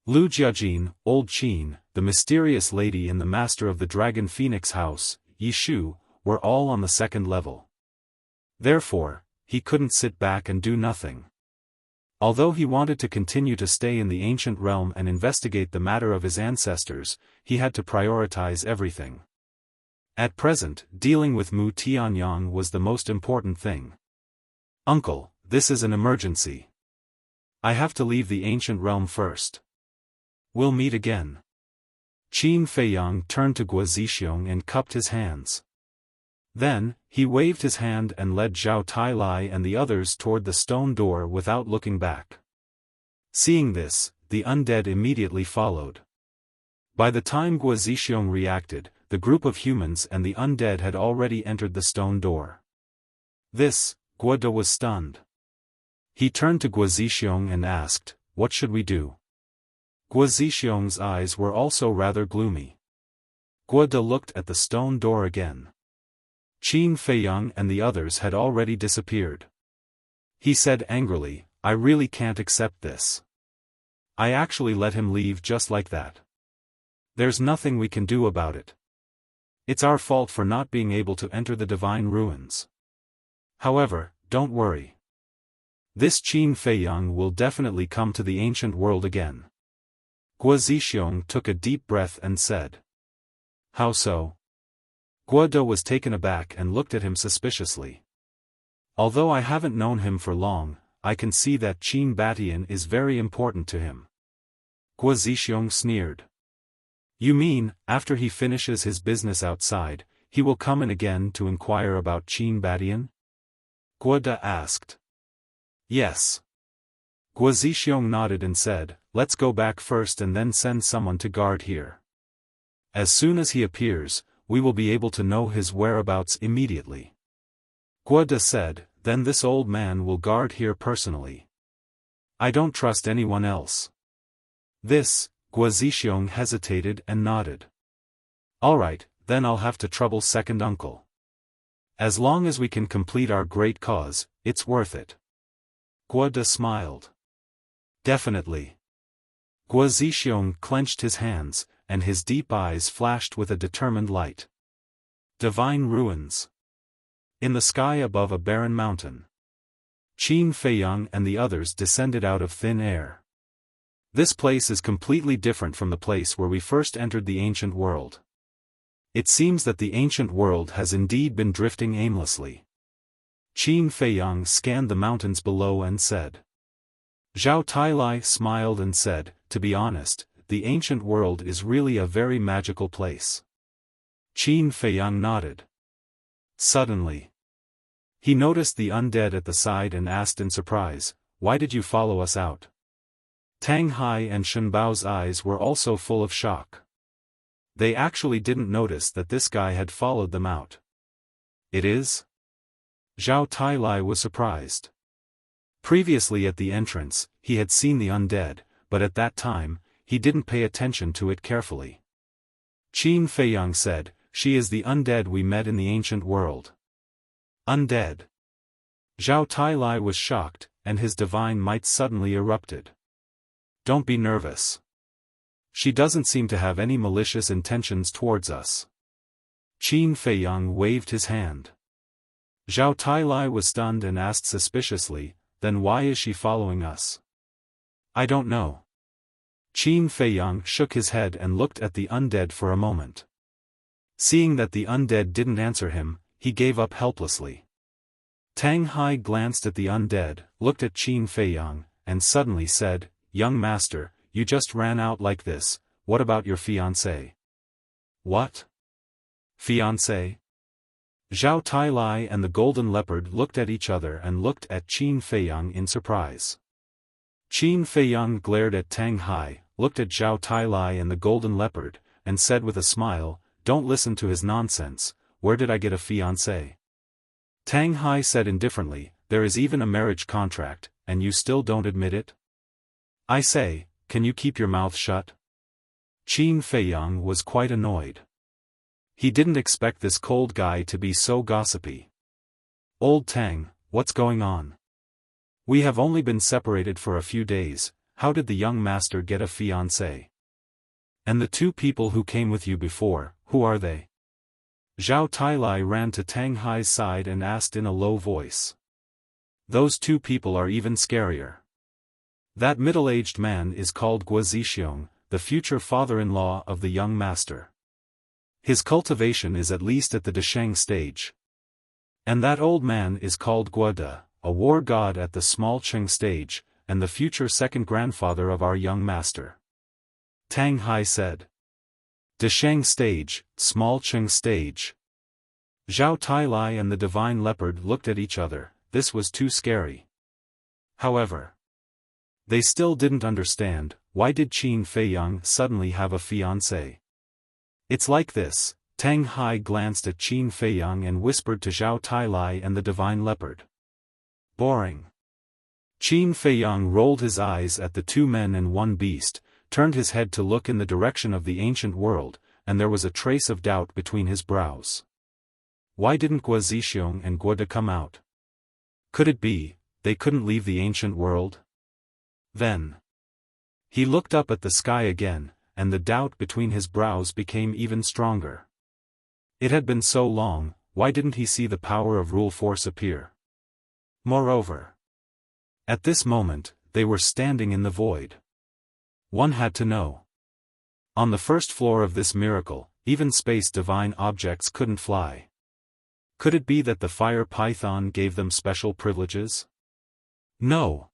Lu Jiajin, Old Qin, the mysterious lady and the master of the Dragon Phoenix House, Yishu, were all on the second level. Therefore, he couldn't sit back and do nothing. Although he wanted to continue to stay in the ancient realm and investigate the matter of his ancestors, he had to prioritize everything. At present, dealing with Mu Tianyang was the most important thing. "Uncle, this is an emergency. I have to leave the ancient realm first. We'll meet again." Qin Feiyang turned to Guo Zixiong and cupped his hands. Then, he waved his hand and led Zhao Tailai and the others toward the stone door without looking back. Seeing this, the undead immediately followed. By the time Guo Zixiong reacted, the group of humans and the undead had already entered the stone door. Guo De was stunned. He turned to Guo Zixiong and asked, "What should we do?" Guo Zixiong's eyes were also rather gloomy. Guo De looked at the stone door again. Qin Feiyang and the others had already disappeared. He said angrily, "I really can't accept this. I actually let him leave just like that. There's nothing we can do about it. It's our fault for not being able to enter the divine ruins. However, don't worry. This Qin Feiyang will definitely come to the ancient world again." Guo Zixiong took a deep breath and said. "How so?" Guo De was taken aback and looked at him suspiciously. "Although I haven't known him for long, I can see that Qin Batian is very important to him." Guo Zixiong sneered. "You mean, after he finishes his business outside, he will come in again to inquire about Qin Batian?" Guo De asked. "Yes." Guo Zixiong nodded and said, "Let's go back first and then send someone to guard here. As soon as he appears, we will be able to know his whereabouts immediately." Guo De said, "Then this old man will guard here personally. I don't trust anyone else." Guo Zixiong hesitated and nodded. "Alright, then I'll have to trouble second uncle. As long as we can complete our great cause, it's worth it." Guo De smiled. "Definitely." Guo Zixiong clenched his hands, and his deep eyes flashed with a determined light. Divine ruins. In the sky above a barren mountain. Qin Feiyang and the others descended out of thin air. This place is completely different from the place where we first entered the ancient world. It seems that the ancient world has indeed been drifting aimlessly. Qin Feiyang scanned the mountains below and said. Zhao Tailai smiled and said, "To be honest, the ancient world is really a very magical place." Qin Feiyang nodded. Suddenly, he noticed the undead at the side and asked in surprise, "Why did you follow us out?" Tang Hai and Shenbao's eyes were also full of shock. They actually didn't notice that this guy had followed them out. "It is?" Zhao Tailai was surprised. Previously at the entrance, he had seen the undead, but at that time, he didn't pay attention to it carefully. Qin Feiyang said, she is the undead we met in the ancient world. Undead? Zhao Tailai was shocked, and his divine might suddenly erupted. Don't be nervous. She doesn't seem to have any malicious intentions towards us. Qin Feiyang waved his hand. Zhao Tailai was stunned and asked suspiciously, then why is she following us? I don't know. Qin Feiyang shook his head and looked at the undead for a moment. Seeing that the undead didn't answer him, he gave up helplessly. Tang Hai glanced at the undead, looked at Qin Feiyang, and suddenly said, Young master, you just ran out like this, what about your fiancé? What? Fiancé? Zhao Tailai and the golden leopard looked at each other and looked at Qin Feiyang in surprise. Qin Feiyang glared at Tang Hai, looked at Zhao Tailai and the golden leopard, and said with a smile, Don't listen to his nonsense, where did I get a fiancé? Tang Hai said indifferently, there is even a marriage contract, and you still don't admit it? I say, can you keep your mouth shut? Qin Feiyang was quite annoyed. He didn't expect this cold guy to be so gossipy. Old Tang, what's going on? We have only been separated for a few days, how did the young master get a fiancé? And the two people who came with you before, who are they? Zhao Tailai ran to Tang Hai's side and asked in a low voice. Those two people are even scarier. That middle-aged man is called Guo Zixiong, the future father-in-law of the young master. His cultivation is at least at the Desheng stage. And that old man is called Guo De, a war god at the small Cheng stage, and the future second grandfather of our young master. Tang Hai said. Desheng stage, small Cheng stage. Zhao Tailai and the divine leopard looked at each other, this was too scary. However, they still didn't understand, why did Qin Feiyang suddenly have a fiancé? It's like this, Tang Hai glanced at Qin Feiyang and whispered to Zhao Tailai and the divine leopard. Boring. Qin Feiyang rolled his eyes at the two men and one beast, turned his head to look in the direction of the ancient world, and there was a trace of doubt between his brows. Why didn't Guo Zixiong and Guo De come out? Could it be, they couldn't leave the ancient world? Then he looked up at the sky again, and the doubt between his brows became even stronger. It had been so long, why didn't he see the power of rule force appear? Moreover, at this moment, they were standing in the void. One had to know. On the first floor of this miracle, even space divine objects couldn't fly. Could it be that the fire python gave them special privileges? No.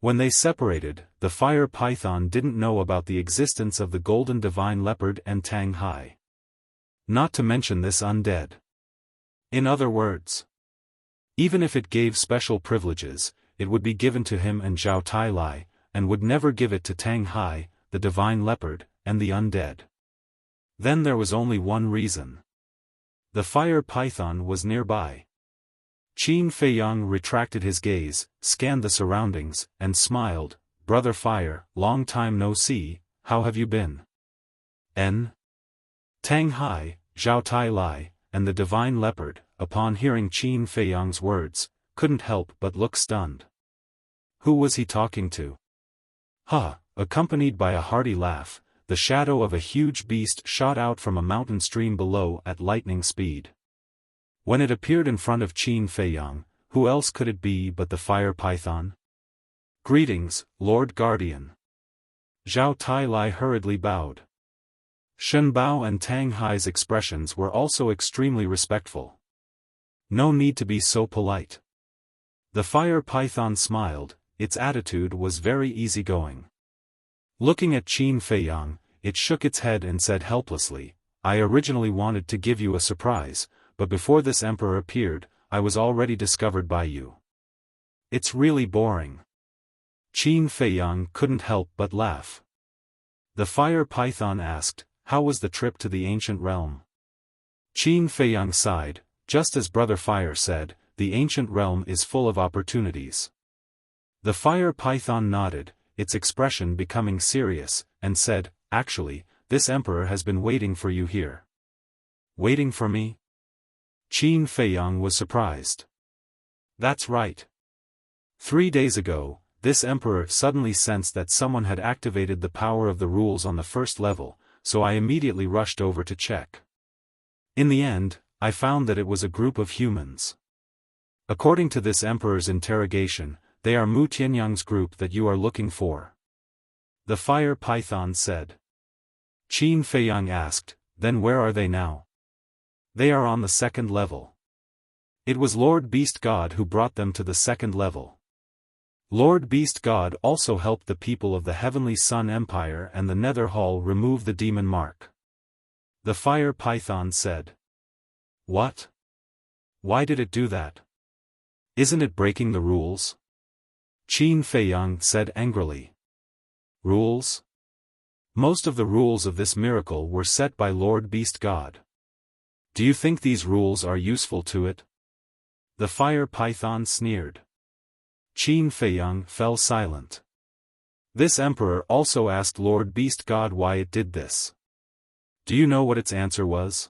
When they separated, the fire python didn't know about the existence of the golden divine leopard and Tang Hai. Not to mention this undead. In other words, even if it gave special privileges, it would be given to him and Zhao Tailai, and would never give it to Tang Hai, the divine leopard, and the undead. Then there was only one reason. The fire python was nearby. Qin Feiyang retracted his gaze, scanned the surroundings, and smiled, Brother Fire, long time no see, how have you been? Tang Hai, Zhao Tailai, and the divine leopard, upon hearing Qin Feiyang's words, couldn't help but look stunned. Who was he talking to? Accompanied by a hearty laugh, the shadow of a huge beast shot out from a mountain stream below at lightning speed. When it appeared in front of Qin Feiyang, who else could it be but the fire python? Greetings, Lord Guardian. Zhao Tailai hurriedly bowed. Shen Bao and Tang Hai's expressions were also extremely respectful. No need to be so polite. The fire python smiled, its attitude was very easygoing. Looking at Qin Feiyang, it shook its head and said helplessly, I originally wanted to give you a surprise, but before this emperor appeared, I was already discovered by you. It's really boring. Qin Feiyang couldn't help but laugh. The fire python asked, how was the trip to the ancient realm? Qin Feiyang sighed, just as Brother Fire said, the ancient realm is full of opportunities. The fire python nodded, its expression becoming serious, and said, actually, this emperor has been waiting for you here. Waiting for me? Qin Feiyang was surprised. That's right. 3 days ago, this emperor suddenly sensed that someone had activated the power of the rules on the first level, so I immediately rushed over to check. In the end, I found that it was a group of humans. According to this emperor's interrogation, they are Mu Tianyang's group that you are looking for. The fire python said. Qin Feiyang asked, then where are they now? They are on the second level. It was Lord Beast God who brought them to the second level. Lord Beast God also helped the people of the Heavenly Sun Empire and the Nether Hall remove the demon mark. The fire python said. What? Why did it do that? Isn't it breaking the rules? Qin Feiyang said angrily. Rules? Most of the rules of this miracle were set by Lord Beast God. Do you think these rules are useful to it? The fire python sneered. Qin Feiyang fell silent. This emperor also asked Lord Beast God why it did this. Do you know what its answer was?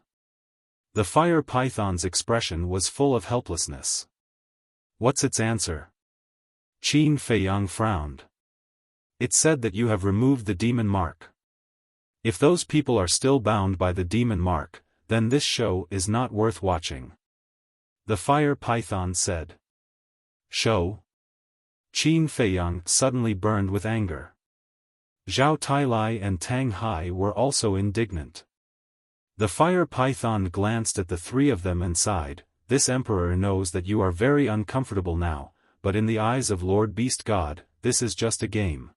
The fire python's expression was full of helplessness. What's its answer? Qin Feiyang frowned. It said that you have removed the demon mark. If those people are still bound by the demon mark, then this show is not worth watching. The fire python said. Show? Qin Feiyang suddenly burned with anger. Zhao Tailai and Tang Hai were also indignant. The fire python glanced at the three of them and sighed, this emperor knows that you are very uncomfortable now, but in the eyes of Lord Beast God, this is just a game.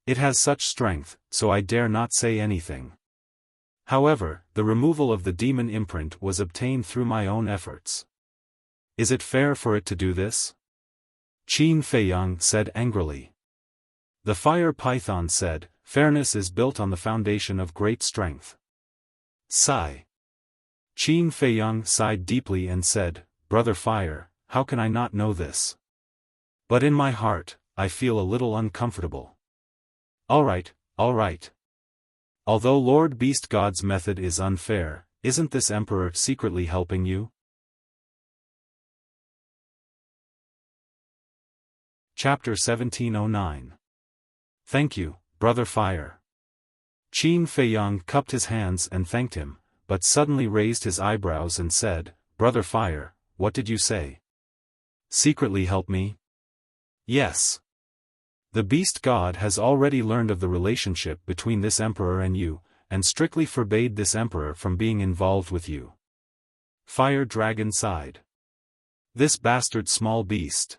It has such strength, so I dare not say anything. However, the removal of the demon imprint was obtained through my own efforts. Is it fair for it to do this? Qin Feiyang said angrily. The fire python said, fairness is built on the foundation of great strength. Sigh. Qin Feiyang sighed deeply and said, Brother Fire, how can I not know this? But in my heart, I feel a little uncomfortable. Alright. Although Lord Beast God's method is unfair, isn't this emperor secretly helping you? Chapter 1709. Thank you, Brother Fire. Qin Feiyang cupped his hands and thanked him, but suddenly raised his eyebrows and said, Brother Fire, what did you say? Secretly help me? Yes. The Beast God has already learned of the relationship between this emperor and you, and strictly forbade this emperor from being involved with you. Fire Dragon sighed. This bastard small beast.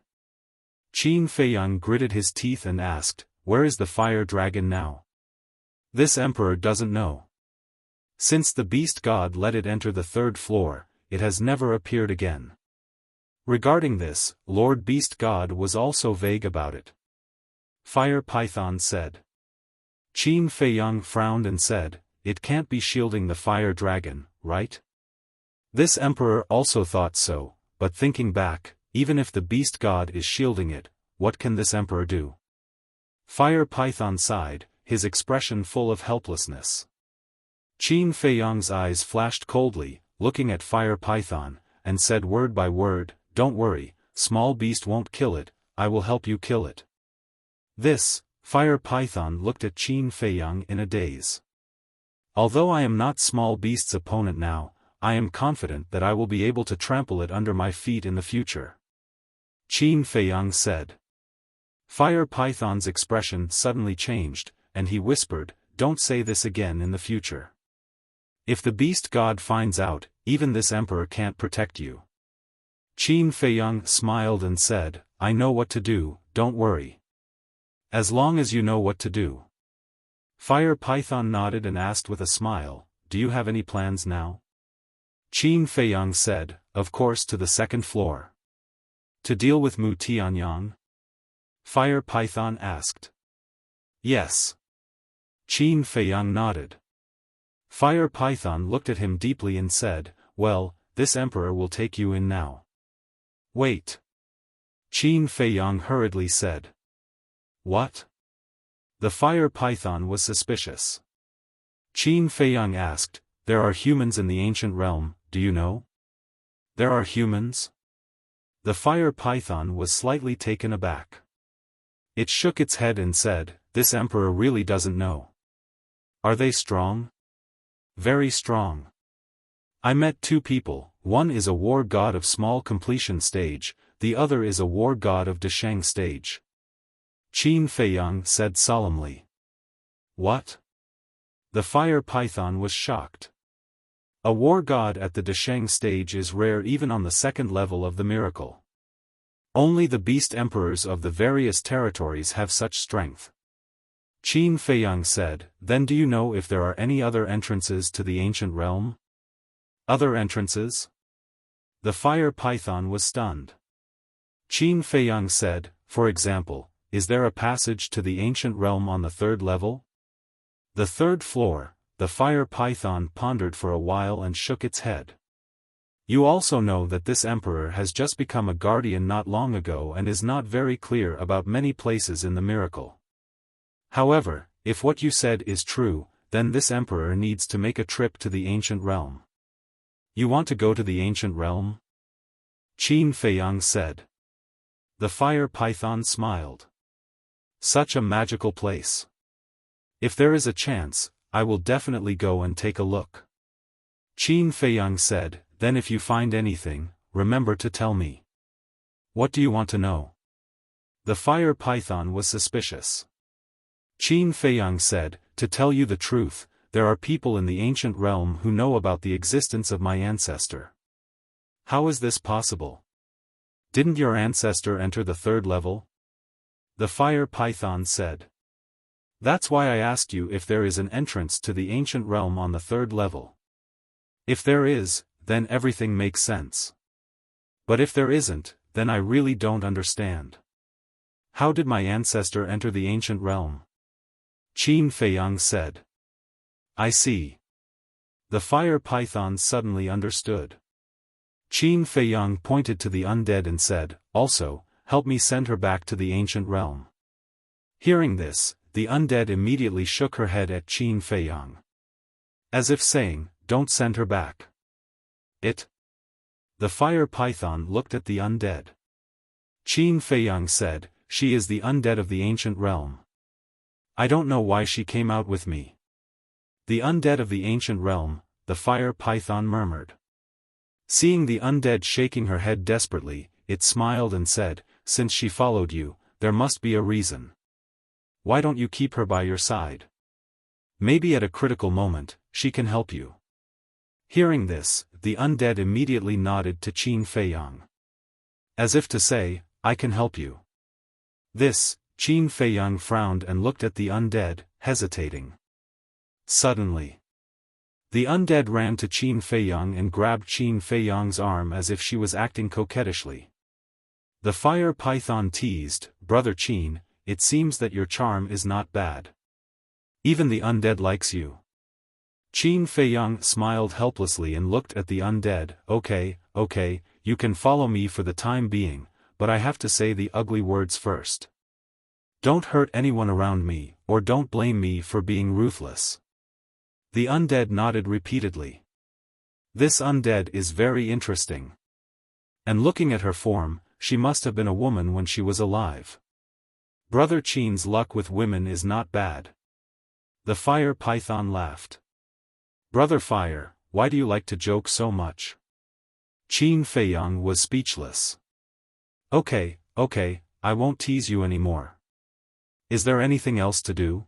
Qin Feiyang gritted his teeth and asked, where is the fire dragon now? This emperor doesn't know. Since the Beast God let it enter the third floor, it has never appeared again. Regarding this, Lord Beast God was also vague about it. Fire Python said. Qin Feiyang frowned and said, it can't be shielding the fire dragon, right? This emperor also thought so, but thinking back, even if the Beast God is shielding it, what can this emperor do? Fire Python sighed, his expression full of helplessness. Qin Feiyang's eyes flashed coldly, looking at Fire Python, and said word by word, don't worry, small beast won't kill it, I will help you kill it. This, Fire Python looked at Qin Feiyang in a daze. Although I am not small beast's opponent now, I am confident that I will be able to trample it under my feet in the future. Qin Feiyang said. Fire Python's expression suddenly changed, and he whispered, don't say this again in the future. If the Beast God finds out, even this emperor can't protect you. Qin Feiyang smiled and said, I know what to do, don't worry. As long as you know what to do. Fire Python nodded and asked with a smile, do you have any plans now? Qin Feiyang said, of course to the second floor. To deal with Mu Tianyang? Fire Python asked. Yes. Qin Feiyang nodded. Fire Python looked at him deeply and said, well, this emperor will take you in now. Wait. Qin Feiyang hurriedly said. What? The Fire Python was suspicious. Qin Feiyang asked, there are humans in the ancient realm, do you know? There are humans? The fire python was slightly taken aback. It shook its head and said, this emperor really doesn't know. Are they strong? Very strong. I met two people, one is a war god of small completion stage, the other is a war god of Desheng stage. Qin Feiyang said solemnly. What? The fire python was shocked. A war god at the Desheng stage is rare even on the second level of the miracle. Only the beast emperors of the various territories have such strength. Qin Feiyang said, then do you know if there are any other entrances to the ancient realm? Other entrances? The fire python was stunned. Qin Feiyang said, for example, is there a passage to the ancient realm on the third level? The third floor, the fire python pondered for a while and shook its head. You also know that this emperor has just become a guardian not long ago and is not very clear about many places in the miracle. However, if what you said is true, then this emperor needs to make a trip to the ancient realm. You want to go to the ancient realm? Qin Feiyang said. The fire python smiled. Such a magical place. If there is a chance, I will definitely go and take a look. Qin Feiyang said, then if you find anything, remember to tell me. What do you want to know? The fire python was suspicious. Qin Feiyang said, to tell you the truth, there are people in the ancient realm who know about the existence of my ancestor. How is this possible? Didn't your ancestor enter the third level? The fire python said. That's why I asked you if there is an entrance to the ancient realm on the third level. If there is, then everything makes sense. But if there isn't, then I really don't understand. How did my ancestor enter the ancient realm? Qin Feiyang said. I see. The fire python suddenly understood. Qin Feiyang pointed to the undead and said, also, help me send her back to the ancient realm. Hearing this, the undead immediately shook her head at Qin Feiyang. As if saying, don't send her back. The fire python looked at the undead. Qin Feiyang said, she is the undead of the ancient realm. I don't know why she came out with me. The undead of the ancient realm, the fire python murmured. Seeing the undead shaking her head desperately, it smiled and said, since she followed you, there must be a reason. Why don't you keep her by your side? Maybe at a critical moment, she can help you. Hearing this, the undead immediately nodded to Qin Feiyang. As if to say, I can help you. This, Qin Feiyang frowned and looked at the undead, hesitating. Suddenly, the undead ran to Qin Feiyang and grabbed Qin Feiyang's arm as if she was acting coquettishly. The fire python teased, Brother Qin, it seems that your charm is not bad. Even the undead likes you. Qin Feiyang smiled helplessly and looked at the undead, okay, you can follow me for the time being, but I have to say the ugly words first. Don't hurt anyone around me, or don't blame me for being ruthless. The undead nodded repeatedly. This undead is very interesting. And looking at her form, she must have been a woman when she was alive. Brother Qin's luck with women is not bad. The fire python laughed. Brother Fire, why do you like to joke so much? Qin Feiyang was speechless. Okay, I won't tease you anymore. Is there anything else to do?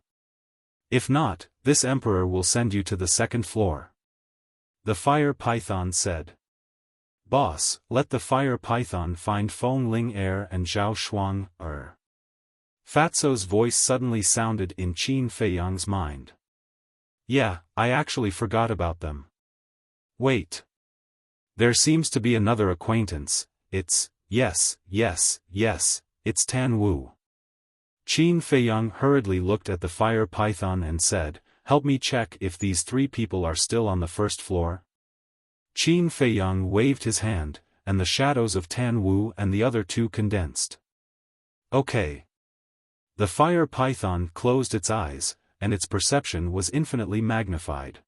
If not, this emperor will send you to the second floor. The fire python said. Boss, let the fire python find Feng Ling Air and Zhao Shuang, Fatso's voice suddenly sounded in Qin Feiyang's mind. Yeah, I actually forgot about them. Wait. There seems to be another acquaintance, yes, it's Tan Wu. Qin Feiyang hurriedly looked at the fire python and said, help me check if these three people are still on the first floor. Qin Feiyang waved his hand, and the shadows of Tan Wu and the other two condensed. Okay. The fire python closed its eyes, and its perception was infinitely magnified.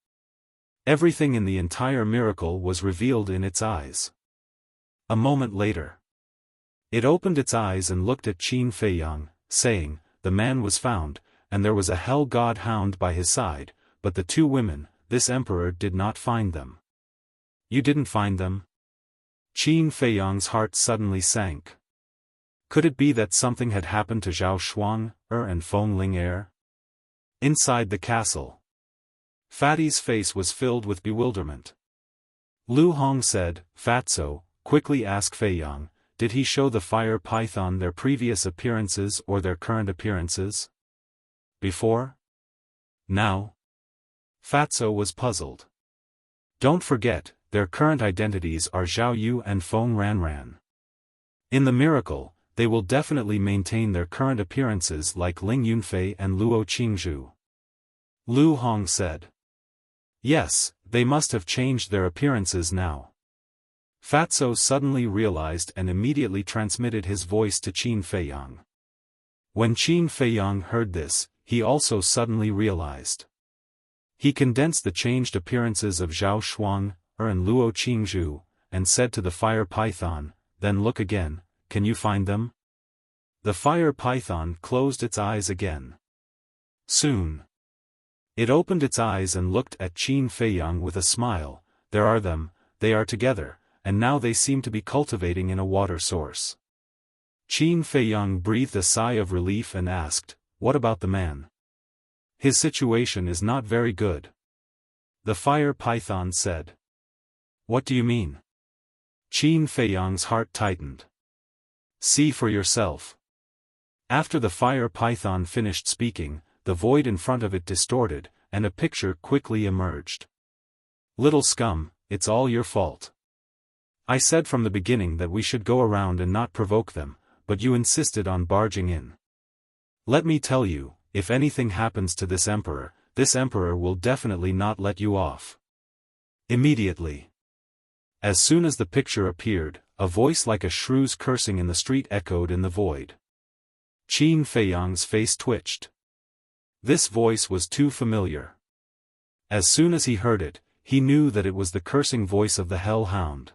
Everything in the entire miracle was revealed in its eyes. A moment later, it opened its eyes and looked at Qin Feiyang, saying, "The man was found, and there was a hell god hound by his side, but the two women, this emperor did not find them." "You didn't find them?" Qin Feiyang's heart suddenly sank. Could it be that something had happened to Zhao Shuang, and Feng Ling? Inside the castle, Fatty's face was filled with bewilderment. Lu Hong said, "Fatso, quickly ask Feiyang, did he show the fire python their previous appearances or their current appearances? Before? Now?" Fatso was puzzled. "Don't forget, their current identities are Zhao Yu and Feng Ranran. In the miracle, they will definitely maintain their current appearances like Ling Yunfei and Luo Qingzhu." Lu Hong said. "Yes, they must have changed their appearances now." Fatso suddenly realized and immediately transmitted his voice to Qin Feiyang. When Qin Feiyang heard this, he also suddenly realized. He condensed the changed appearances of Zhao Shuang, and Luo Qingzhu, and said to the fire python, "Then look again, can you find them?" The fire python closed its eyes again. Soon, it opened its eyes and looked at Qin Feiyang with a smile. "There are them, they are together, and now they seem to be cultivating in a water source." Qin Feiyang breathed a sigh of relief and asked, "What about the man? His situation is not very good." The fire python said. "What do you mean?" Qin Feiyang's heart tightened. "See for yourself." After the fire python finished speaking, the void in front of it distorted, and a picture quickly emerged. "Little scum, it's all your fault. I said from the beginning that we should go around and not provoke them, but you insisted on barging in. Let me tell you, if anything happens to this emperor will definitely not let you off." Immediately, as soon as the picture appeared, a voice like a shrew's cursing in the street echoed in the void. Qin Feiyang's face twitched. This voice was too familiar. As soon as he heard it, he knew that it was the cursing voice of the Hell Hound.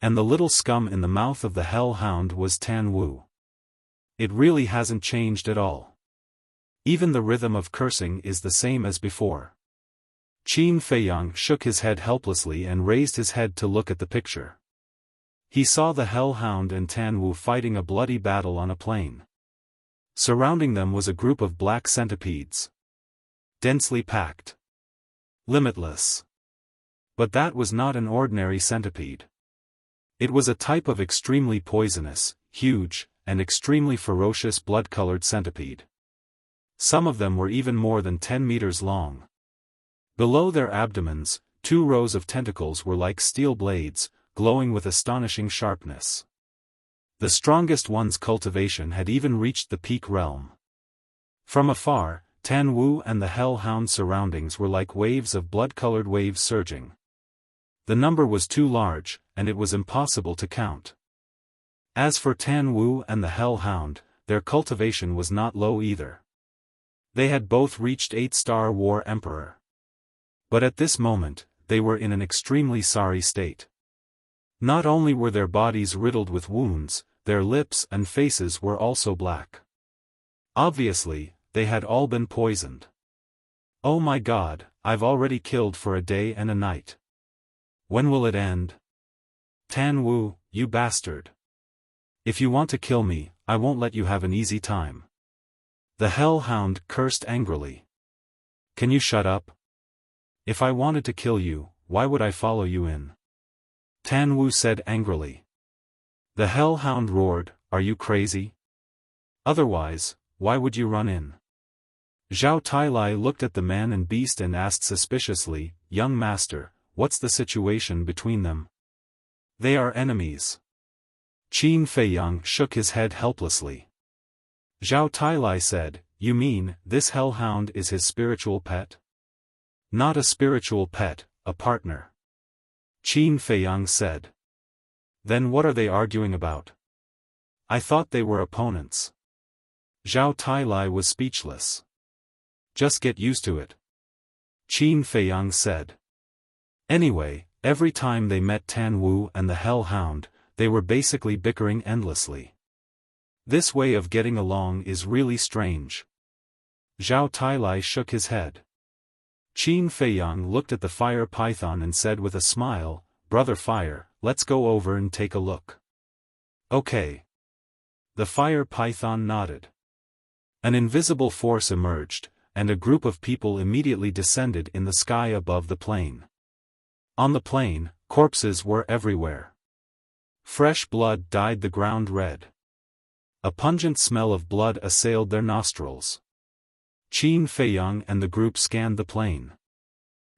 And the little scum in the mouth of the Hell Hound was Tan Wu. It really hasn't changed at all. Even the rhythm of cursing is the same as before. Qin Feiyang shook his head helplessly and raised his head to look at the picture. He saw the Hell Hound and Tan Wu fighting a bloody battle on a plain. Surrounding them was a group of black centipedes. Densely packed. Limitless. But that was not an ordinary centipede. It was a type of extremely poisonous, huge, and extremely ferocious blood-colored centipede. Some of them were even more than 10 meters long. Below their abdomens, 2 rows of tentacles were like steel blades, glowing with astonishing sharpness. The strongest one's cultivation had even reached the peak realm. From afar, Tan Wu and the Hell Hound surroundings were like waves of blood-colored waves surging. The number was too large, and it was impossible to count. As for Tan Wu and the Hell Hound, their cultivation was not low either. They had both reached 8-star War Emperor. But at this moment, they were in an extremely sorry state. Not only were their bodies riddled with wounds, their lips and faces were also black. Obviously, they had all been poisoned. "Oh my God, I've already killed for a day and a night. When will it end? Tan Wu, you bastard. If you want to kill me, I won't let you have an easy time." The Hell Hound cursed angrily. "Can you shut up? If I wanted to kill you, why would I follow you in?" Tan Wu said angrily. The Hell Hound roared, "Are you crazy? Otherwise, why would you run in?" Zhao Tailai looked at the man and beast and asked suspiciously, "Young master, what's the situation between them?" "They are enemies." Qin Feiyang shook his head helplessly. Zhao Tailai said, "You mean, this Hell Hound is his spiritual pet?" "Not a spiritual pet, a partner." Qin Feiyang said. "Then what are they arguing about? I thought they were opponents." Zhao Tailai was speechless. Just get used to it. Qin Feiyang said. Anyway, every time they met Tan Wu and the Hellhound, they were basically bickering endlessly. This way of getting along is really strange. Zhao Tailai shook his head. Qin Feiyang looked at the fire python and said with a smile, "Brother Fire, let's go over and take a look." Okay. The fire python nodded. An invisible force emerged, and a group of people immediately descended in the sky above the plain. On the plain, corpses were everywhere. Fresh blood dyed the ground red. A pungent smell of blood assailed their nostrils. Qin Feiyang and the group scanned the plain.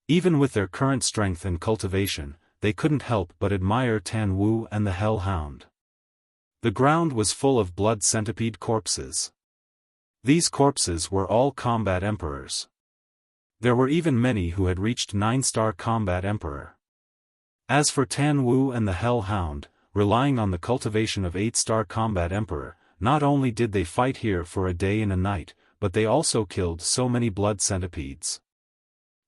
Even with their current strength and cultivation, they couldn't help but admire Tan Wu and the Hellhound. The ground was full of blood centipede corpses. These corpses were all combat emperors. There were even many who had reached 9-star combat emperor. As for Tan Wu and the Hellhound, relying on the cultivation of 8-star combat emperor, not only did they fight here for a day and a night, but they also killed so many blood centipedes.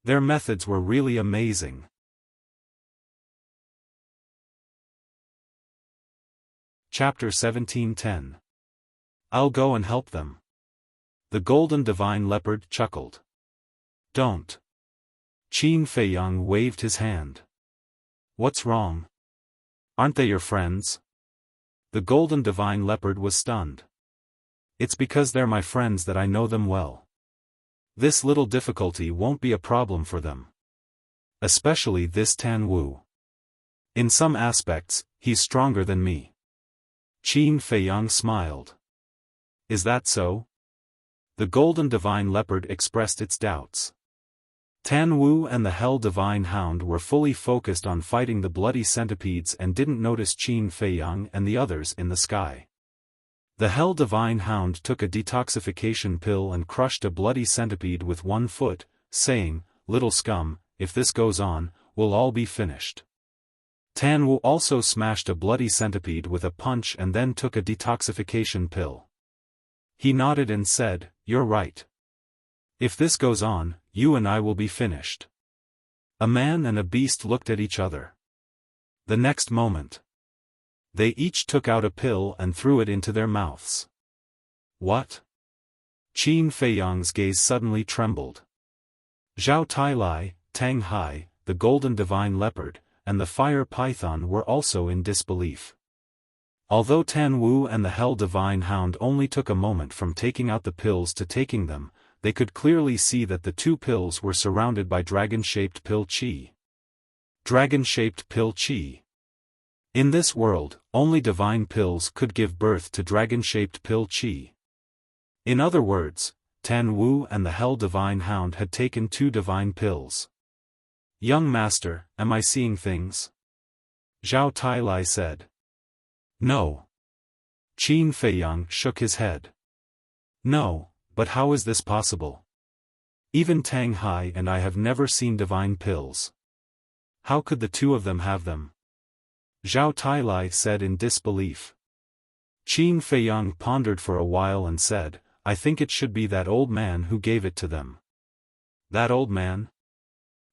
Their methods were really amazing. Chapter 17:10. I'll go and help them. The Golden Divine Leopard chuckled. Don't. Qin Feiyang waved his hand. What's wrong? Aren't they your friends? The Golden Divine Leopard was stunned. It's because they're my friends that I know them well. This little difficulty won't be a problem for them. Especially this Tan Wu. In some aspects, he's stronger than me. Qin Feiyang smiled. Is that so? The Golden Divine Leopard expressed its doubts. Tan Wu and the Hell Divine Hound were fully focused on fighting the bloody centipedes and didn't notice Qin Feiyang and the others in the sky. The Hell Divine Hound took a detoxification pill and crushed a bloody centipede with one foot, saying, "Little scum, if this goes on, we'll all be finished." Tan Wu also smashed a bloody centipede with a punch and then took a detoxification pill. He nodded and said, "You're right. If this goes on, you and I will be finished." A man and a beast looked at each other. The next moment, they each took out a pill and threw it into their mouths. What? Qin Feiyang's gaze suddenly trembled. Zhao Tailai, Tang Hai, the Golden Divine Leopard, and the Fire Python were also in disbelief. Although Tan Wu and the Hell Divine Hound only took a moment from taking out the pills to taking them, they could clearly see that the two pills were surrounded by dragon-shaped pill chi. Dragon-shaped pill chi. In this world, only divine pills could give birth to dragon-shaped pill chi. In other words, Tan Wu and the Hell Divine Hound had taken 2 divine pills. "Young master, am I seeing things?" Zhao Tailai said. "No." Qin Feiyang shook his head. "No, but how is this possible? Even Tang Hai and I have never seen divine pills. How could the two of them have them?" Zhao Tailai said in disbelief. Qin Feiyang pondered for a while and said, "I think it should be that old man who gave it to them." That old man?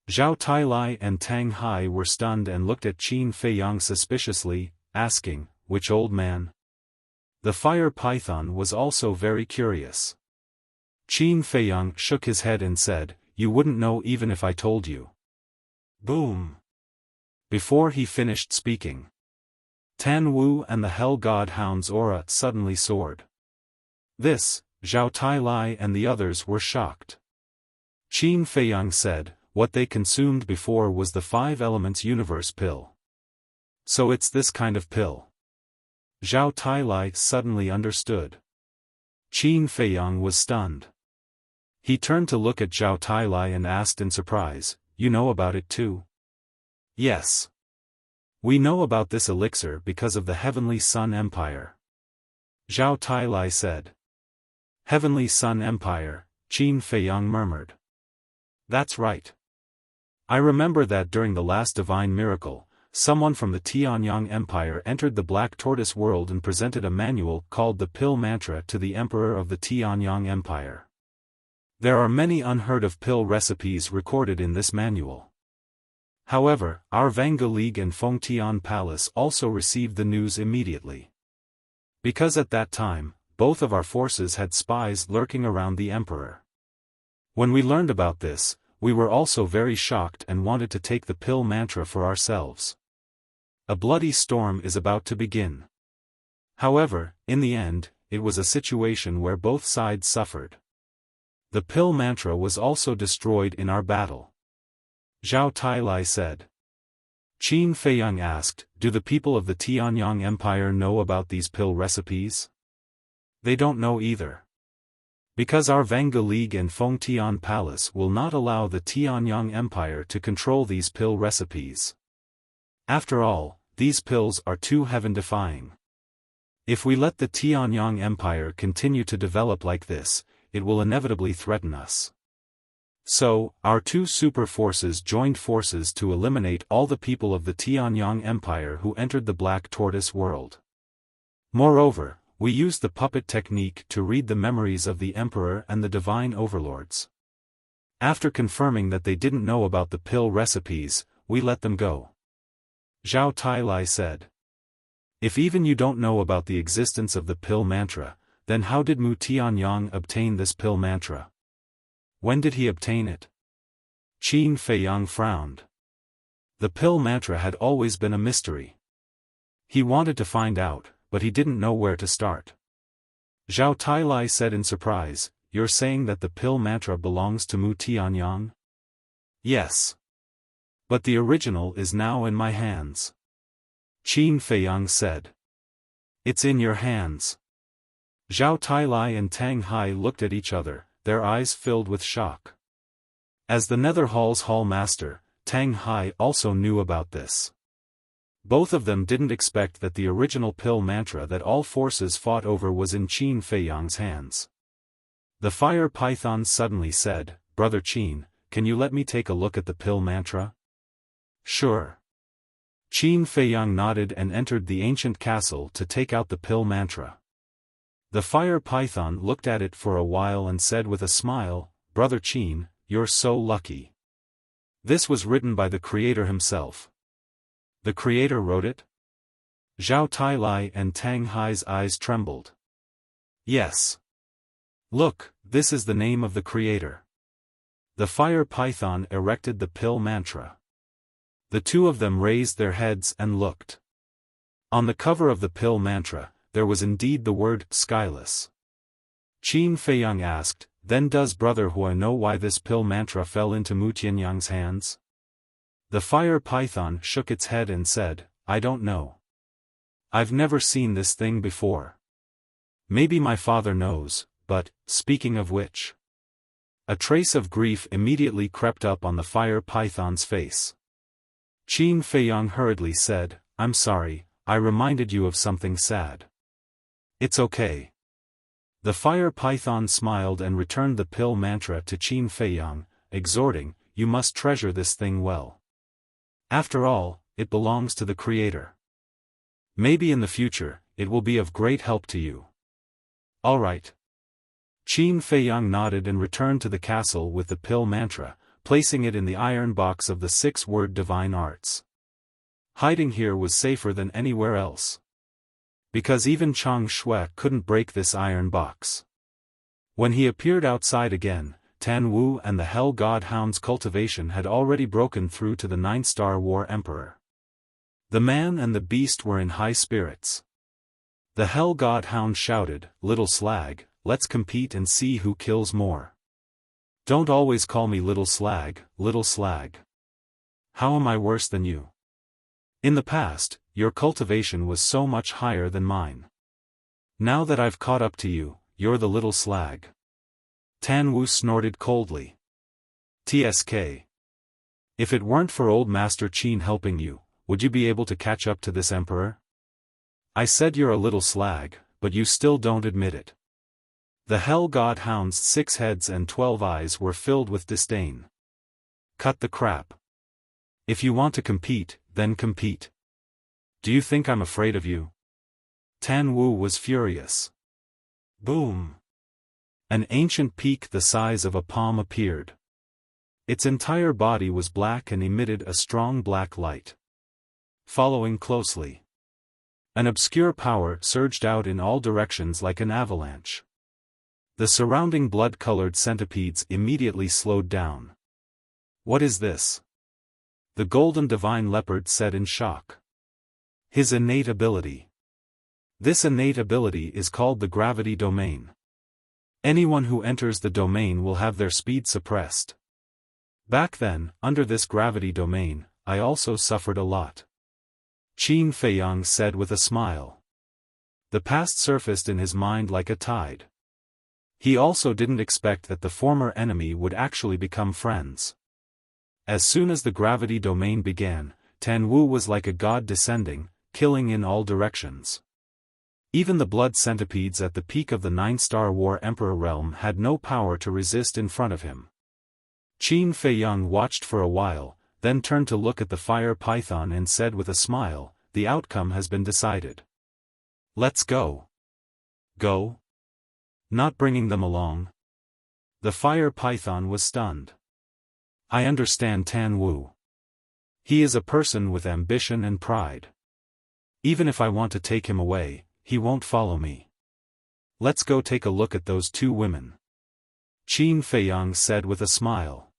Zhao Tailai and Tang Hai were stunned and looked at Qin Feiyang suspiciously, asking, "Which old man?" The Fire Python was also very curious. Qin Feiyang shook his head and said, "You wouldn't know even if I told you." Boom! Before he finished speaking, Tan Wu and the Hell God Hound's aura suddenly soared. This, Zhao Tailai and the others were shocked. Qin Feiyang said, "What they consumed before was the 5 Elements Universe pill. So it's this kind of pill." Zhao Tailai suddenly understood. Qin Feiyang was stunned. He turned to look at Zhao Tailai and asked in surprise, "You know about it too?" "Yes. We know about this elixir because of the Heavenly Sun Empire," Zhao Tailai said. "Heavenly Sun Empire," Qin Feiyang murmured. "That's right. I remember that during the last divine miracle, someone from the Tianyang Empire entered the Black Tortoise world and presented a manual called the Pill Mantra to the Emperor of the Tianyang Empire. There are many unheard-of pill recipes recorded in this manual. However, our Vanga League and Fengtian Palace also received the news immediately. Because at that time, both of our forces had spies lurking around the emperor. When we learned about this, we were also very shocked and wanted to take the pill mantra for ourselves. A bloody storm is about to begin. However, in the end, it was a situation where both sides suffered. The pill mantra was also destroyed in our battle. Zhao Tailai said. Qin Feiyang asked, do the people of the Tianyang Empire know about these pill recipes? They don't know either. Because our Vanga League and Fengtian Palace will not allow the Tianyang Empire to control these pill recipes. After all, these pills are too heaven-defying. If we let the Tianyang Empire continue to develop like this, it will inevitably threaten us. So, our two super forces joined forces to eliminate all the people of the Tianyang Empire who entered the Black Tortoise world. Moreover, we used the puppet technique to read the memories of the Emperor and the Divine Overlords. After confirming that they didn't know about the pill recipes, we let them go. Zhao Tailai said. If even you don't know about the existence of the pill mantra, then how did Mu Tianyang obtain this pill mantra? When did he obtain it? Qin Feiyang frowned. The pill mantra had always been a mystery. He wanted to find out, but he didn't know where to start. Zhao Tailai said in surprise, you're saying that the pill mantra belongs to Mu Tianyang? Yes. But the original is now in my hands. Qin Feiyang said. It's in your hands. Zhao Tailai and Tang Hai looked at each other, their eyes filled with shock. As the Nether Hall's Hall Master, Tang Hai also knew about this. Both of them didn't expect that the original pill mantra that all forces fought over was in Qin Feiyang's hands. The fire python suddenly said, Brother Qin, can you let me take a look at the pill mantra? Sure. Qin Feiyang nodded and entered the ancient castle to take out the pill mantra. The fire python looked at it for a while and said with a smile, Brother Qin, you're so lucky. This was written by the creator himself. The creator wrote it? Zhao Tailai and Tang Hai's eyes trembled. Yes. Look, this is the name of the creator. The fire python erected the pill mantra. The two of them raised their heads and looked. On the cover of the pill mantra, there was indeed the word, skyless. Qin Feiyang asked, then does Brother Hua know why this pill mantra fell into Mu Tianyang's hands? The fire python shook its head and said, I don't know. I've never seen this thing before. Maybe my father knows, but, speaking of which. A trace of grief immediately crept up on the fire python's face. Qin Feiyang hurriedly said, I'm sorry, I reminded you of something sad. It's okay. The fire python smiled and returned the pill mantra to Qin Feiyang, exhorting, you must treasure this thing well. After all, it belongs to the creator. Maybe in the future, it will be of great help to you. All right. Qin Feiyang nodded and returned to the castle with the pill mantra, placing it in the iron box of the 6-word divine arts. Hiding here was safer than anywhere else. Because even Chang Shui couldn't break this iron box. When he appeared outside again, Tan Wu and the Hell God Hound's cultivation had already broken through to the 9-star War Emperor. The man and the beast were in high spirits. The Hell God Hound shouted, Little Slag, let's compete and see who kills more. Don't always call me Little Slag, Little Slag. How am I worse than you? In the past, your cultivation was so much higher than mine. Now that I've caught up to you, you're the Little Slag. Tan Wu snorted coldly. TSK. If it weren't for old Master Qin helping you, would you be able to catch up to this emperor? I said you're a little slag, but you still don't admit it. The Hell God Hound's 6 heads and 12 eyes were filled with disdain. Cut the crap. If you want to compete, then compete. Do you think I'm afraid of you? Tan Wu was furious. Boom. An ancient peak the size of a palm appeared. Its entire body was black and emitted a strong black light. Following closely, an obscure power surged out in all directions like an avalanche. The surrounding blood-colored centipedes immediately slowed down. "What is this?" the golden divine leopard said in shock. "His innate ability. This innate ability is called the gravity domain. Anyone who enters the domain will have their speed suppressed. Back then, under this gravity domain, I also suffered a lot," Qin Feiyang said with a smile. The past surfaced in his mind like a tide. He also didn't expect that the former enemy would actually become friends. As soon as the gravity domain began, Tan Wu was like a god descending, killing in all directions. Even the blood centipedes at the peak of the 9-star War Emperor realm had no power to resist in front of him. Qin Feiyang watched for a while, then turned to look at the fire python and said with a smile, "The outcome has been decided. Let's go." "Go? Not bringing them along?" The fire python was stunned. "I understand Tan Wu. He is a person with ambition and pride. Even if I want to take him away, he won't follow me. Let's go take a look at those two women," Qin Feiyang said with a smile.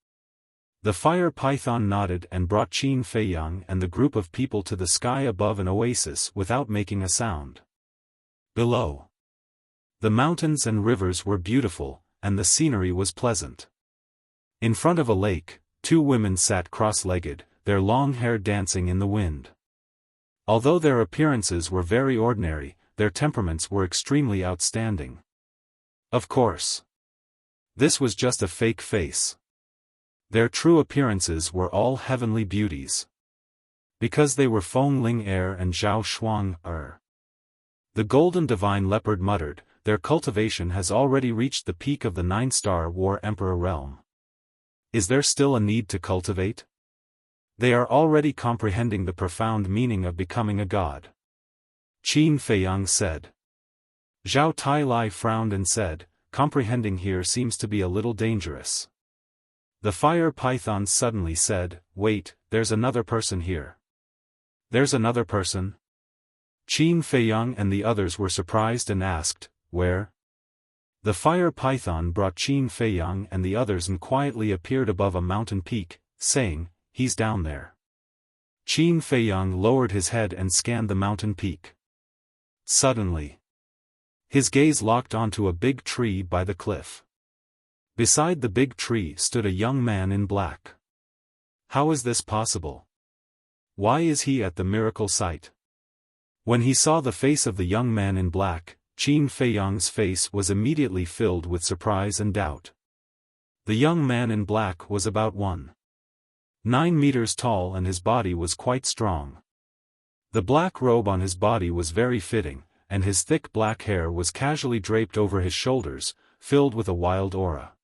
The fire python nodded and brought Qin Feiyang and the group of people to the sky above an oasis without making a sound. Below, the mountains and rivers were beautiful, and the scenery was pleasant. In front of a lake, two women sat cross-legged, their long hair dancing in the wind. Although their appearances were very ordinary, their temperaments were extremely outstanding. Of course, this was just a fake face. Their true appearances were all heavenly beauties. Because they were Feng Ling and Zhao Shuang The golden divine leopard muttered, "Their cultivation has already reached the peak of the 9-star War Emperor realm. Is there still a need to cultivate? They are already comprehending the profound meaning of becoming a god," Qin Feiyang said. Zhao Tailai frowned and said, "Comprehending here seems to be a little dangerous." The fire python suddenly said, "Wait, there's another person here." "There's another person?" Qin Feiyang and the others were surprised and asked, "Where?" The fire python brought Qin Feiyang and the others and quietly appeared above a mountain peak, saying, "He's down there." Qin Feiyang lowered his head and scanned the mountain peak. Suddenly, his gaze locked onto a big tree by the cliff. Beside the big tree stood a young man in black. How is this possible? Why is he at the miracle site? When he saw the face of the young man in black, Qin Feiyang's face was immediately filled with surprise and doubt. The young man in black was about 1.9 meters tall and his body was quite strong. The black robe on his body was very fitting, and his thick black hair was casually draped over his shoulders, filled with a wild aura.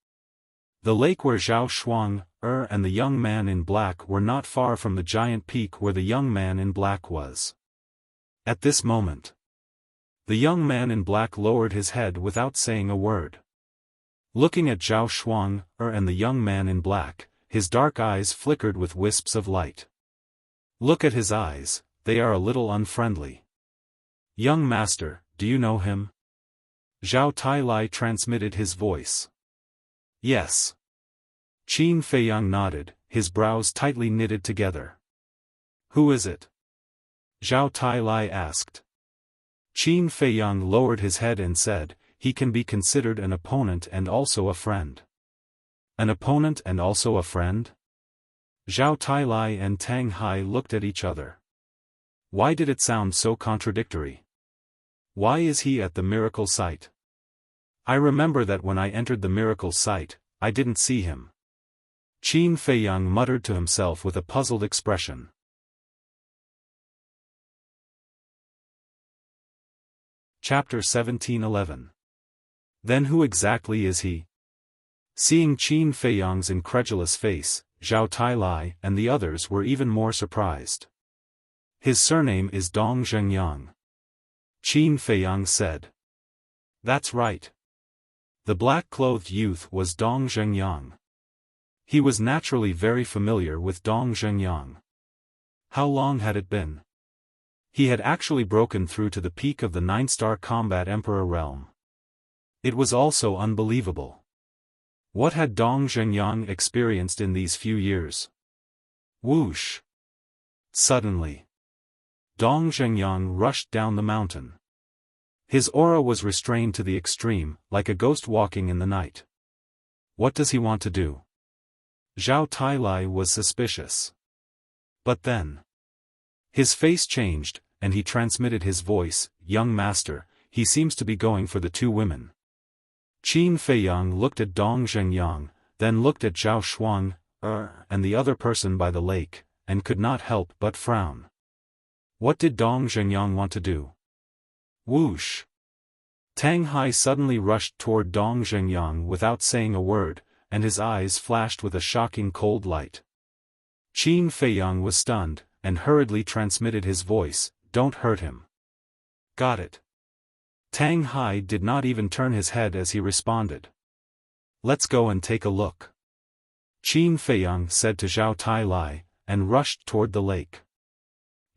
The lake where Zhao Shuang and the young man in black were not far from the giant peak where the young man in black was. At this moment, the young man in black lowered his head without saying a word. Looking at Zhao Shuang and the young man in black, his dark eyes flickered with wisps of light. "Look at his eyes, they are a little unfriendly." "Young master, do you know him?" Zhao Tailai transmitted his voice. "Yes." Qin Feiyang nodded, his brows tightly knitted together. "Who is it?" Zhao Tailai asked. Qin Feiyang lowered his head and said, "He can be considered an opponent and also a friend." "An opponent and also a friend?" Zhao Tailai and Tang Hai looked at each other. Why did it sound so contradictory? Why is he at the miracle site? I remember that when I entered the miracle site, I didn't see him. Qin Feiyang muttered to himself with a puzzled expression. Chapter 1711. Then who exactly is he? Seeing Qin Feiyang's incredulous face, Zhao Tailai and the others were even more surprised. His surname is Dong Zhengyang. Qin Feiyang said. That's right. The black-clothed youth was Dong Zhengyang. He was naturally very familiar with Dong Zhengyang. How long had it been? He had actually broken through to the peak of the 9-star combat emperor realm. It was also unbelievable. What had Dong Zhengyang experienced in these few years? Whoosh! Suddenly, Dong Zhengyang rushed down the mountain. His aura was restrained to the extreme, like a ghost walking in the night. What does he want to do? Zhao Tailai was suspicious. But then, his face changed, and he transmitted his voice, "Young master, he seems to be going for the two women." Qin Feiyang looked at Dong Zhengyang, then looked at Zhao Shuang, and the other person by the lake, and could not help but frown. What did Dong Zhengyang want to do? Whoosh! Tang Hai suddenly rushed toward Dong Zhengyang without saying a word, and his eyes flashed with a shocking cold light. Qin Feiyang was stunned, and hurriedly transmitted his voice, "Don't hurt him." Got it. Tang Hai did not even turn his head as he responded. Let's go and take a look. Qin Feiyang said to Zhao Tailai, and rushed toward the lake.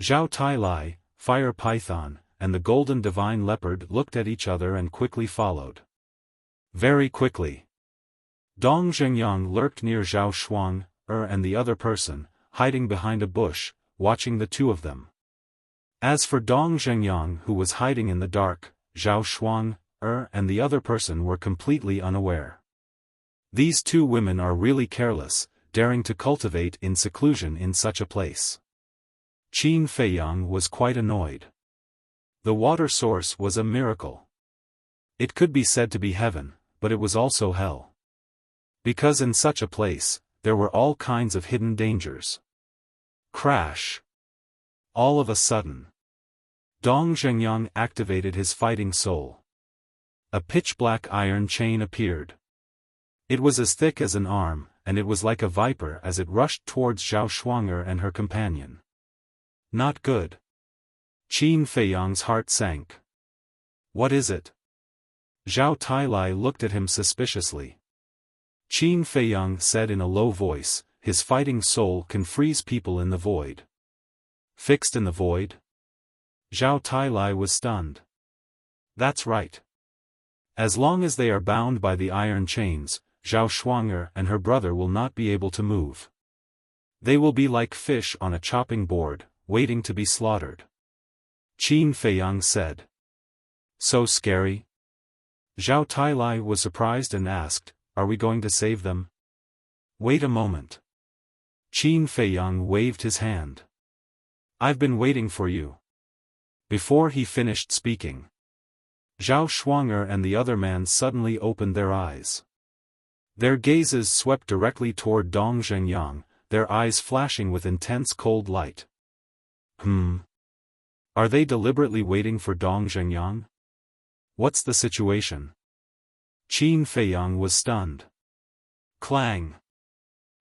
Zhao Tailai, Fire Python, and the Golden Divine Leopard looked at each other and quickly followed. Very quickly, Dong Zhengyang lurked near Zhao Shuang, and the other person, hiding behind a bush, watching the two of them. As for Dong Zhengyang, who was hiding in the dark, Zhao Shuang, and the other person were completely unaware. These two women are really careless, daring to cultivate in seclusion in such a place. Qin Feiyang was quite annoyed. The water source was a miracle. It could be said to be heaven, but it was also hell. Because in such a place, there were all kinds of hidden dangers. Crash! All of a sudden, Dong Zhengyang activated his fighting soul. A pitch-black iron chain appeared. It was as thick as an arm, and it was like a viper as it rushed towards Zhao Shuanger and her companion. Not good. Qin Feiyang's heart sank. What is it? Zhao Tailai looked at him suspiciously. Qin Feiyang said in a low voice, "His fighting soul can freeze people in the void." Fixed in the void? Zhao Tailai was stunned. That's right. As long as they are bound by the iron chains, Zhao Shuanger and her brother will not be able to move. They will be like fish on a chopping board, waiting to be slaughtered. Qin Feiyang said. So scary? Zhao Tailai was surprised and asked, "Are we going to save them?" Wait a moment. Qin Feiyang waved his hand. I've been waiting for you. Before he finished speaking, Zhao Shuanger and the other man suddenly opened their eyes. Their gazes swept directly toward Dong Zhengyang, their eyes flashing with intense cold light. Are they deliberately waiting for Dong Zhengyang? What's the situation? Qin Feiyang was stunned. Clang!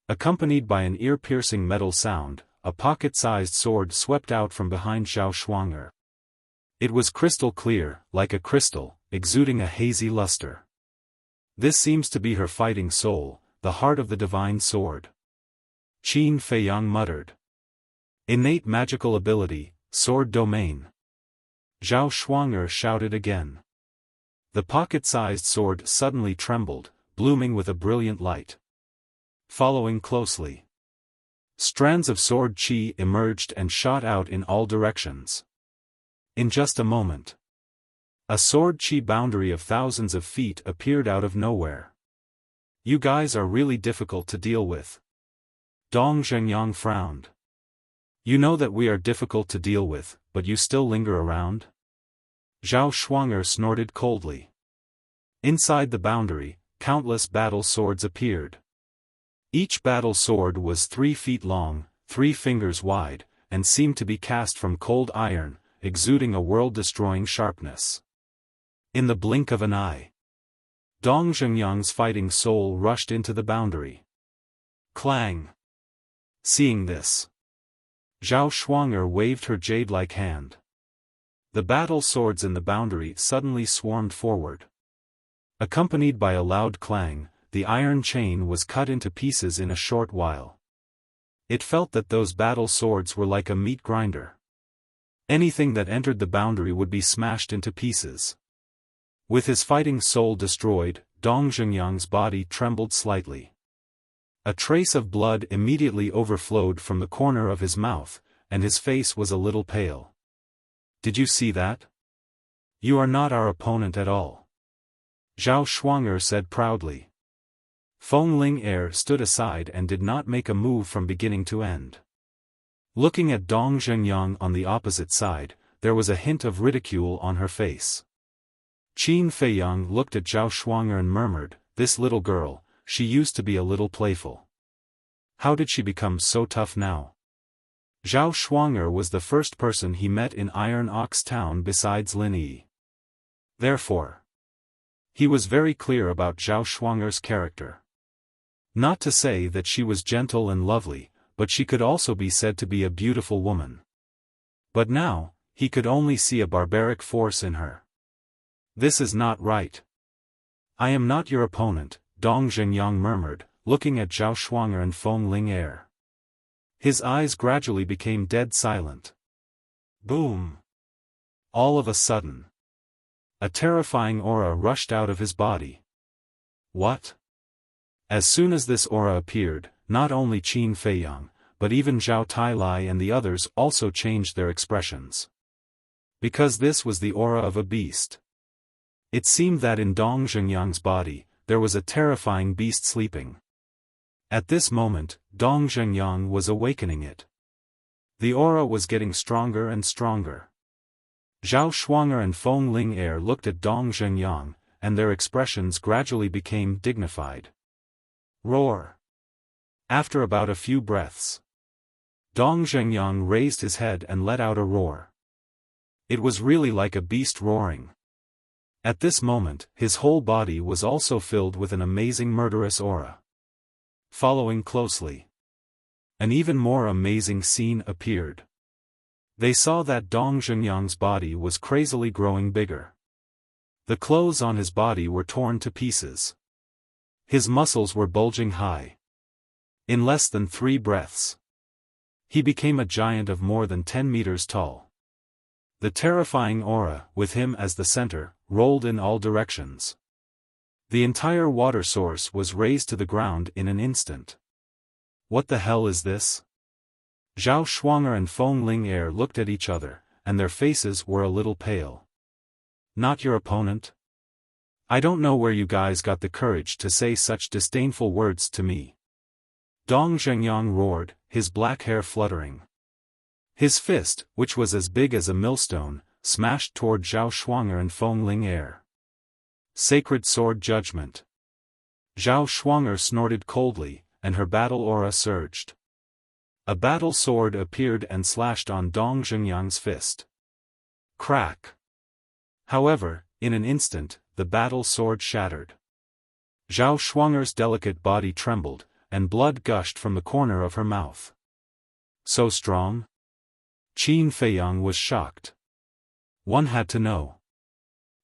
Accompanied by an ear-piercing metal sound, a pocket-sized sword swept out from behind Zhao Shuanger. It was crystal clear, like a crystal, exuding a hazy luster. This seems to be her fighting soul, the heart of the divine sword. Qin Feiyang muttered. Innate magical ability, sword domain. Zhao Shuanger shouted again. The pocket-sized sword suddenly trembled, blooming with a brilliant light. Following closely, strands of sword chi emerged and shot out in all directions. In just a moment, a sword chi boundary of thousands of feet appeared out of nowhere. You guys are really difficult to deal with. Dong Zhengyang frowned. You know that we are difficult to deal with, but you still linger around? Zhao Shuanger snorted coldly. Inside the boundary, countless battle swords appeared. Each battle sword was 3 feet long, 3 fingers wide, and seemed to be cast from cold iron, exuding a world-destroying sharpness. In the blink of an eye, Dong Zhengyang's fighting soul rushed into the boundary. Clang! Seeing this, Zhao Shuanger waved her jade-like hand. The battle swords in the boundary suddenly swarmed forward. Accompanied by a loud clang, the iron chain was cut into pieces in a short while. It felt that those battle swords were like a meat grinder. Anything that entered the boundary would be smashed into pieces. With his fighting soul destroyed, Dong Zhengyang's body trembled slightly. A trace of blood immediately overflowed from the corner of his mouth, and his face was a little pale. "Did you see that? You are not our opponent at all," Zhao Shuang'er said proudly. Feng Ling stood aside and did not make a move from beginning to end. Looking at Dong Zhengyang on the opposite side, there was a hint of ridicule on her face. Qin Feiyang looked at Zhao Shuang'er and murmured, "This little girl, she used to be a little playful. How did she become so tough now?" Zhao Shuang'er was the first person he met in Iron Ox Town besides Lin Yi. Therefore, he was very clear about Zhao Shuang'er's character. Not to say that she was gentle and lovely, but she could also be said to be a beautiful woman. But now, he could only see a barbaric force in her. "This is not right. I am not your opponent," Dong Zhengyang murmured, looking at Zhao Shuang'er and Feng Ling. His eyes gradually became dead silent. Boom! All of a sudden, a terrifying aura rushed out of his body. What? As soon as this aura appeared, not only Qin Feiyang, but even Zhao Tailai and the others also changed their expressions. Because this was the aura of a beast. It seemed that in Dong Zhengyang's body, there was a terrifying beast sleeping. At this moment, Dong Zhengyang was awakening it. The aura was getting stronger and stronger. Zhao Shuang'er and Feng Ling looked at Dong Zhengyang, and their expressions gradually became dignified. Roar! After about a few breaths, Dong Zhengyang raised his head and let out a roar. It was really like a beast roaring. At this moment, his whole body was also filled with an amazing murderous aura. Following closely, an even more amazing scene appeared. They saw that Dong Zhengyang's body was crazily growing bigger. The clothes on his body were torn to pieces. His muscles were bulging high. In less than 3 breaths, he became a giant of more than 10 meters tall. The terrifying aura, with him as the center, rolled in all directions. The entire water source was raised to the ground in an instant. What the hell is this? Zhao Shuang'er and Feng Ling looked at each other, and their faces were a little pale. Not your opponent? I don't know where you guys got the courage to say such disdainful words to me. Dong Zhengyang roared, his black hair fluttering. His fist, which was as big as a millstone, smashed toward Zhao Shuang'er and Feng Ling. Sacred Sword Judgment. Zhao Shuang'er snorted coldly, and her battle aura surged. A battle sword appeared and slashed on Dong Zhengyang's fist. Crack! However, in an instant, the battle sword shattered. Zhao Shuang'er's delicate body trembled, and blood gushed from the corner of her mouth. So strong? Qin Feiyang was shocked. One had to know.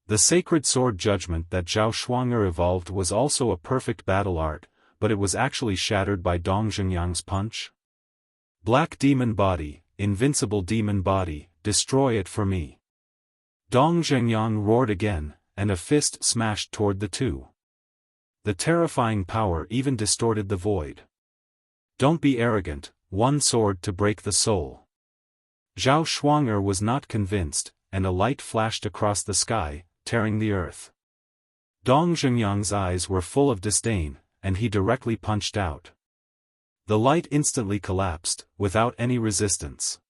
The sacred sword judgment that Zhao Shuang'er evolved was also a perfect battle art, but it was actually shattered by Dong Zhengyang's punch. Black demon body, invincible demon body, destroy it for me. Dong Zhengyang roared again, and a fist smashed toward the two. The terrifying power even distorted the void. Don't be arrogant, one sword to break the soul. Zhao Shuang'er was not convinced, and a light flashed across the sky, tearing the earth. Dong Zhengyang's eyes were full of disdain, and he directly punched out. The light instantly collapsed, without any resistance.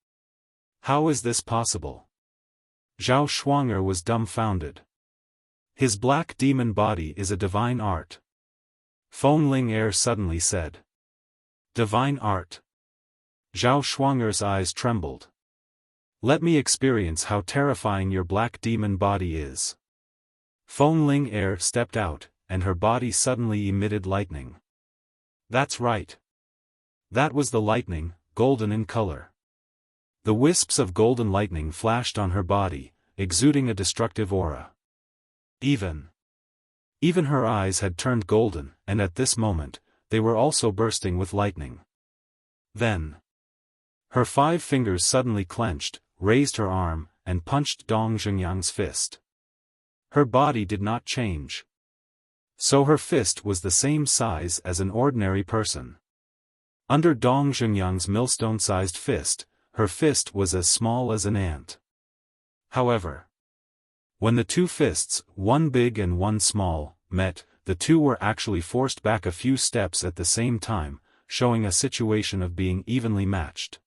How is this possible? Zhao Shuang'er was dumbfounded. His black demon body is a divine art. Feng Ling suddenly said. Divine art. Zhao Shuang'er's eyes trembled. Let me experience how terrifying your black demon body is. Feng Ling stepped out, and her body suddenly emitted lightning. That's right. That was the lightning, golden in color. The wisps of golden lightning flashed on her body, exuding a destructive aura. Even Even her eyes had turned golden, and at this moment, they were also bursting with lightning. Then, her 5 fingers suddenly clenched, raised her arm, and punched Dong Zhengyang's fist. Her body did not change. So her fist was the same size as an ordinary person. Under Dong Zhengyang's millstone-sized fist, her fist was as small as an ant. However, when the 2 fists, one big and one small, met, the 2 were actually forced back a few steps at the same time, showing a situation of being evenly matched.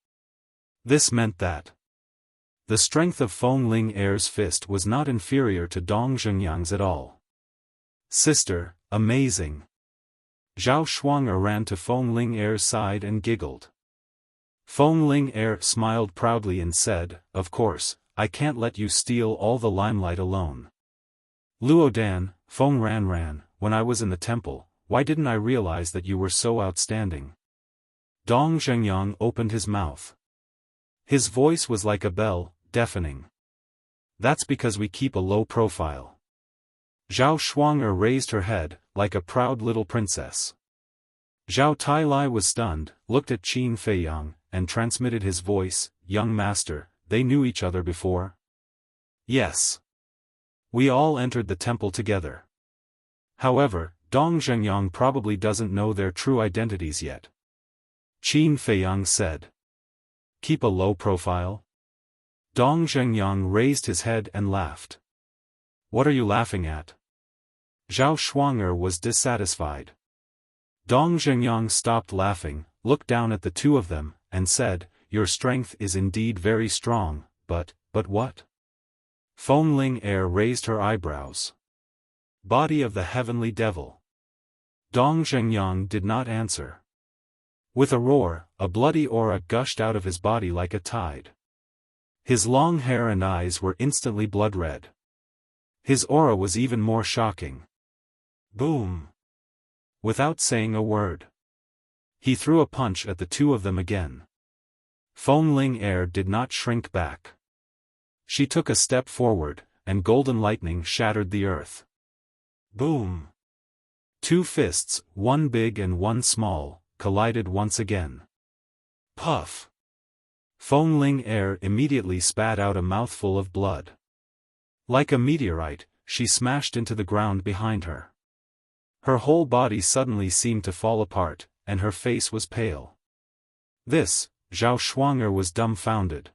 This meant that the strength of Feng Ling Er's fist was not inferior to Dong Zhengyang's at all. Sister, amazing. Zhao Shuang'er ran to Feng Ling Er's side and giggled. Feng Ling Er smiled proudly and said, "Of course, I can't let you steal all the limelight alone. Luodan, Feng Ran, when I was in the temple, why didn't I realize that you were so outstanding?" Dong Zhengyang opened his mouth. His voice was like a bell, deafening. "That's because we keep a low profile." Zhao Shuang'er raised her head, like a proud little princess. Zhao Tailai was stunned, looked at Qin Feiyang, and transmitted his voice, "Young master, they knew each other before?" "Yes. We all entered the temple together. However, Dong Zhengyang probably doesn't know their true identities yet." Qin Feiyang said. "Keep a low profile?" Dong Zhengyang raised his head and laughed. "What are you laughing at?" Zhao Shuang'er was dissatisfied. Dong Zhengyang stopped laughing, looked down at the 2 of them, and said, "Your strength is indeed very strong, but what?" Feng Ling Er raised her eyebrows. "Body of the heavenly devil." Dong Zhengyang did not answer. With a roar, a bloody aura gushed out of his body like a tide. His long hair and eyes were instantly blood-red. His aura was even more shocking. Boom! Without saying a word, he threw a punch at the 2 of them again. Feng Ling Er did not shrink back. She took a step forward, and golden lightning shattered the earth. Boom! 2 fists, one big and one small, collided once again. Puff! Feng Ling Er immediately spat out a mouthful of blood. Like a meteorite, she smashed into the ground behind her. Her whole body suddenly seemed to fall apart, and her face was pale. Zhao Shuang'er was dumbfounded.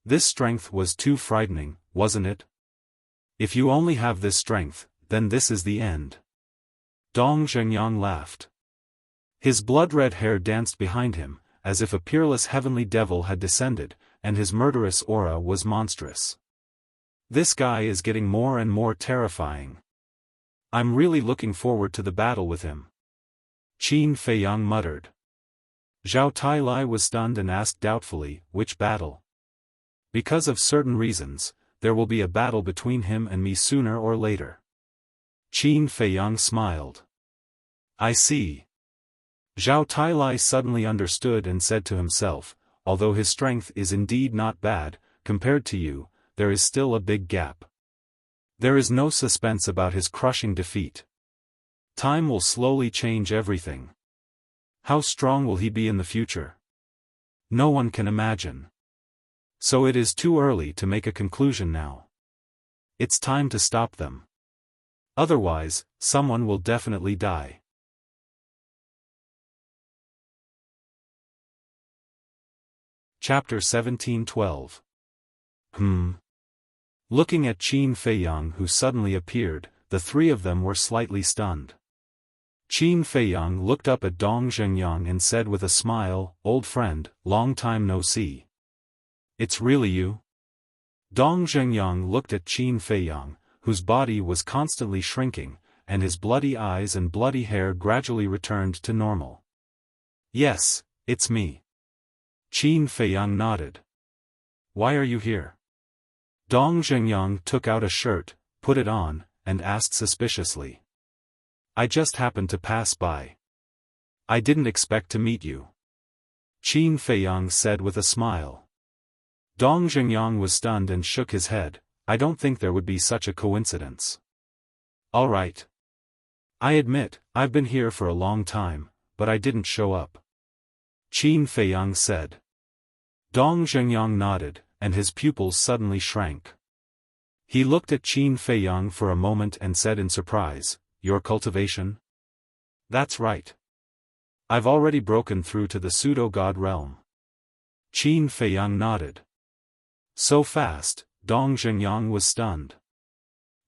This strength was too frightening, wasn't it? If you only have this strength, then this is the end. Dong Zhengyang laughed. His blood-red hair danced behind him, as if a peerless heavenly devil had descended, and his murderous aura was monstrous. This guy is getting more and more terrifying. I'm really looking forward to the battle with him. Qin Feiyang muttered. Zhao Tailai was stunned and asked doubtfully, "Which battle?" "Because of certain reasons, there will be a battle between him and me sooner or later." Qin Feiyang smiled. "I see." Zhao Tailai suddenly understood and said to himself, "Although his strength is indeed not bad, compared to you, there is still a big gap. There is no suspense about his crushing defeat. Time will slowly change everything. How strong will he be in the future? No one can imagine. So it is too early to make a conclusion now. It's time to stop them. Otherwise, someone will definitely die." Chapter 17:12. Looking at Qin Feiyang who suddenly appeared, the 3 of them were slightly stunned. Qin Feiyang looked up at Dong Zhengyang and said with a smile, "Old friend, long time no see. It's really you?" Dong Zhengyang looked at Qin Feiyang, whose body was constantly shrinking, and his bloody eyes and bloody hair gradually returned to normal. "Yes, it's me." Qin Feiyang nodded. "Why are you here?" Dong Zhengyang took out a shirt, put it on, and asked suspiciously. "I just happened to pass by. I didn't expect to meet you." Qin Feiyang said with a smile. Dong Zhengyang was stunned and shook his head. "I don't think there would be such a coincidence." "All right. I admit, I've been here for a long time, but I didn't show up. Qin Feiyang said. Dong Zhengyang nodded, and his pupils suddenly shrank. He looked at Qin Feiyang for a moment and said in surprise, "Your cultivation?" "That's right. I've already broken through to the pseudo-god realm." Qin Feiyang nodded. So fast, Dong Zhengyang was stunned.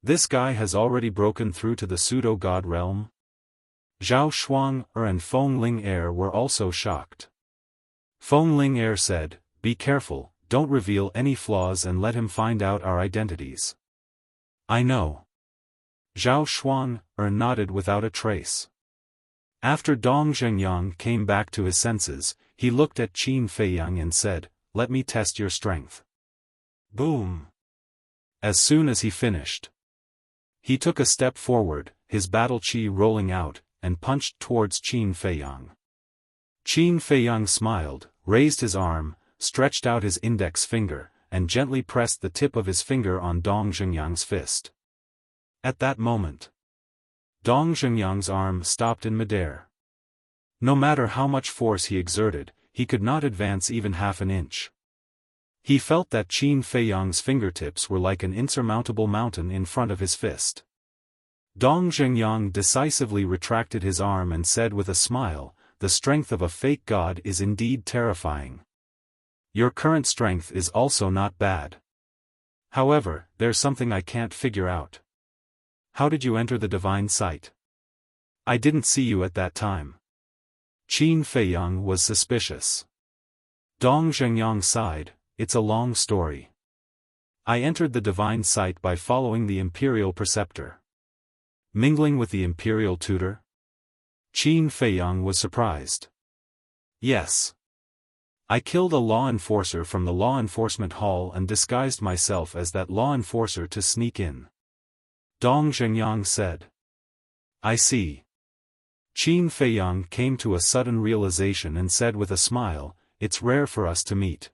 This guy has already broken through to the pseudo-god realm? Zhao Shuang and Feng Ling were also shocked. Feng Ling said, "Be careful, don't reveal any flaws and let him find out our identities." "I know." Zhao Shuang nodded without a trace. After Dong Zhengyang came back to his senses, he looked at Qin Feiyang and said, "Let me test your strength." Boom! As soon as he finished, he took a step forward, his battle chi rolling out, and punched towards Qin Feiyang. Qin Feiyang smiled, raised his arm, stretched out his index finger, and gently pressed the tip of his finger on Dong Zhengyang's fist. At that moment, Dong Zhengyang's arm stopped in midair. No matter how much force he exerted, he could not advance even half an inch. He felt that Qin Feiyang's fingertips were like an insurmountable mountain in front of his fist. Dong Zhengyang decisively retracted his arm and said with a smile, "The strength of a fake god is indeed terrifying. Your current strength is also not bad. However, there's something I can't figure out. How did you enter the divine sight? I didn't see you at that time." Qin Feiyang was suspicious. Dong Zhengyang sighed, "It's a long story. I entered the divine sight by following the imperial preceptor." "Mingling with the imperial tutor?" Qin Feiyang was surprised. "Yes. I killed a law enforcer from the law enforcement hall and disguised myself as that law enforcer to sneak in." Dong Zhengyang said. "I see." Qin Feiyang came to a sudden realization and said with a smile, "It's rare for us to meet.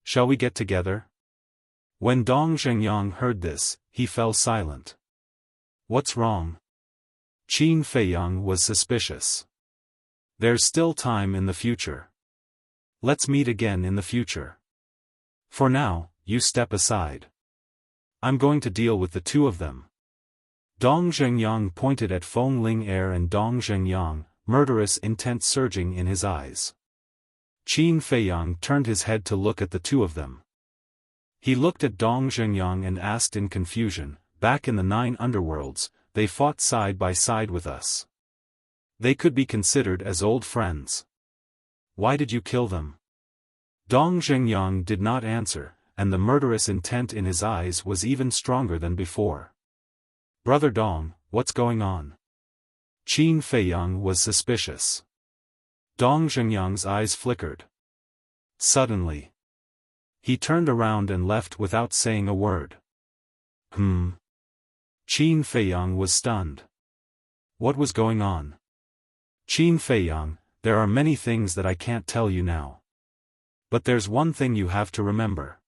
Shall we get together?" When Dong Zhengyang heard this, he fell silent. "What's wrong?" Qin Feiyang was suspicious. "There's still time in the future. Let's meet again in the future. For now, you step aside. I'm going to deal with the two of them." Dong Zhengyang pointed at Feng Ling and Dong Zhengyang, murderous intent surging in his eyes. Qin Feiyang turned his head to look at the two of them. He looked at Dong Zhengyang and asked in confusion, "Back in the 9 underworlds, they fought side by side with us. They could be considered as old friends. Why did you kill them?" Dong Zhengyang did not answer, and the murderous intent in his eyes was even stronger than before. "Brother Dong, what's going on?" Qin Feiyang was suspicious. Dong Zhengyang's eyes flickered. Suddenly, he turned around and left without saying a word. Qin Feiyang was stunned. What was going on? "Qin Feiyang, there are many things that I can't tell you now. But there's one thing you have to remember.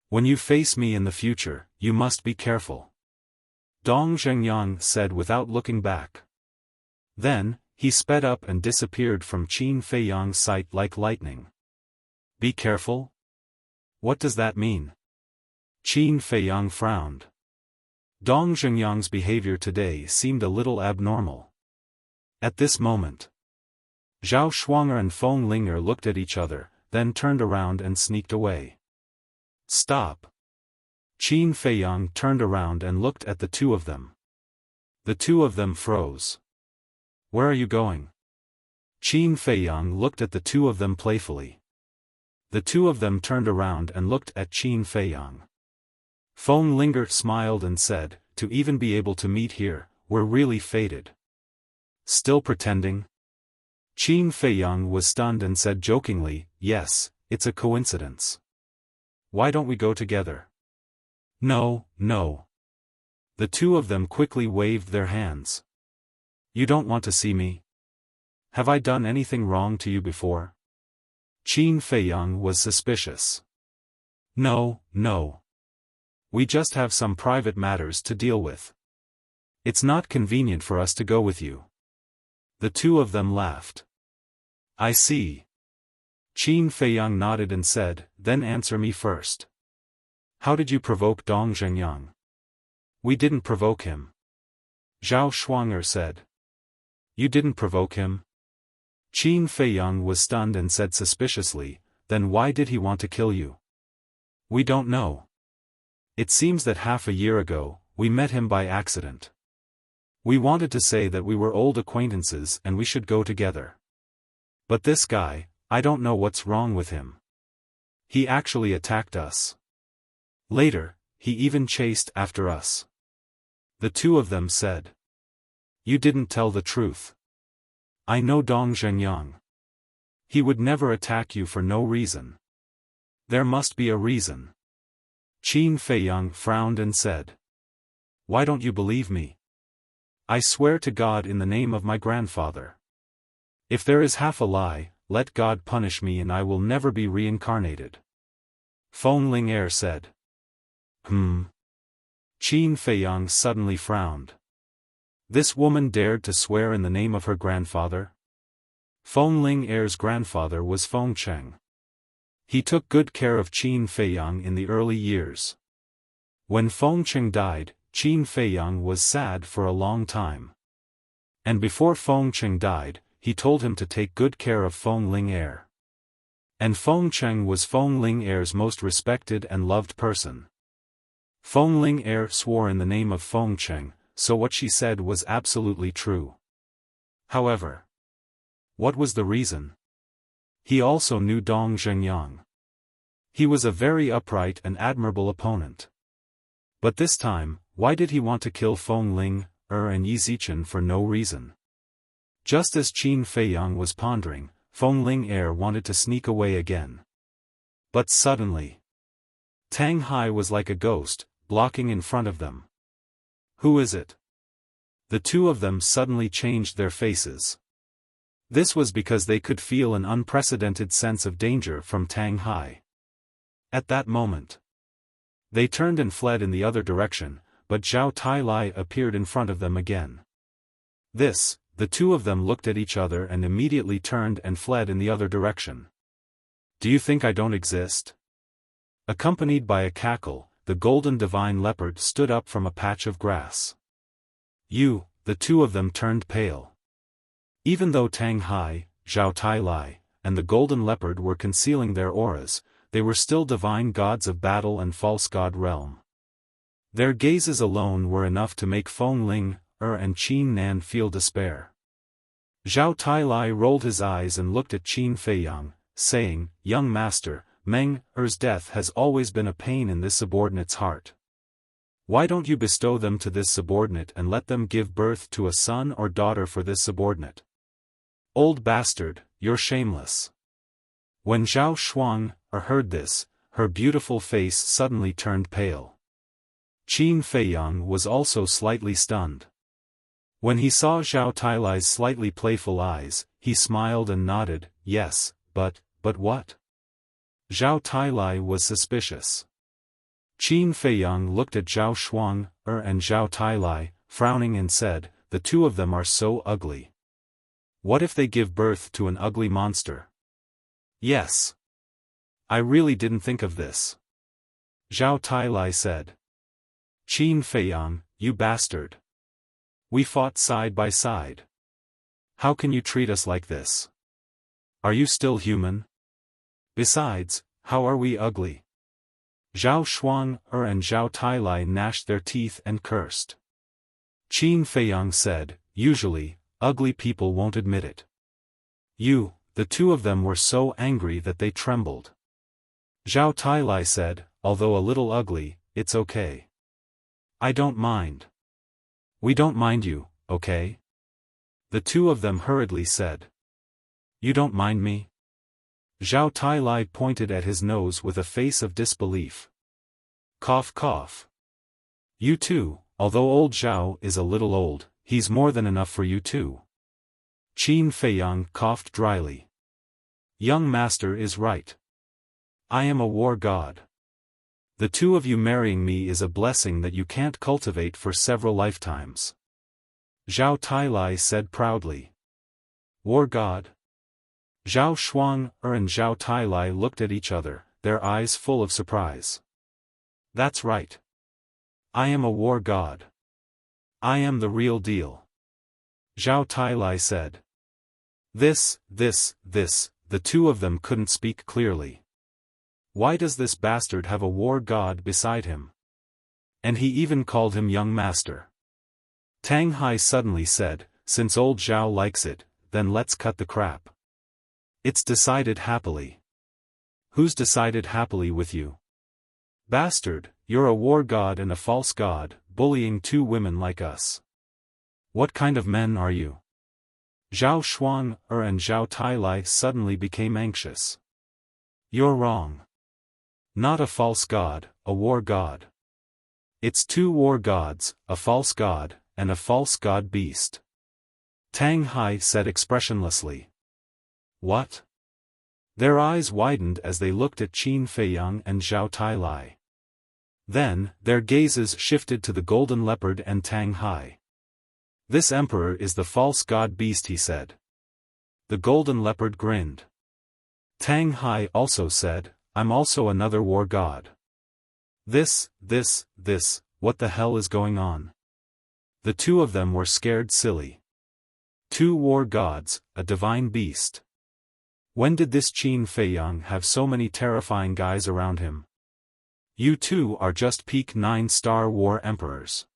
When you face me in the future, you must be careful." Dong Zhengyang said without looking back. Then, he sped up and disappeared from Qin Feiyang's sight like lightning. "Be careful? What does that mean?" Qin Feiyang frowned. Dong Zhengyang's behavior today seemed a little abnormal. At this moment, Zhao Shuang and Feng Ling looked at each other, then turned around and sneaked away. "Stop!" Qin Feiyang turned around and looked at the two of them. The two of them froze. "Where are you going?" Qin Feiyang looked at the two of them playfully. The two of them turned around and looked at Qin Feiyang. Feng Ling smiled and said, "To even be able to meet here, we're really fated." "Still pretending?" Qin Feiyang was stunned and said jokingly, "Yes, it's a coincidence. Why don't we go together?" "No, no." The two of them quickly waved their hands. "You don't want to see me? Have I done anything wrong to you before?" Qin Feiyang was suspicious. "No, no. We just have some private matters to deal with." It's not convenient for us to go with you. The two of them laughed. I see. Qin Feiyang nodded and said, then answer me first. How did you provoke Dong Zhengyang? We didn't provoke him. Zhao Shuang'er said. You didn't provoke him? Qin Feiyang was stunned and said suspiciously, then why did he want to kill you? We don't know. It seems that half a year ago, we met him by accident. We wanted to say that we were old acquaintances and we should go together. But this guy, I don't know what's wrong with him. He actually attacked us. Later, he even chased after us. The two of them said. You didn't tell the truth. I know Dong Zhengyang. He would never attack you for no reason. There must be a reason. Qin Feiyang frowned and said. Why don't you believe me? I swear to God in the name of my grandfather. If there is half a lie, let God punish me and I will never be reincarnated. Feng Ling'er said. Qin Feiyang suddenly frowned. This woman dared to swear in the name of her grandfather? Feng Ling'er's grandfather was Feng Cheng. He took good care of Qin Feiyang in the early years. When Feng Cheng died, Qin Feiyang was sad for a long time. And before Feng Cheng died, he told him to take good care of Feng Ling'er. And Feng Cheng was Feng Ling'er's most respected and loved person. Feng Ling'er swore in the name of Feng Cheng, so what she said was absolutely true. However, what was the reason? He also knew Dong Zhengyang. He was a very upright and admirable opponent. But this time, why did he want to kill Feng Ling'er and Yi Zichen for no reason? Just as Qin Feiyang was pondering, Feng Ling'er wanted to sneak away again. But suddenly, Tang Hai was like a ghost, blocking in front of them. Who is it? The two of them suddenly changed their faces. This was because they could feel an unprecedented sense of danger from Tang Hai. At that moment, they turned and fled in the other direction, but Zhao Tailai appeared in front of them again. The two of them looked at each other and immediately turned and fled in the other direction. Do you think I don't exist? Accompanied by a cackle, the golden divine leopard stood up from a patch of grass. The two of them turned pale. Even though Tang Hai, Zhao Tailai, and the golden leopard were concealing their auras, they were still divine gods of battle and false god realm. Their gazes alone were enough to make Feng Ling'er and Qin Nan feel despair. Zhao Tailai rolled his eyes and looked at Qin Feiyang, saying, Young master, Meng Er's death has always been a pain in this subordinate's heart. Why don't you bestow them to this subordinate and let them give birth to a son or daughter for this subordinate? Old bastard, you're shameless. When Zhao Shuang'er heard this, her beautiful face suddenly turned pale. Qin Feiyang was also slightly stunned. When he saw Zhao Tailai's slightly playful eyes, he smiled and nodded, yes, but what? Zhao Tailai was suspicious. Qin Feiyang looked at Zhao Shuang'er and Zhao Tailai, frowning and said, the two of them are so ugly. What if they give birth to an ugly monster? Yes. I really didn't think of this. Zhao Tailai said. Qin Feiyang, you bastard. We fought side by side. How can you treat us like this? Are you still human? Besides, how are we ugly? Zhao Shuang'er and Zhao Tailai gnashed their teeth and cursed. Qin Feiyang said, usually, ugly people won't admit it. The two of them were so angry that they trembled. Zhao Tailai said, although a little ugly, it's okay. I don't mind. We don't mind you, okay? The two of them hurriedly said. You don't mind me? Zhao Tailai pointed at his nose with a face of disbelief. Cough cough. You too, although old Zhao is a little old, he's more than enough for you too. Qin Feiyang coughed dryly. Young master is right. I am a war god. The two of you marrying me is a blessing that you can't cultivate for several lifetimes. Zhao Tailai said proudly. War god? Zhao Shuang and Zhao Tailai looked at each other, their eyes full of surprise. That's right. I am a war god. I am the real deal. Zhao Tailai said. This, the two of them couldn't speak clearly. Why does this bastard have a war god beside him? And he even called him young master. Tang Hai suddenly said, since old Zhao likes it, then let's cut the crap. It's decided happily. Who's decided happily with you? Bastard, you're a war god and a false god, bullying two women like us. What kind of men are you? Zhao Shuang and Zhao Tailai suddenly became anxious. You're wrong. Not a false god, a war god. It's two war gods, a false god, and a false god beast. Tang Hai said expressionlessly. What? Their eyes widened as they looked at Qin Feiyang and Zhao Tailai. Then, their gazes shifted to the golden leopard and Tang Hai. This emperor is the false god beast, he said. The golden leopard grinned. Tang Hai also said, I'm also another war god. This, what the hell is going on? The two of them were scared silly. Two war gods, a divine beast. When did this Qin Feiyang have so many terrifying guys around him? You two are just peak 9-star war emperors.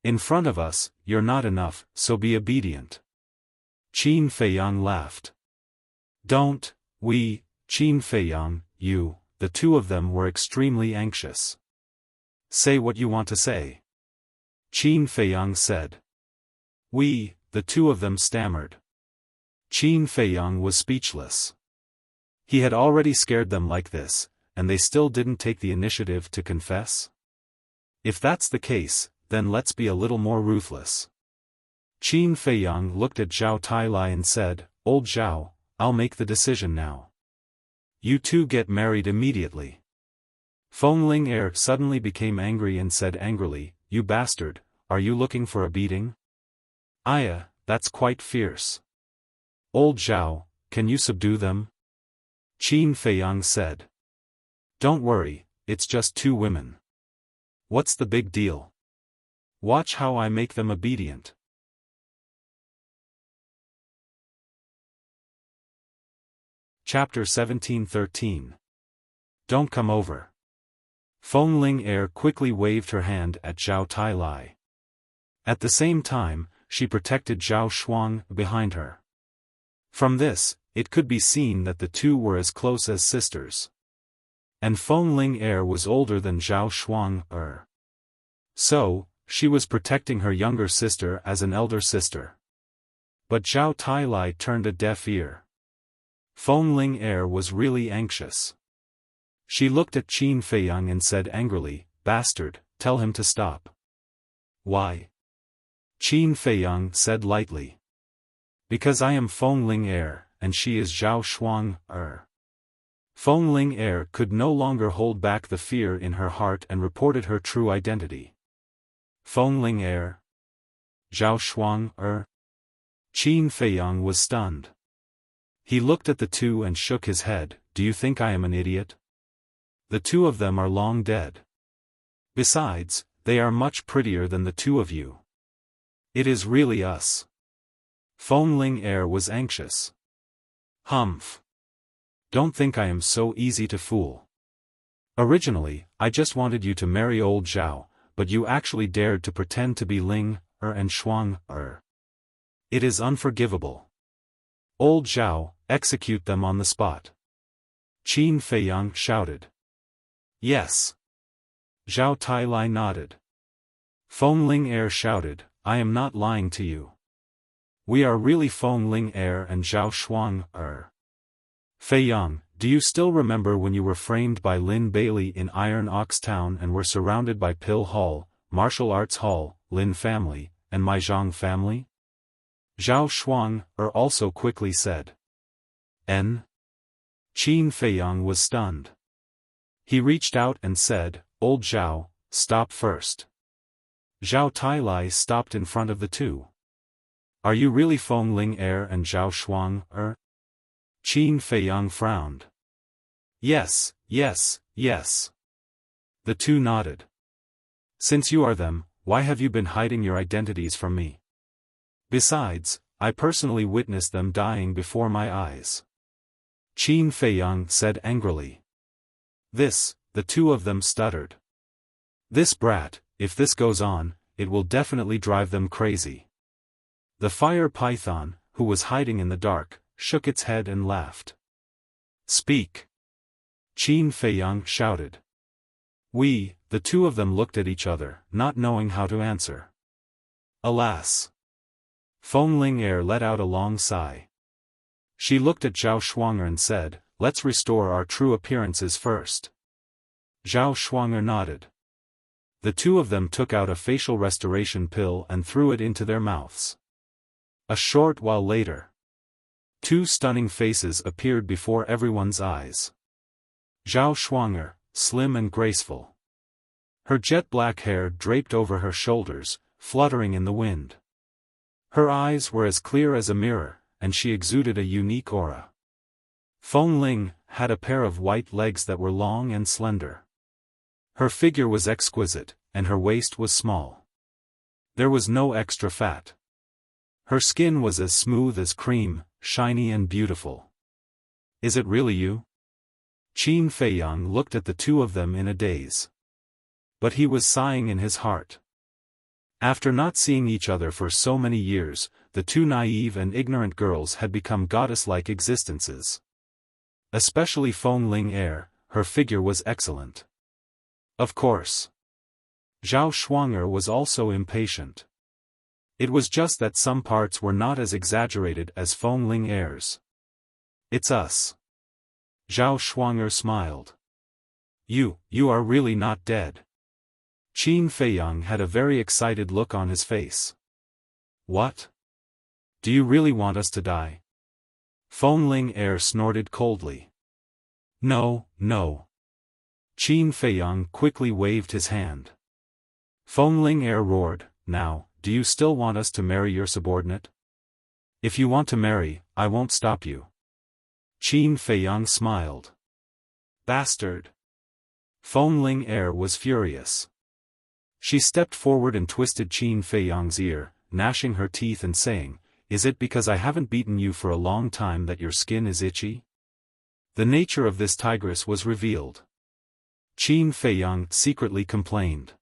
In front of us, you're not enough, so be obedient. Qin Feiyang laughed. Don't, we, Qin Feiyang, you, the two of them were extremely anxious. Say what you want to say. Qin Feiyang said. We, the two of them stammered. Qin Feiyang was speechless. He had already scared them like this, and they still didn't take the initiative to confess? If that's the case, then let's be a little more ruthless. Qin Feiyang looked at Zhao Tailai and said, Old Zhao, I'll make the decision now. You two get married immediately. Feng Ling suddenly became angry and said angrily, You bastard, are you looking for a beating? Aya, that's quite fierce. Old Zhao, can you subdue them? Qin Feiyang said. Don't worry, it's just two women. What's the big deal? Watch how I make them obedient. Chapter 17:13. Don't come over. Feng Ling quickly waved her hand at Zhao Tailai. At the same time, she protected Zhao Shuang behind her. From this, it could be seen that the two were as close as sisters. And Feng Ling was older than Zhao Shuang. So, she was protecting her younger sister as an elder sister. But Zhao Tailai turned a deaf ear. Feng Ling was really anxious. She looked at Qin Feiyang and said angrily, Bastard, tell him to stop. Why? Qin Feiyang said lightly. Because I am Feng Ling and she is Zhao Shuang. Feng Ling could no longer hold back the fear in her heart and reported her true identity. Feng Ling Zhao Shuang Qin Feiyang was stunned. He looked at the two and shook his head, Do you think I am an idiot? The two of them are long dead. Besides, they are much prettier than the two of you. It is really us. Feng Ling was anxious. Humph. Don't think I am so easy to fool. Originally, I just wanted you to marry old Zhao, but you actually dared to pretend to be Ling and Shuang. It is unforgivable. Old Zhao, execute them on the spot. Qin Feiyang shouted. Yes. Zhao Tailai nodded. Feng Ling shouted, I am not lying to you. We are really Feng Ling and Zhao Shuang. Feiyang, do you still remember when you were framed by Lin Bailey in Iron Ox Town and were surrounded by Pill Hall, Martial Arts Hall, Lin family, and my Zhang family? Zhao Shuang also quickly said. N. Qin Feiyang was stunned. He reached out and said, Old Zhao, stop first. Zhao Tailai stopped in front of the two. Are you really Feng Ling and Zhao Shuang? Qin Feiyang frowned. Yes, yes, yes. The two nodded. Since you are them, why have you been hiding your identities from me? Besides, I personally witnessed them dying before my eyes. Qin Feiyang said angrily. This, the two of them stuttered. This brat, if this goes on, it will definitely drive them crazy. The fire python, who was hiding in the dark, shook its head and laughed. Speak! Qin Feiyang shouted. The two of them looked at each other, not knowing how to answer. Alas! Feng Ling let out a long sigh. She looked at Zhao Shuang and said, let's restore our true appearances first. Zhao Shuang nodded. The two of them took out a facial restoration pill and threw it into their mouths. A short while later, two stunning faces appeared before everyone's eyes. Zhao Shuang, slim and graceful. Her jet-black hair draped over her shoulders, fluttering in the wind. Her eyes were as clear as a mirror, and she exuded a unique aura. Feng Ling had a pair of white legs that were long and slender. Her figure was exquisite, and her waist was small. There was no extra fat. Her skin was as smooth as cream, shiny and beautiful. Is it really you? Qin Feiyang looked at the two of them in a daze. But he was sighing in his heart. After not seeing each other for so many years, the two naive and ignorant girls had become goddess-like existences. Especially Feng Ling her figure was excellent. Of course. Zhao Shuang was also impatient. It was just that some parts were not as exaggerated as Feng Ling's. It's us. Zhao Shuang smiled. You are really not dead. Qin Feiyang had a very excited look on his face. What? Do you really want us to die? Feng Ling snorted coldly. No, no. Qin Feiyang quickly waved his hand. Feng Ling roared, now, do you still want us to marry your subordinate? If you want to marry, I won't stop you. Qin Feiyang smiled. Bastard! Feng Ling was furious. She stepped forward and twisted Qin Feiyang's ear, gnashing her teeth and saying, is it because I haven't beaten you for a long time that your skin is itchy? The nature of this tigress was revealed. Qin Feiyang secretly complained.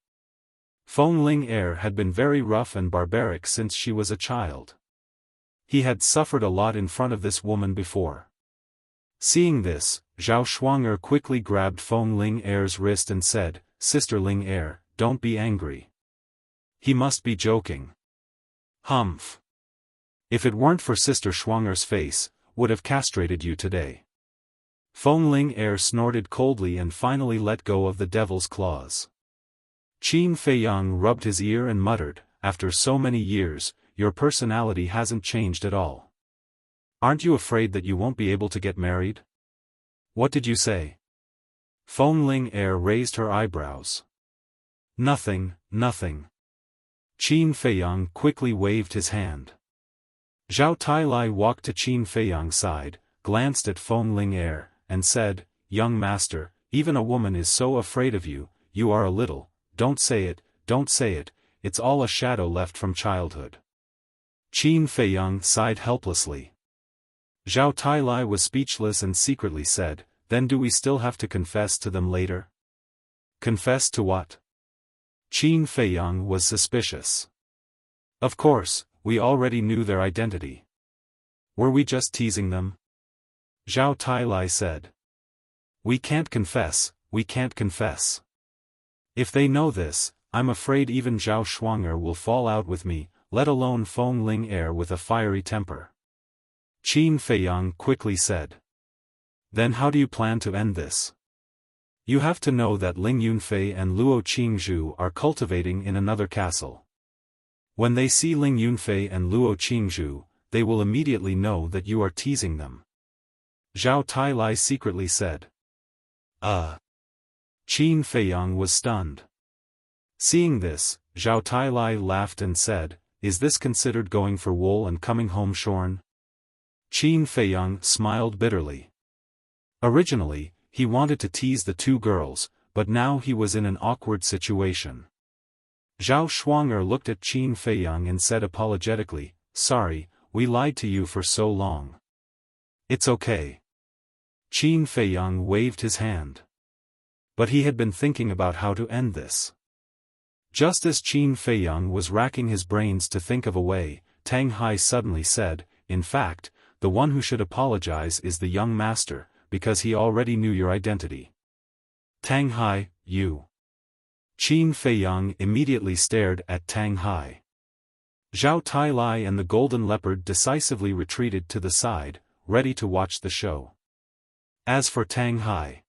Feng Ling had been very rough and barbaric since she was a child. He had suffered a lot in front of this woman before. Seeing this, Zhao Shuang quickly grabbed Feng Ling's wrist and said, Sister Ling don't be angry. He must be joking. Humph. If it weren't for Sister Shuang's face, would have castrated you today. Feng Ling snorted coldly and finally let go of the devil's claws. Qin Feiyang rubbed his ear and muttered, after so many years, your personality hasn't changed at all. Aren't you afraid that you won't be able to get married? What did you say? Feng Ling raised her eyebrows. Nothing, nothing. Qin Feiyang quickly waved his hand. Zhao Tailai walked to Qin Feiyang's side, glanced at Feng Ling and said, young master, even a woman is so afraid of you, you are a little, don't say it, it's all a shadow left from childhood. Qin Feiyang sighed helplessly. Zhao Tailai was speechless and secretly said, then do we still have to confess to them later? Confess to what? Qin Feiyang was suspicious. Of course, we already knew their identity. Were we just teasing them? Zhao Tailai said. We can't confess. If they know this, I'm afraid even Zhao Shuang will fall out with me, let alone Feng Ling with a fiery temper. Qin Feiyang quickly said. Then how do you plan to end this? You have to know that Ling Yunfei and Luo Qingzhu are cultivating in another castle. When they see Ling Yunfei and Luo Qingzhu, they will immediately know that you are teasing them. Zhao Tailai secretly said. Qin Feiyang was stunned. Seeing this, Zhao Tailai laughed and said, is this considered going for wool and coming home shorn? Qin Feiyang smiled bitterly. Originally, he wanted to tease the two girls, but now he was in an awkward situation. Zhao Shuang'er looked at Qin Feiyang and said apologetically, "Sorry, we lied to you for so long." "It's okay." Qin Feiyang waved his hand. But he had been thinking about how to end this. Just as Qin Feiyang was racking his brains to think of a way, Tang Hai suddenly said, "In fact, the one who should apologize is the young master, because he already knew your identity." "Tang Hai, you." Qin Feiyang immediately stared at Tang Hai. Zhao Tailai and the Golden Leopard decisively retreated to the side, ready to watch the show. As for Tang Hai,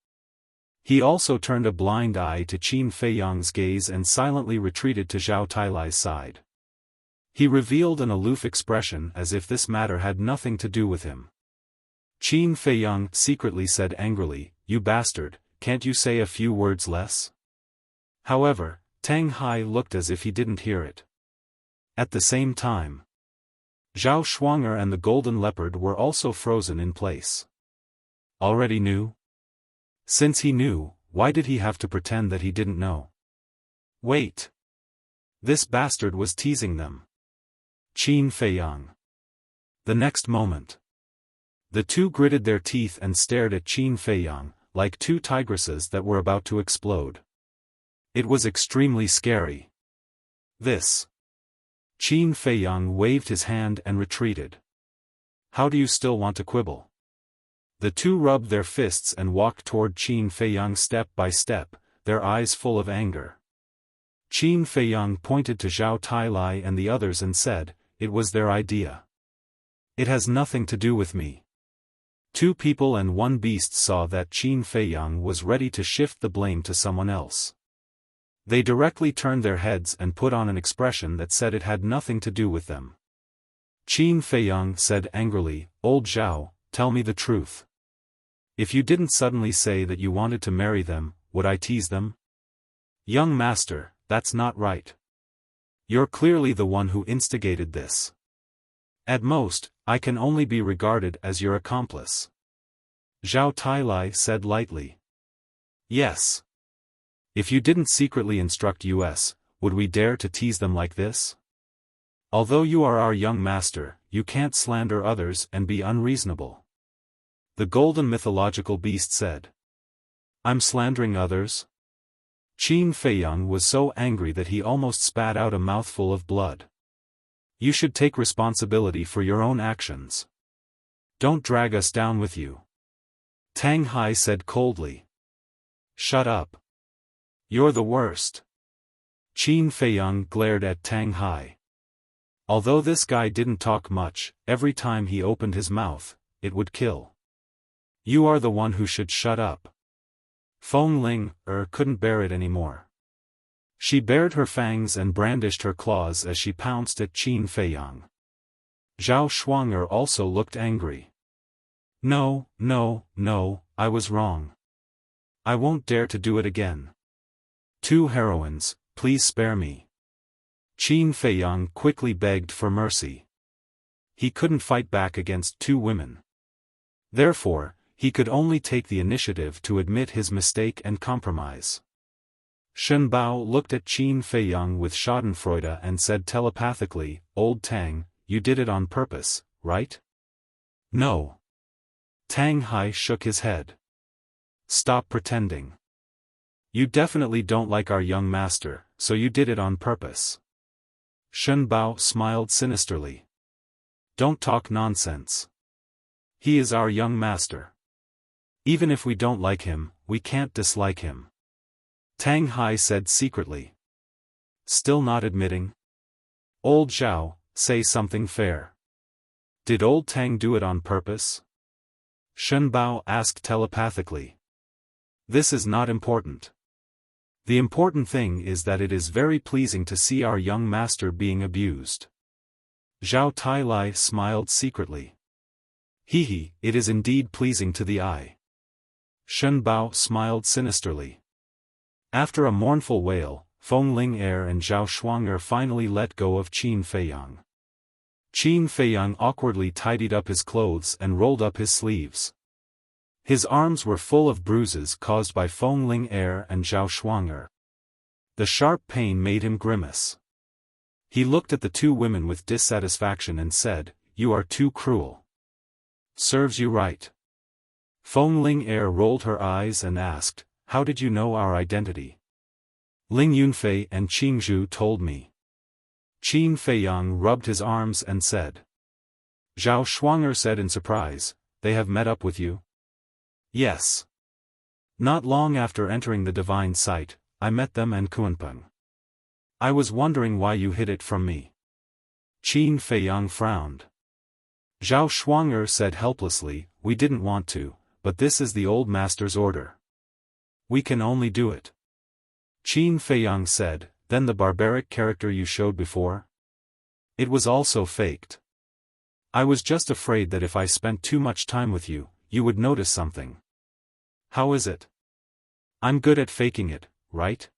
he also turned a blind eye to Qin Feiyang's gaze and silently retreated to Zhao Tailai's side. He revealed an aloof expression as if this matter had nothing to do with him. Qin Feiyang secretly said angrily, "You bastard, can't you say a few words less?" However, Tang Hai looked as if he didn't hear it. At the same time, Zhao Shuang'er and the Golden Leopard were also frozen in place. Already knew? Since he knew, why did he have to pretend that he didn't know? Wait. This bastard was teasing them. Qin Feiyang. The next moment, the two gritted their teeth and stared at Qin Feiyang, like two tigresses that were about to explode. It was extremely scary. This. Qin Feiyang waved his hand and retreated. "How do you still want to quibble?" The two rubbed their fists and walked toward Qin Feiyang step by step, their eyes full of anger. Qin Feiyang pointed to Zhao Tailai and the others and said, "It was their idea. It has nothing to do with me." Two people and one beast saw that Qin Feiyang was ready to shift the blame to someone else. They directly turned their heads and put on an expression that said it had nothing to do with them. Qin Feiyang said angrily, "Old Zhao, tell me the truth. If you didn't suddenly say that you wanted to marry them, would I tease them?" "Young master, that's not right. You're clearly the one who instigated this. At most, I can only be regarded as your accomplice." Zhao Tailai said lightly. "Yes. If you didn't secretly instruct us, would we dare to tease them like this? Although you are our young master, you can't slander others and be unreasonable." The golden mythological beast said. "I'm slandering others?" Qin Feiyang was so angry that he almost spat out a mouthful of blood. "You should take responsibility for your own actions. Don't drag us down with you." Tang Hai said coldly. "Shut up. You're the worst." Qin Feiyang glared at Tang Hai. Although this guy didn't talk much, every time he opened his mouth, it would kill. "You are the one who should shut up." Feng Ling couldn't bear it anymore. She bared her fangs and brandished her claws as she pounced at Qin Feiyang. Zhao Shuang'er also looked angry. No, I was wrong. I won't dare to do it again. Two heroines, please spare me." Qin Feiyang quickly begged for mercy. He couldn't fight back against two women. Therefore, he could only take the initiative to admit his mistake and compromise. Shen Bao looked at Qin Feiyang with schadenfreude and said telepathically, "Old Tang, you did it on purpose, right?" "No." Tang Hai shook his head. "Stop pretending. You definitely don't like our young master, so you did it on purpose." Shen Bao smiled sinisterly. "Don't talk nonsense. He is our young master. Even if we don't like him, we can't dislike him." Tang Hai said secretly. "Still not admitting? Old Zhao, say something fair. Did old Tang do it on purpose?" Shen Bao asked telepathically. "This is not important. The important thing is that it is very pleasing to see our young master being abused." Zhao Tailai smiled secretly. "Hee, it is indeed pleasing to the eye." Shen Bao smiled sinisterly. After a mournful wail, Feng Ling-er and Zhao Shuang'er finally let go of Qin Feiyang. Qin Feiyang awkwardly tidied up his clothes and rolled up his sleeves. His arms were full of bruises caused by Feng Ling-er and Zhao Shuang'er. The sharp pain made him grimace. He looked at the two women with dissatisfaction and said, "You are too cruel." "Serves you right." Feng Ling-er rolled her eyes and asked, "How did you know our identity?" "Ling Yunfei and Qing Zhu told me." Qin Feiyang rubbed his arms and said. Zhao Shuang'er said in surprise, "They have met up with you?" "Yes. Not long after entering the divine site, I met them and Kunpeng. I was wondering why you hid it from me." Qin Feiyang frowned. Zhao Shuang'er said helplessly, "We didn't want to, but this is the old master's order. We can only do it." Qin Feiyang said, "Then the barbaric character you showed before? It was also faked. I was just afraid that if I spent too much time with you, you would notice something." "How is it? I'm good at faking it, right?"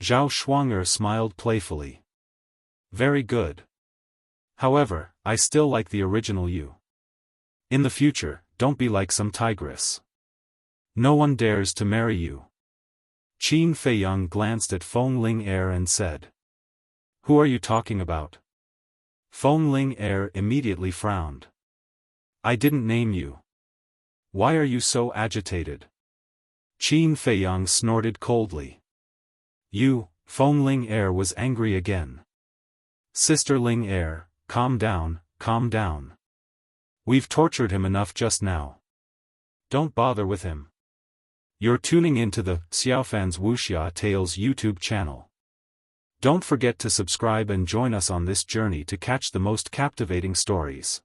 Zhao Shuang'er smiled playfully. "Very good. However, I still like the original you. In the future, don't be like some tigress. No one dares to marry you." Qin Feiyang glanced at Feng Ling-er and said. "Who are you talking about?" Feng Ling-er immediately frowned. "I didn't name you. Why are you so agitated?" Qin Feiyang snorted coldly. "You," Feng Ling-er was angry again. "Sister Ling-er, calm down, calm down. We've tortured him enough just now. Don't bother with him. You're tuning into the Xiaofan's Wuxia Tales YouTube channel. Don't forget to subscribe and join us on this journey to catch the most captivating stories.